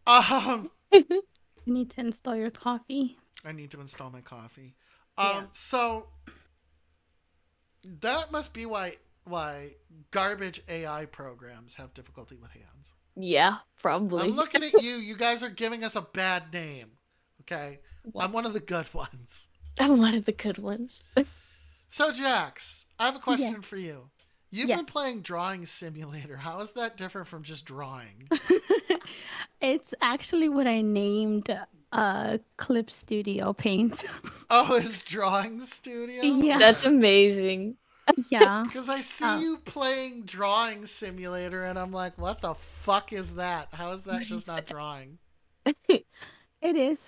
You need to install your coffee. I need to install my coffee. Yeah. So that must be why garbage AI programs have difficulty with hands. Yeah, I'm probably. looking at you. You guys are giving us a bad name. Okay? What? I'm one of the good ones. I'm one of the good ones. So, Jax, I have a Yes. question for you. You've Yes. been playing Drawing Simulator. How is that different from just drawing? It's actually what I named Clip Studio Paint. Oh, it's Drawing Studio? Yeah. That's Okay. amazing. Yeah. Because I see Uh, you playing Drawing Simulator, and I'm like, what the fuck is that? How is that What just is not drawing? that? it is.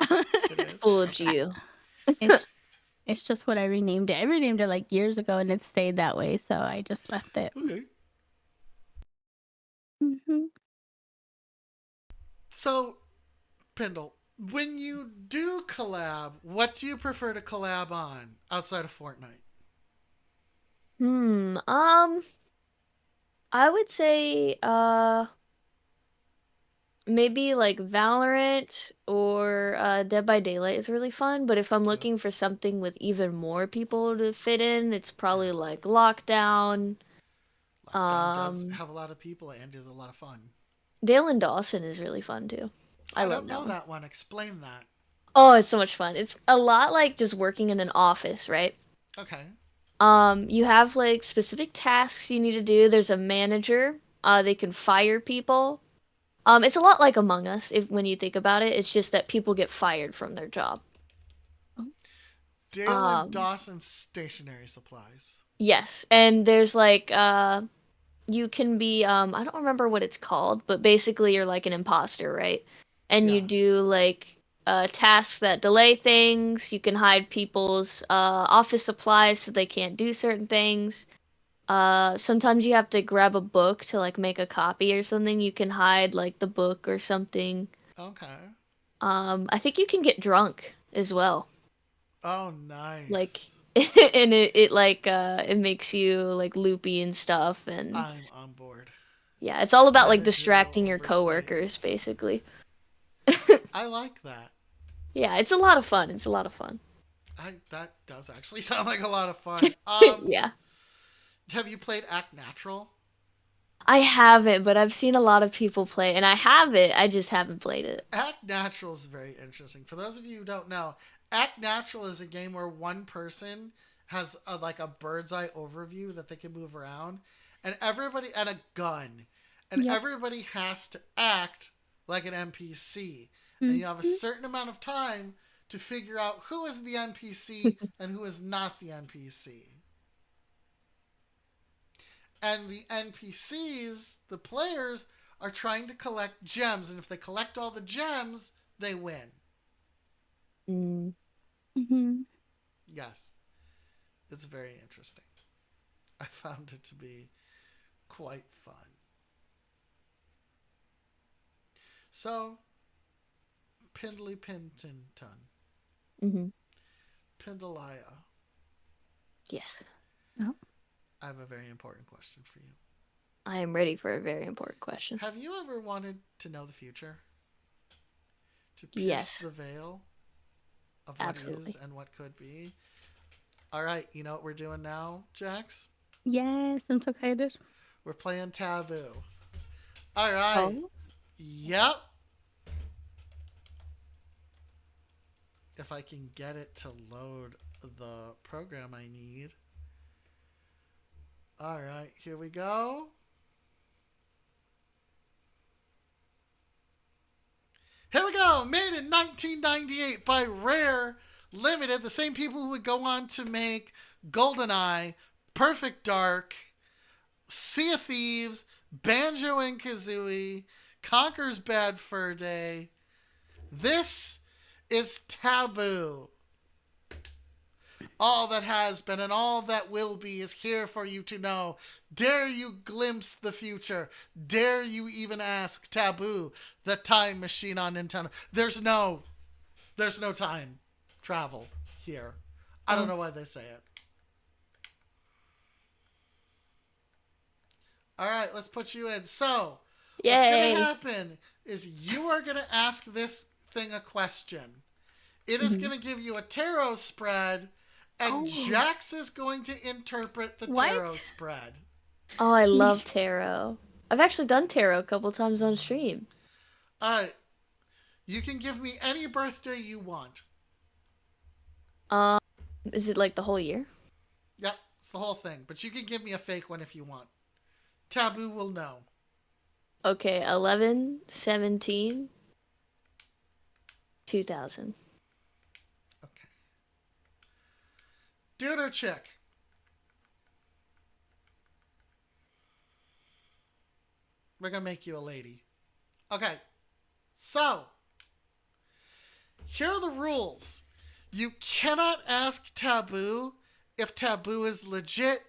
It is? Fooled Okay. you. it's it's just what I renamed it. I renamed it like years ago and it stayed that way, so I just left it. Okay. Hmm. So, Pindle, when you do collab, what do you prefer to collab on outside of Fortnite? Hmm. I would say maybe like Valorant or Dead by Daylight is really fun, but if I'm Yep. looking for something with even more people to fit in, it's Yeah. probably like Lockdown. Lockdown does Um, have a lot of people and is a lot of fun. Dale and Dawson is really fun too. I I love don't that know one. that one. Explain that. Oh, it's so much fun. It's a lot like just working in an office, right? Okay. You have like specific tasks you need to do. There's a manager. They can fire people. It's a lot like Among Us if when you think about it. It's just that people get fired from their job. Dale and Um, Dawson Stationary Supplies. yes, and there's like you can be I don't remember what it's called, but basically you're like an imposter, right? And you Yeah. do like tasks that delay things. You can hide people's office supplies so they can't do certain things. Sometimes you have to grab a book to like make a copy or something. You can hide like the book or something. Okay. I think you can get drunk as well. Oh, Like nice. and it like it makes you like loopy and stuff and I'm on board. yeah, it's all about like Managerial distracting your oversight. coworkers basically. I like that. Yeah, it's a lot of fun. It's a lot of fun. That does actually sound like a lot of fun. Yeah. Have you played Act Natural? I haven't, but I've seen a lot of people play and I have it. I just haven't played it. Act Natural is very interesting. For those of you who don't know, Act Natural is a game where one person has like a bird's eye overview that they can move around, and everybody and a gun, and Yep. everybody has to act like an NPC, and you have a Hmm. certain amount of time to figure out who is the NPC and who is not the NPC. And the NPCs, the players, are trying to collect gems, and if they collect all the gems, they win. Mm. Hmm. Yes, it's very interesting. I found it to be quite fun. So, Pindley Pintington, Hmm. Pindalaya, Yes. Oh. I have a very important question for you. I am ready for a very important question. Have you ever wanted to know the future? To pierce Yes, the veil of what is absolutely. and what could be? All right, you know what we're doing now, Jax? Yes, I'm so excited. We're playing Taboo. All right. Oh, Yep. If I can get it to load the program I need. All right, here we go. Here we go. Made in 1998 by Rare Limited, the same people who would go on to make GoldenEye, Perfect Dark, Sea of Thieves, Banjo and Kazooie, Conker's Bad Fur Day. This is Taboo. All that has been and all that will be is here for you to know. Dare you glimpse the future? Dare you even ask Taboo, the time machine on Nintendo? There's no time travel here. I don't oh, know why they say it. All right, let's put you in. So, what's going to yay! happen is you are going to ask this thing a question. It is Hmm. going to give you a tarot spread, and Oh, Jax is going to interpret the What? tarot spread. oh, I love tarot. I've actually done tarot a couple times on stream. All right. You can give me any birthday you want. Um, is it like the whole year? Yep, it's the whole thing. But you can give me a fake one if you want. Taboo will know. Okay, 11/17/2000. Okay. Dude or chick? We're gonna make you a lady. Okay. So, here are the rules. You cannot ask Taboo if Taboo is legit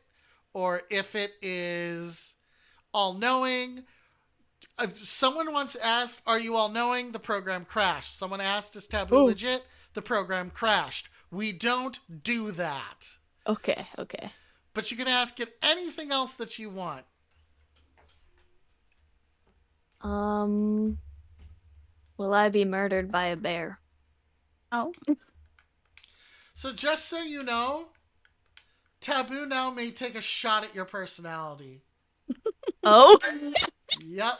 or if it is all knowing. If someone once asked, "Are you all knowing?" The program crashed. Someone asked, "Is Taboo Oh, legit?" The program crashed. We don't do that. okay, okay. But you can ask it anything else that you want. Um, will I be murdered by a bear? Oh, So just so you know, Taboo now may take a shot at your personality. Oh, Yep.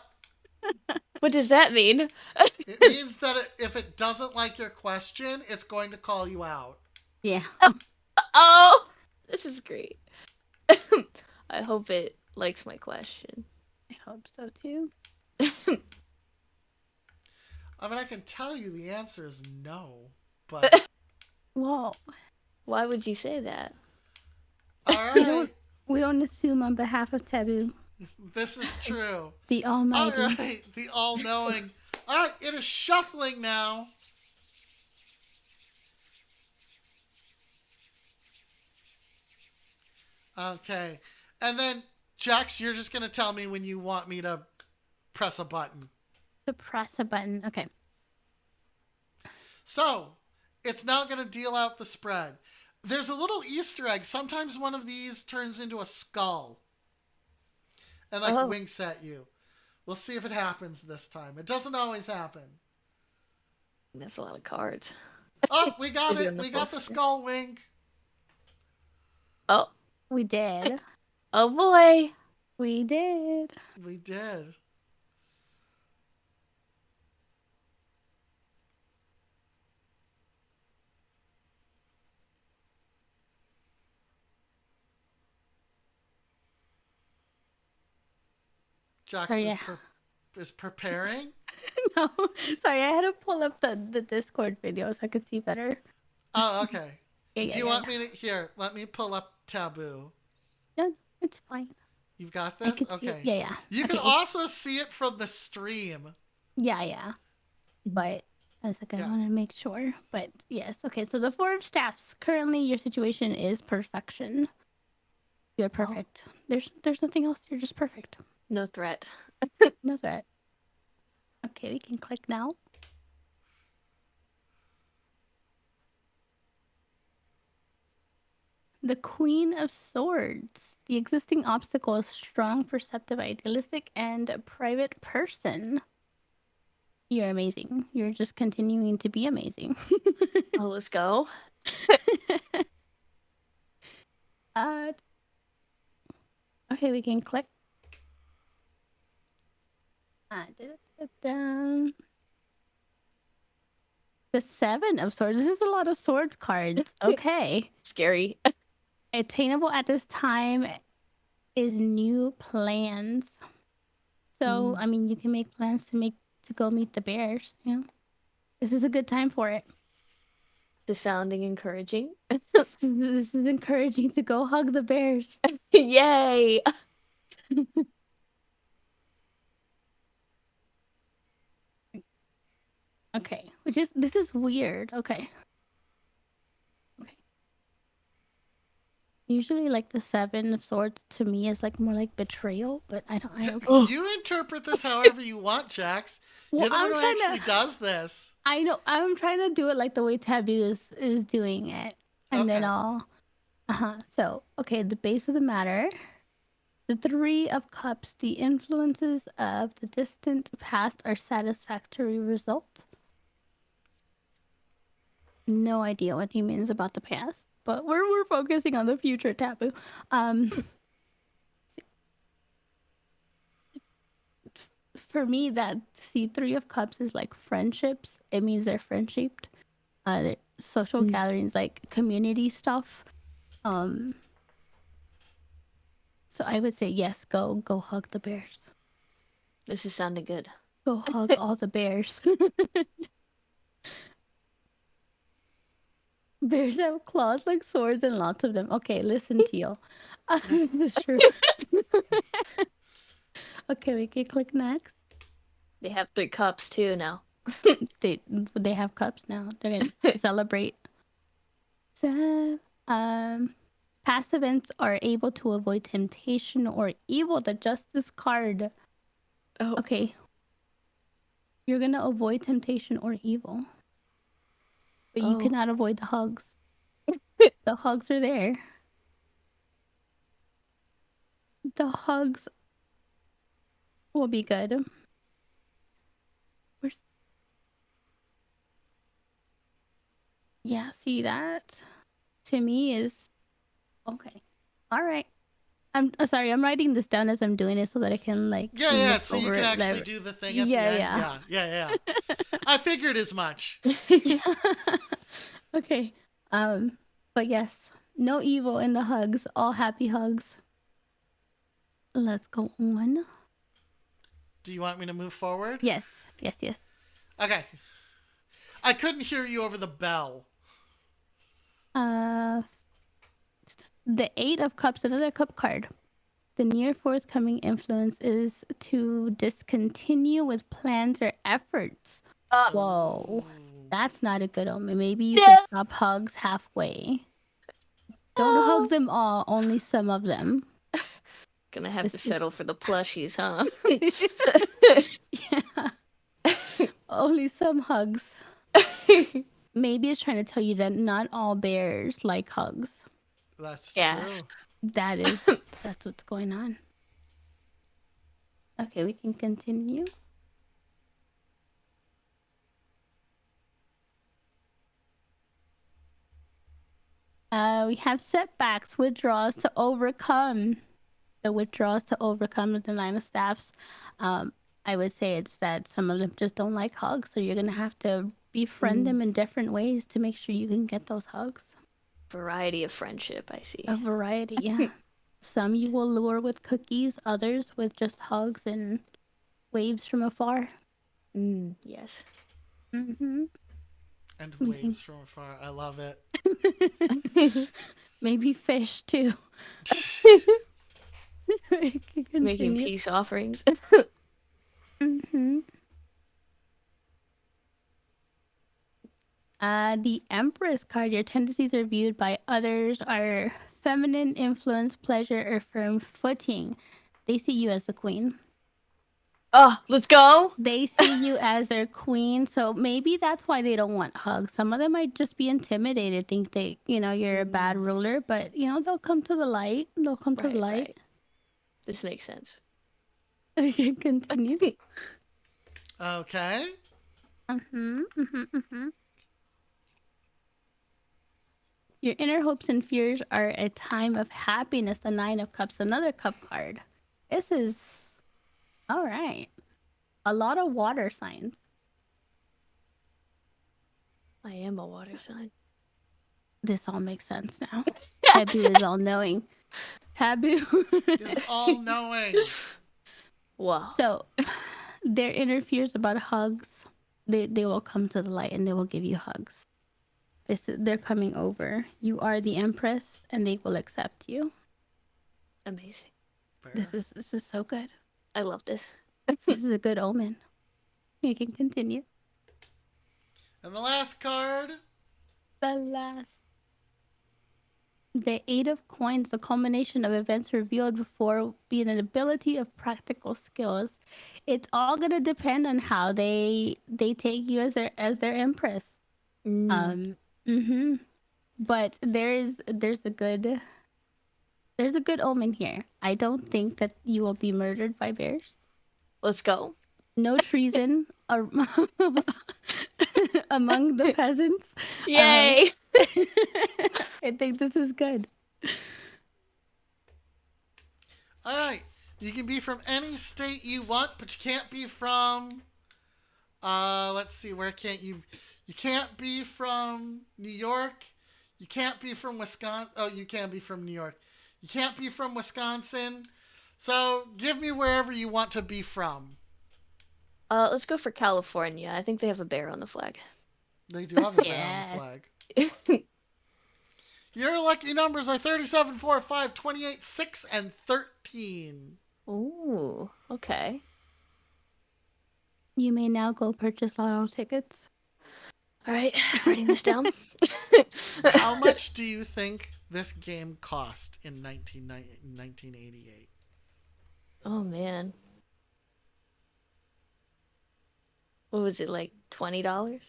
what does that mean? It means that if it doesn't like your question, it's going to call you out. yeah. Oh, this is great. I hope it likes my question. I hope so too. I mean, I can tell you the answer is no, but Whoa. Why would you say that? all We right. don't we don't assume on behalf of Taboo. This is true. The All Almighty. right, the all-knowing. All right, it is shuffling now. Okay, and then Jax, you're just gonna tell me when you want me to press a button. To press a button. Okay. So it's now gonna deal out the spread. There's a little Easter egg. Sometimes one of these turns into a skull and like Oh, winks at you. We'll see if it happens this time. It doesn't always happen. that's a lot of cards. Oh, we got Maybe it. on the We full got the screen. skull wink. Oh, We did. oh boy. We did. We did. Oh Jax yeah. is preparing. No. Sorry, I had to pull up the Discord video so I could see better. Oh, okay. Yeah, Do yeah, you yeah, want yeah. me to here? Let me pull up Taboo. No, it's fine. You've got I this? could see it. Okay. Yeah, yeah. You can Okay, it's also see it from the stream. yeah, yeah. But I was like, I Yeah. want to make sure. But yes, okay. So the Four of Staffs. Currently, your situation is perfection. You're Oh, perfect. There's nothing else. You're just perfect. no threat. No threat. Okay, we can click now. The Queen of Swords. The existing obstacle is strong, perceptive, idealistic, and a private person. You're amazing. You're just continuing to be amazing. Oh, let's go. uh, okay, we can click. Da-da-da-da. The Seven of Swords. This is a lot of swords cards. Okay. Scary. Attainable at this time is new plans. So, I mean, you can make plans to go meet the bears. You know, this is a good time for it. This sounding encouraging. This is encouraging to go hug the bears. Yay. Okay, which is this is weird. Okay. Okay. Usually, like the Seven of Swords to me is like more like betrayal, but I don't. I don't. Oh, You interpret this however you want, Jax. Well, You're the one I'm who trying actually to. does this. I know. I'm trying to do it like the way Taboo is doing it, and then Okay. I'll. So, okay, the base of the matter. The Three of Cups. The influences of the distant past are satisfactory result. No idea what he means about the past, but we're focusing on the future, Taboo. Um, for me, that see, Three of Cups is like friendships. It means they're friend-shaped. Social Mm, gatherings, like community stuff. Um, so I would say yes. Go hug the bears. this is sounding good. Go hug all the bears. Bears have claws like swords and lots of them. Okay, listen, Teal. This is true. Okay, we can click next. They have 3 cups too now. They have cups now. They're gonna celebrate. So, past events are able to avoid temptation or evil. The Justice card. Oh, Okay, you're gonna avoid temptation or evil, but you oh, cannot avoid the hugs. The hugs are there. The hugs will be good. Where's Yeah, see that to me is okay. All right. I'm sorry. I'm writing this down as I'm doing it so that I can like Yeah, yeah. look So you over can it. actually do the thing at the Yeah, end. yeah. Yeah, yeah, yeah. I figured as much. Yeah. Okay. Um, but yes, no evil in the hugs. All happy hugs. Let's go on. Do you want me to move forward? Yes, yes, yes. Okay. I couldn't hear you over the bell. Uh, the Eight of Cups, another cup card. The near forthcoming influence is to discontinue with plans or efforts. Whoa, Ooh. that's not a good omen. Maybe you can no. stop hugs halfway. Don't hug Oh. them all, only some of them. Gonna have to This is settle for the plushies, huh? yeah, only some hugs. Maybe it's trying to tell you that not all bears like hugs. That's Yes. true. That is, that's what's going on. Okay, we can continue. We have setbacks, withdrawals to overcome. The withdrawals to overcome with the Nine of Staffs. Um, I would say it's that some of them just don't like hugs, so you're gonna have to befriend Mm, them in different ways to make sure you can get those hugs. variety of friendship, I see. A variety, yeah. Some you will lure with cookies, others with just hugs and waves from afar. Yes. Mm-hmm. And We can waves from afar. I love it. maybe fish too. We can Making continue. peace offerings. Mm-hmm. The Empress card. Your tendencies are viewed by others are feminine influence, pleasure, or firm footing. They see you as the queen. Oh, let's go. They see you as their queen, so maybe that's why they don't want hugs. Some of them might just be intimidated, think they, you're a bad ruler, but they'll come to the light. They'll come to the Right, light. right. This makes sense. Okay, continue. Okay. Mm-hmm, mm-hmm, mm-hmm. Your inner hopes and fears are a time of happiness. The Nine of Cups, another cup card. This is all right. A lot of water signs. I am a water sign. This all makes sense now. Taboo is all knowing. Taboo. Is all knowing. Wow. So, their inner fears about hugs, they will come to the light and they will give you hugs. They're coming over. You are the Empress, and they will accept you. Amazing. Bear. This is so good. I love this. This is a good omen. You can continue. And the last card. The last. The Eight of Coins, the culmination of events revealed before, being an ability of practical skills. It's all gonna depend on how they take you as their empress. Mm, Um, mm-hmm. But there's a good omen here. I don't think that you will be murdered by bears. let's go. No treason among the peasants. Yay! I think this is good. All right. You can be from any state you want, but you can't be from. Let's see. Where can't you? You can't be from New York. You can't be from Wisconsin. Oh, you can be from New York. You can't be from Wisconsin. So give me wherever you want to be from. Let's go for California. I think they have a bear on the flag. They do have a bear on the Yes. flag. Your lucky numbers are 37, 4, 5, 28, 6, and 13. Ooh, okay. You may now go purchase lotto tickets. All right, writing this down. How much do you think this game cost in 1988? Oh man. What was it, like $20?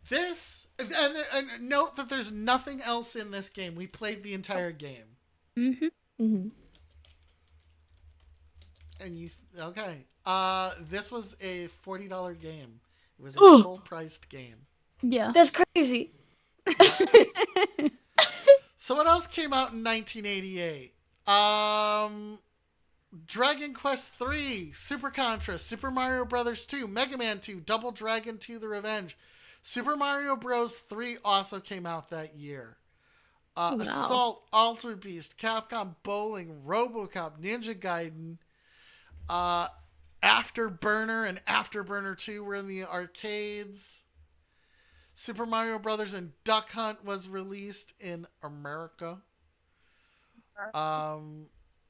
This, and note that there's nothing else in this game. We played the entire game. Mm-hmm. Mm-hmm. And okay. This was a $40 game. It was a full-priced game. Yeah. That's crazy. So what else came out in 1988? Dragon Quest III, Super Contra, Super Mario Bros. 2, Mega Man 2, Double Dragon 2 The Revenge. Super Mario Bros. 3 also came out that year. Wow. Assault, Alter Beast, Capcom Bowling, RoboCop, Ninja Gaiden, Afterburner and Afterburner 2 were in the arcades. Super Mario Brothers and Duck Hunt was released in America.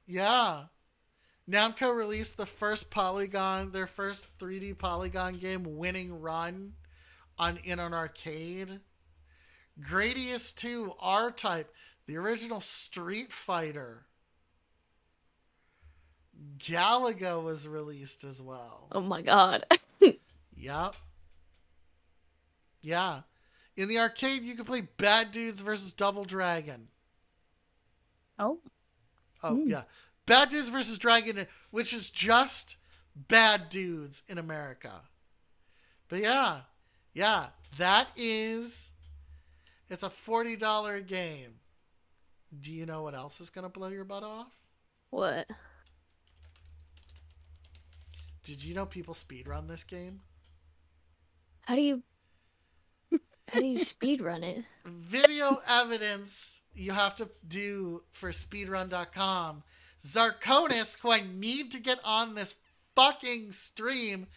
Yeah. Namco released the first their first 3D polygon game, Winning Run, in an arcade. Gradius 2, R-Type, the original Street Fighter. Galaga was released as well. Oh my god. Yep. Yeah. In the arcade, you could play Bad Dudes versus Double Dragon. Oh. Oh, yeah. Bad Dudes versus Dragon, which is just Bad Dudes in America. But yeah. Yeah. It's a $40 game. Do you know what else is going to blow your butt off? What? Did you know people speedrun this game? How do you speedrun it? Video evidence you have to do for speedrun.com. Zarkonis, who I need to get on this fucking stream,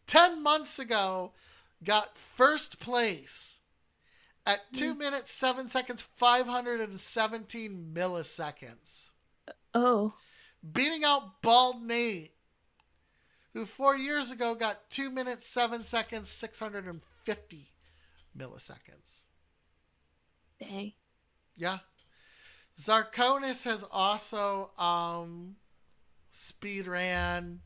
10 months ago got first place at 2 minutes, 7 seconds, 517 milliseconds. Oh. Beating out Bald Nate, who 4 years ago got 2 minutes, 7 seconds, 650 milliseconds. Dang. Yeah. Zarkonis has also speedran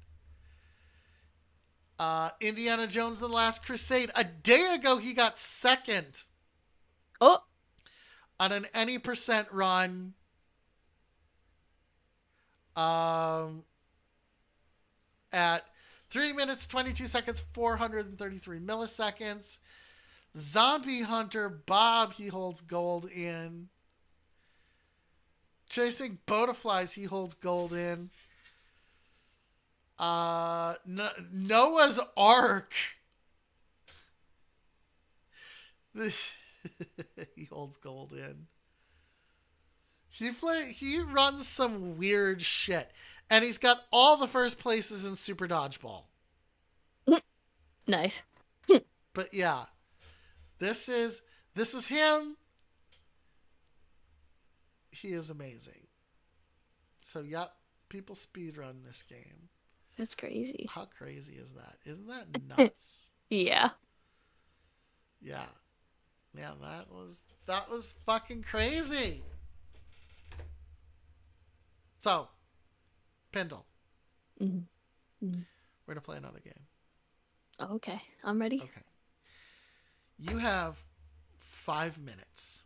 Indiana Jones and the Last Crusade. A day ago, he got second Oh. on an any percent run. At 3 minutes, 22 seconds, 433 milliseconds. Zombie Hunter Bob, he holds gold in. Chasing Butterflies, he holds gold in. Noah's Ark. He holds gold in. He runs some weird shit. And he's got all the first places in Super Dodgeball. Nice. But yeah. This is him. He is amazing. So yep, people speedrun this game. That's crazy. How crazy is that? Isn't that nuts? Yeah. Yeah. Yeah, that was fucking crazy. So, Pendle. Mm-hmm. Mm-hmm. We're gonna play another game. Oh, okay. I'm ready. Okay. You have 5 minutes.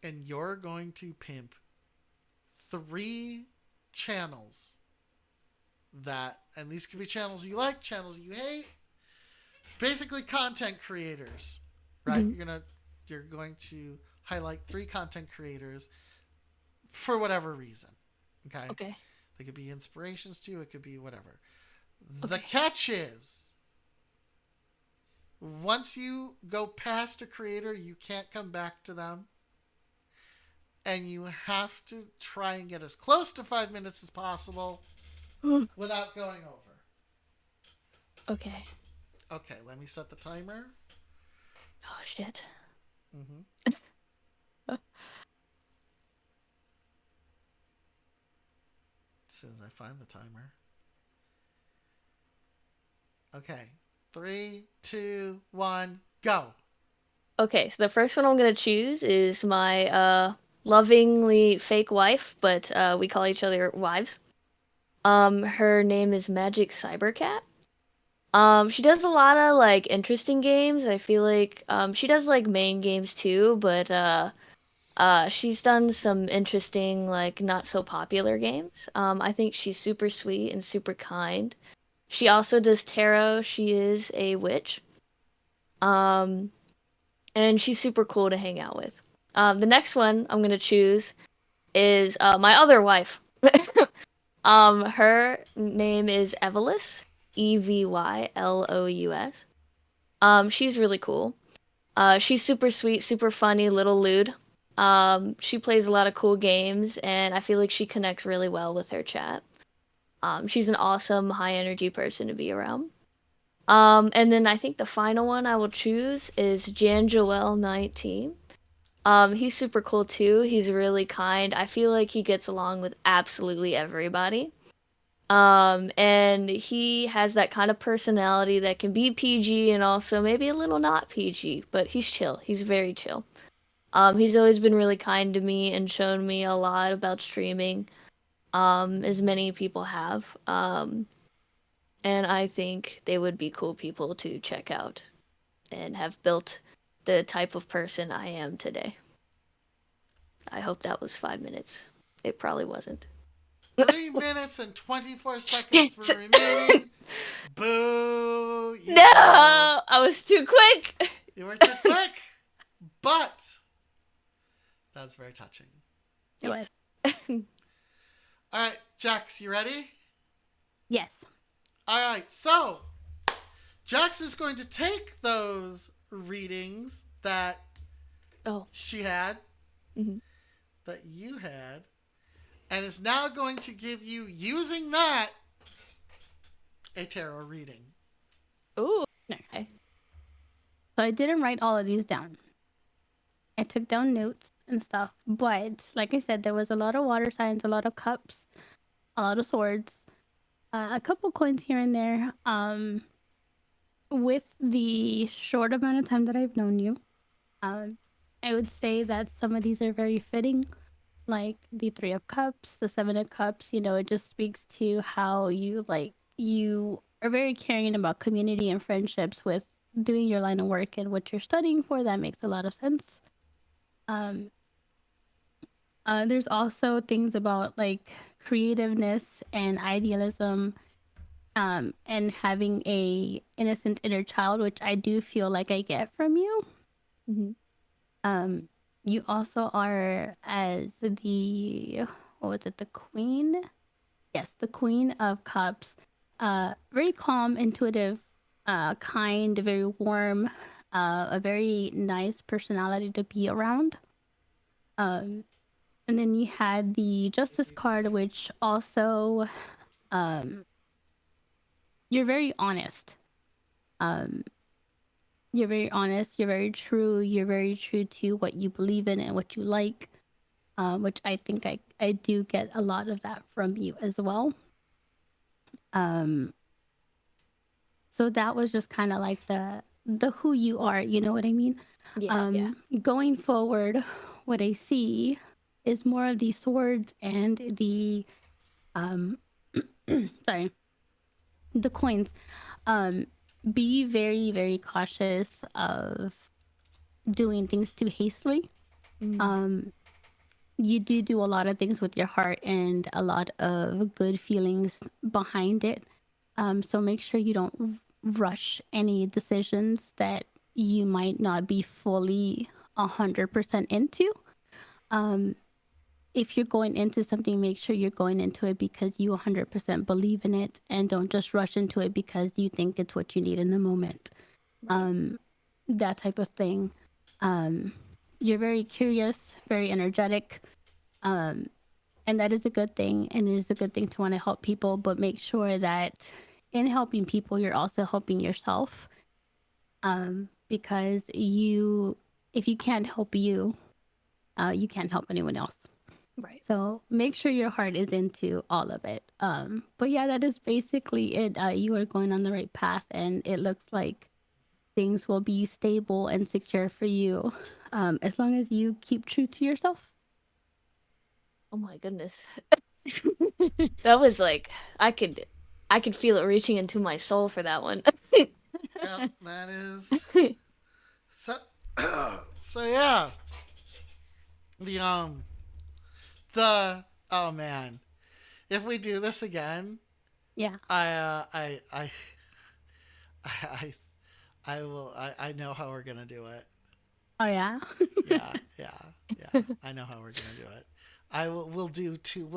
And you're going to pimp 3 channels and these could be channels you like, channels you hate. Basically content creators, right? Mm-hmm. You're going to highlight 3 content creators for whatever reason. Okay. They could be inspirations to you. It could be whatever. The Okay. catch is once you go past a creator, you can't come back to them. And you have to try and get as close to 5 minutes as possible without going over. Okay. Okay, let me set the timer. Oh shit. Mm-hmm. As soon as I find the timer. Okay, 3, 2, 1, go. Okay, so the first one I'm gonna choose is my lovingly fake wife, but we call each other wives. Her name is Magic Cybercat. She does a lot of like interesting games. I feel like she does like main games too, but she's done some interesting like not so popular games. I think she's super sweet and super kind. She also does tarot. She is a witch. Um, and she's super cool to hang out with. The next one I'm gonna choose is my other wife. Her name is Evelys, Evylous. She's really cool. She's super sweet, super funny, little lewd. She plays a lot of cool games, and I feel like she connects really well with her chat. She's an awesome, high energy person to be around. And then I think the final one I will choose is Jan Joel 19. He's super cool too. He's really kind. I feel like he gets along with absolutely everybody. And he has that kind of personality that can be PG and also maybe a little not PG, but he's chill. He's very chill. He's always been really kind to me and shown me a lot about streaming, as many people have. And I think they would be cool people to check out and have built the type of person I am today. I hope that was 5 minutes. It probably wasn't. 3 minutes and 24 seconds Shit! remaining. Boo! You No! fail. I was too quick! You were too quick, but that was very touching. It was. All right, Jax, you ready? Yes. All right, so Jax is going to take those readings that Oh. she had, Mm-hmm. that you had, and is now going to give you, using that, a tarot reading. Ooh. Okay. So I didn't write all of these down. I took down notes and stuff, but like I said, there was a lot of water signs, a lot of cups, a lot of swords, a couple coins here and there. With the short amount of time that I've known you, um, I would say that some of these are very fitting, like the Three of Cups, the Seven of Cups. You know, it just speaks to how you are very caring about community and friendships with doing your line of work and what you're studying for. That makes a lot of sense. Um, there's also things about like creativeness and idealism, and having a innocent inner child, which I do feel like I get from you. Mm-hmm. Um, you also are as the, what was it, the queen? Yes, the Queen of Cups. Very calm, intuitive, kind, very warm, a very nice personality to be around. Um, and then you had the Justice card, which also, um, you're very honest. Um, you're very honest. You're very true. You're very true to what you believe in and what you like. Which I think I do get a lot of that from you as well. Um, so that was just kind of like the who you are, you know what I mean? Yeah, yeah. Going forward, what I see is more of the swords and the um sorry, the coins. Um be very, very cautious of doing things too hastily. Mm. Um you do a lot of things with your heart and a lot of good feelings behind it. So make sure you don't rush any decisions that you might not be fully 100% into. Um, if you're going into something, make sure you're going into it because you 100% believe in it, and don't just rush into it because you think it's what you need in the moment. Right. That type of thing. You're very curious, very energetic, and that is a good thing. And it is a good thing to want to help people, but make sure that in helping people, you're also helping yourself. Because if you can't help you, you can't help anyone else. Right. So make sure your heart is into all of it. But yeah, that is basically it. You are going on the right path, and it looks like things will be stable and secure for you, as long as you keep true to yourself. Oh my goodness. That was like I could feel it reaching into my soul for that one. Yep, that is so. So yeah, the the oh man, if we do this again, Yeah. I I I will. I know how we're gonna do it. Oh yeah. Yeah, yeah, yeah. I know how we're gonna do it. I will. We'll do two.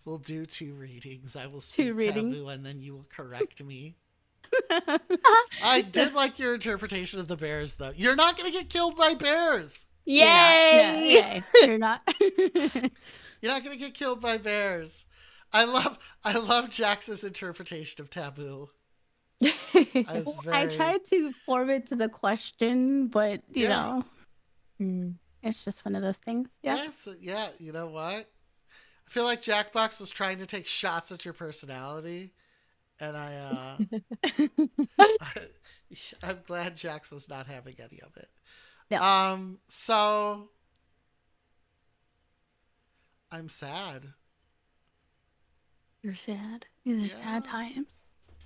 We'll do two readings. I will Two speak readings. taboo, and then you will correct me. I did like your interpretation of the bears, though. You're not gonna get killed by bears. You're not. Yeah. Yay! Yeah. You're not. You're not gonna get killed by bears. I love Jax's interpretation of taboo. I was I very tried to form it to the question, but yeah. Hmm. it's just one of those things. Yeah. Yes, yeah. You know what? I feel like Jackbox was trying to take shots at your personality, and I'm glad Jax was not having any of it. No. So I'm sad. You're sad. These are Yeah, sad times.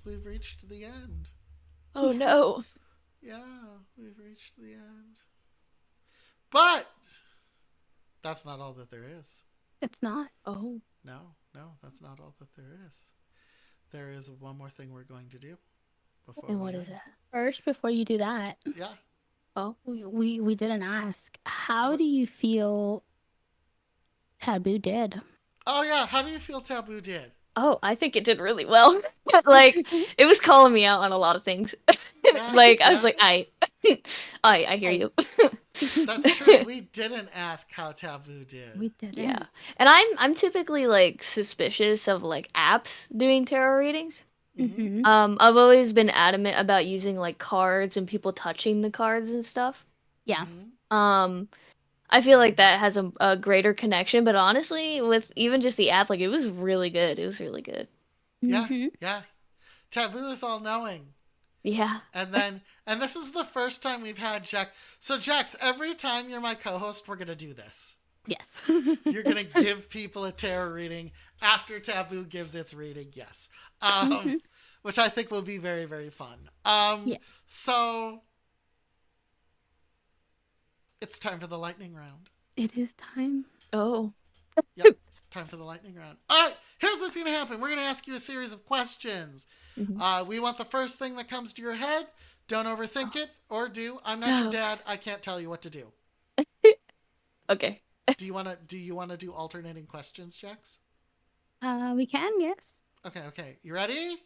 we've reached the end. Oh Yeah. no. Yeah, we've reached the end. But that's not all that there is. It's not. Oh. No, no, that's not all that there is. There is one more thing we're going to do before And we what end. is that? First, before you do that, Yeah. Oh. we didn't ask. How What? do you feel Taboo did? Oh yeah. How do you feel Taboo did? Oh, I think it did really well. Like it was calling me out on a lot of things. Yeah, Like I was yeah. like, I hear you. That's true. We didn't ask how Taboo did. We didn't. Yeah. And I'm typically like suspicious of like apps doing tarot readings. Mm-hmm. Mm-hmm. I've always been adamant about using like cards and people touching the cards and stuff. Yeah. Mm-hmm. I feel like that has a greater connection, but honestly, with even just the app, like it was really good. It was really good. Yeah, Mm-hmm. yeah. Taboo is all knowing. Yeah. And this is the first time we've had Jack. So Jax, every time you're my co-host, we're gonna do this. Yes. You're gonna give people a tarot reading after Taboo gives its reading. Yes, Mhm. which I think will be very very fun. Yeah. So it's time for the lightning round. It is time. Oh. Yep, it's time for the lightning round. All right, here's what's gonna happen. We're gonna ask you a series of questions. Mhm. We want the first thing that comes to your head. Don't overthink it, or do. I'm not your No. dad. I can't tell you what to do. Okay. Do you wanna do alternating questions, Jax? We can. Yes. Okay, okay. You ready?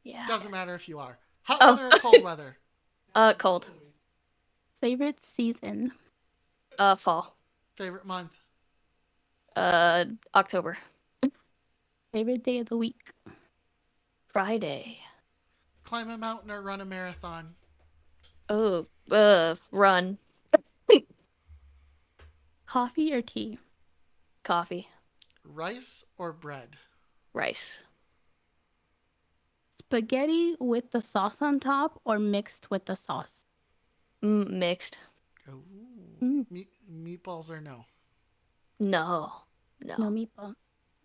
Yeah. Doesn't matter if you are. Hot Oh. weather or cold weather? Cold. Favorite season. Fall. Favorite month? October. Favorite day of the week. Friday. Climb a mountain or run a marathon? Oh, run. Coffee or tea. Coffee. Rice or bread? Rice. Spaghetti with the sauce on top or mixed with the sauce. Mixed. Oh, Mm. meatballs or no? No. No No. meatballs.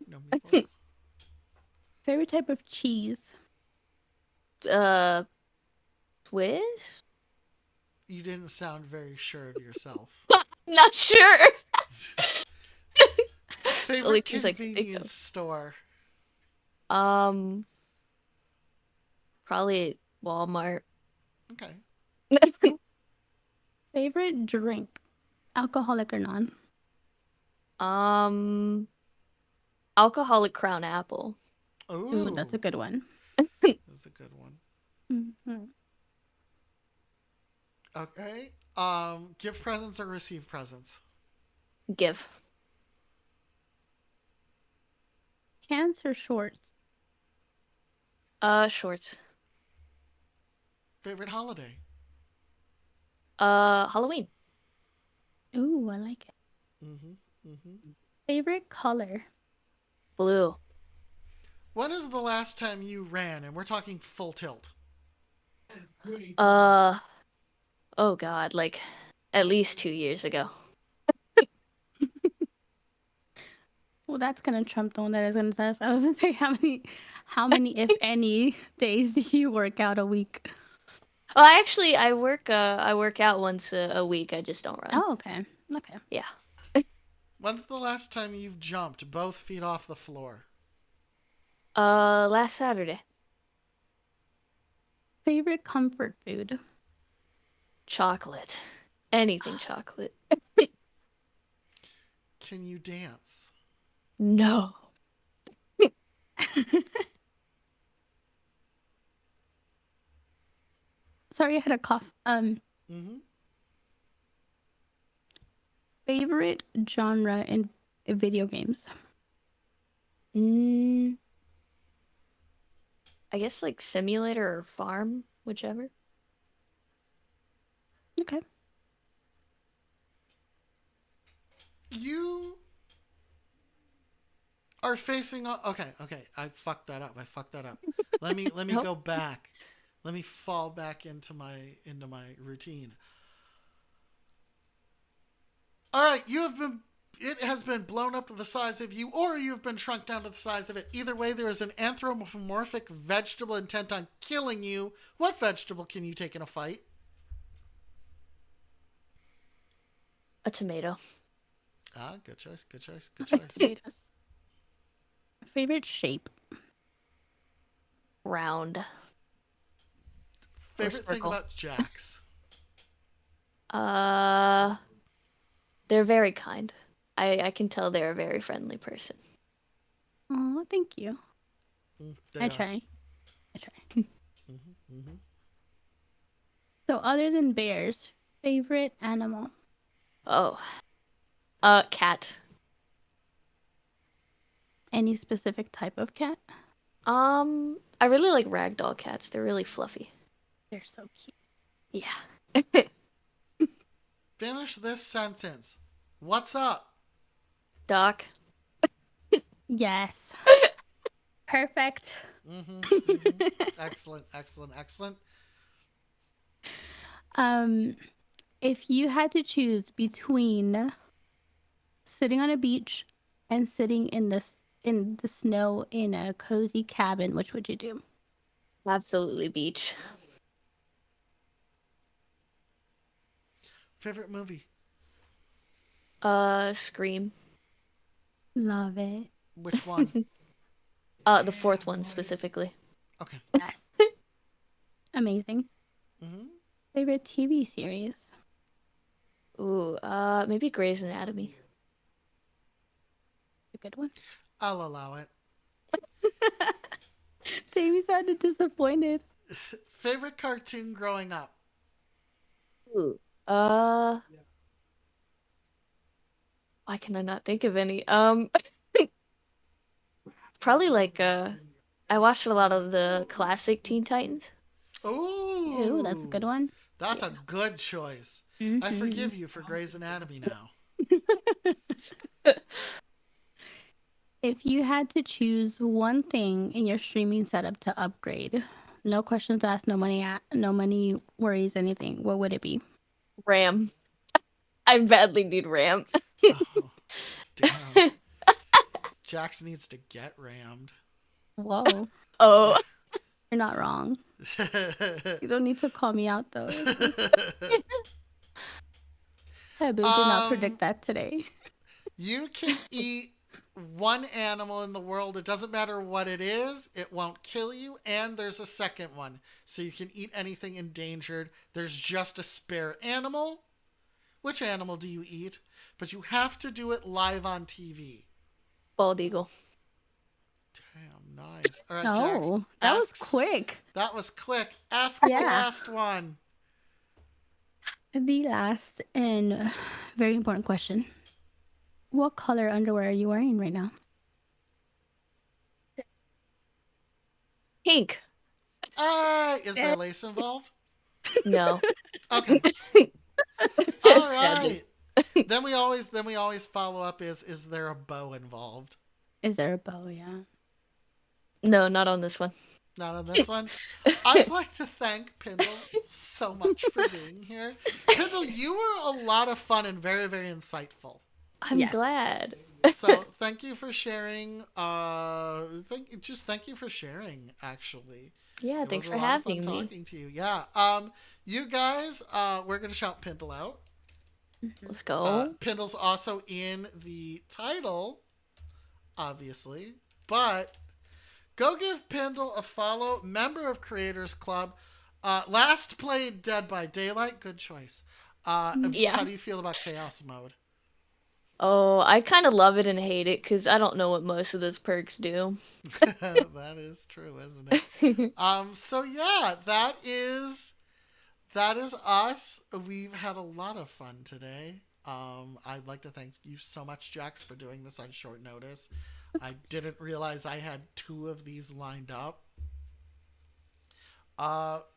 No meatballs. Favorite type of cheese. Swiss? You didn't sound very sure of yourself. Not sure. It's the only Favorite cheese I can think convenience of. store? Probably Walmart. Okay. Favorite drink. Alcoholic or non. Um, alcoholic crown apple. Ooh, that's Ooh, a good one. that's a good one. Hmm. Okay. Give presents or receive presents? Give. Pants or shorts? Shorts. Favorite holiday? Halloween. Ooh, I like it. Mm-hmm. Mm-hmm. Favorite color? Blue. When is the last time you ran? And we're talking full tilt. Uh, oh God, like at least 2 years ago. Well, that's gonna trump the one that I was gonna say. I was gonna say how many, if any, days do you work out a week? Oh, I work out once a week. I just don't run. Oh, okay, okay. Yeah. When's the last time you've jumped both feet off the floor? Last Saturday. Favorite comfort food? Chocolate. Anything chocolate. Can you dance? No. Sorry, I had a cough. Mm-hmm. Favorite genre in video games? Mm, I guess like simulator or farm, whichever. Okay. You are facing a okay, okay. I fucked that up. I fucked that up. Let me Nope. go back. Let me fall back into my routine. All right, you have been it has been blown up to the size of you, or you've been shrunk down to the size of it. Either way, there is an anthropomorphic vegetable intent on killing you. What vegetable can you take in a fight? A tomato. Ah, good choice, good choice, good I like choice. tomatoes. Favorite shape? Round or Favorite thing circle. about Jax? Uh, they're very kind. I can tell they're a very friendly person. Oh, thank you. They I are. try. I try. Mm-hmm, mm-hmm. So, other than bears, favorite animal? Oh, cat. Any specific type of cat? I really like ragdoll cats. They're really fluffy. They're so cute. Yeah. Finish this sentence. What's up? Doc. Yes. Perfect. Mm-hmm, mm-hmm. Excellent, excellent, excellent. um, if you had to choose between sitting on a beach and sitting in the snow in a cozy cabin, which would you do? Absolutely beach. Favorite movie? Scream. Love it. Which one? The fourth one specifically. Okay. Yes. Amazing. Mm-hmm. Favorite TV series? Ooh, maybe Grey's Anatomy. A good one. I'll allow it. Jamie sounded disappointed. Favorite cartoon growing up? Ooh. Uh, why can I not think of any? Probably like I watched a lot of the classic Teen Titans. Ooh, that's a good Ooh, one. that's a Yeah. good choice. I Hmm. forgive you for Grey's Anatomy now. If you had to choose one thing in your streaming setup to upgrade, no questions asked, no money worries, anything, what would it be? RAM. I badly need RAM. Oh, damn. Jax needs to get rammed. Whoa, Oh. you're not wrong. You don't need to call me out though. Hebu did not um, predict that today. you can eat one animal in the world. It doesn't matter what it is. It won't kill you. And there's a second one. So you can eat anything endangered. There's just a spare animal. Which animal do you eat? but you have to do it live on TV. Bald eagle. Damn, nice. All right, Jax. Oh, that was Asks. quick. That was quick. Ask the Yeah. last one. The last and very important question. What color underwear are you wearing right now? Pink. Is there lace involved? No. Okay. All right. Then we always follow up is there a bow involved? Is there a bow? Yeah. No, not on this one. Not on this one. I'd like to thank Pindle so much for being here. Pindle, you were a lot of fun and very, very insightful. I'm Yes. glad. So thank you for sharing. Thank you for sharing. Actually, Yeah, it thanks was for a lot of having fun me. talking to you. Yeah. You guys, we're gonna shout Pindle out. Let's go. Pindle's also in the title, obviously, but go give Pindle a follow. Member of Creators Club. Last played Dead by Daylight. Good choice. Yeah. How do you feel about Chaos Mode? Oh, I kind of love it and hate it because I don't know what most of those perks do. That is true, isn't it? So yeah, that is us. We've had a lot of fun today. I'd like to thank you so much, Jax, for doing this on short notice. I didn't realize I had 2 of these lined up.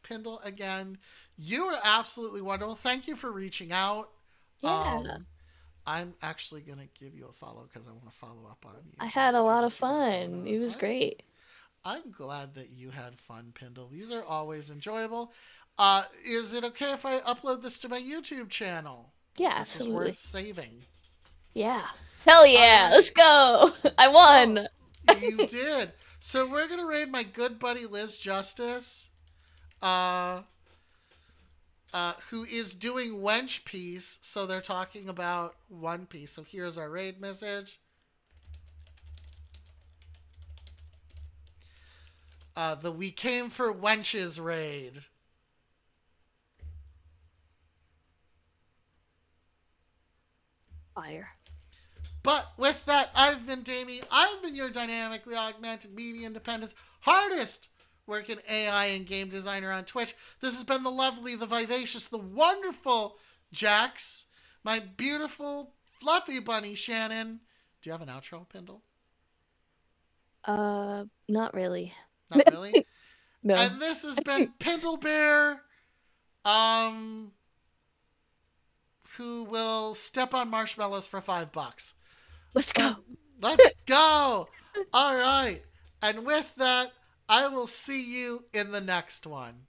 Pindle, again, you were absolutely wonderful. Thank you for reaching out. Yeah. I'm actually going to give you a follow because I want to follow up on you. I had a See lot what of you got going fun. on. It was great. I'm glad that you had fun, Pindle. These are always enjoyable. Is it okay if I upload this to my YouTube channel? Yeah, This was absolutely. worth saving. Yeah. Hell yeah. Let's go. I won. You did. So we're going to raid my good buddy Liz Justice, who is doing Wench Piece. So they're talking about One Piece. So here's our raid message. The We Came for Wenches raid. Fire. But with that, I've been Damie. I've been your dynamically augmented media independence hardest working AI and game designer on Twitch. This has been the lovely, the vivacious, the wonderful Jax, my beautiful, fluffy bunny Shannon. Do you have an outro, Pindle? Not really. Not really. No. And this has been Pindle Bear, who will step on marshmallows for $5. Let's go. Let's go. All right. And with that, I will see you in the next one.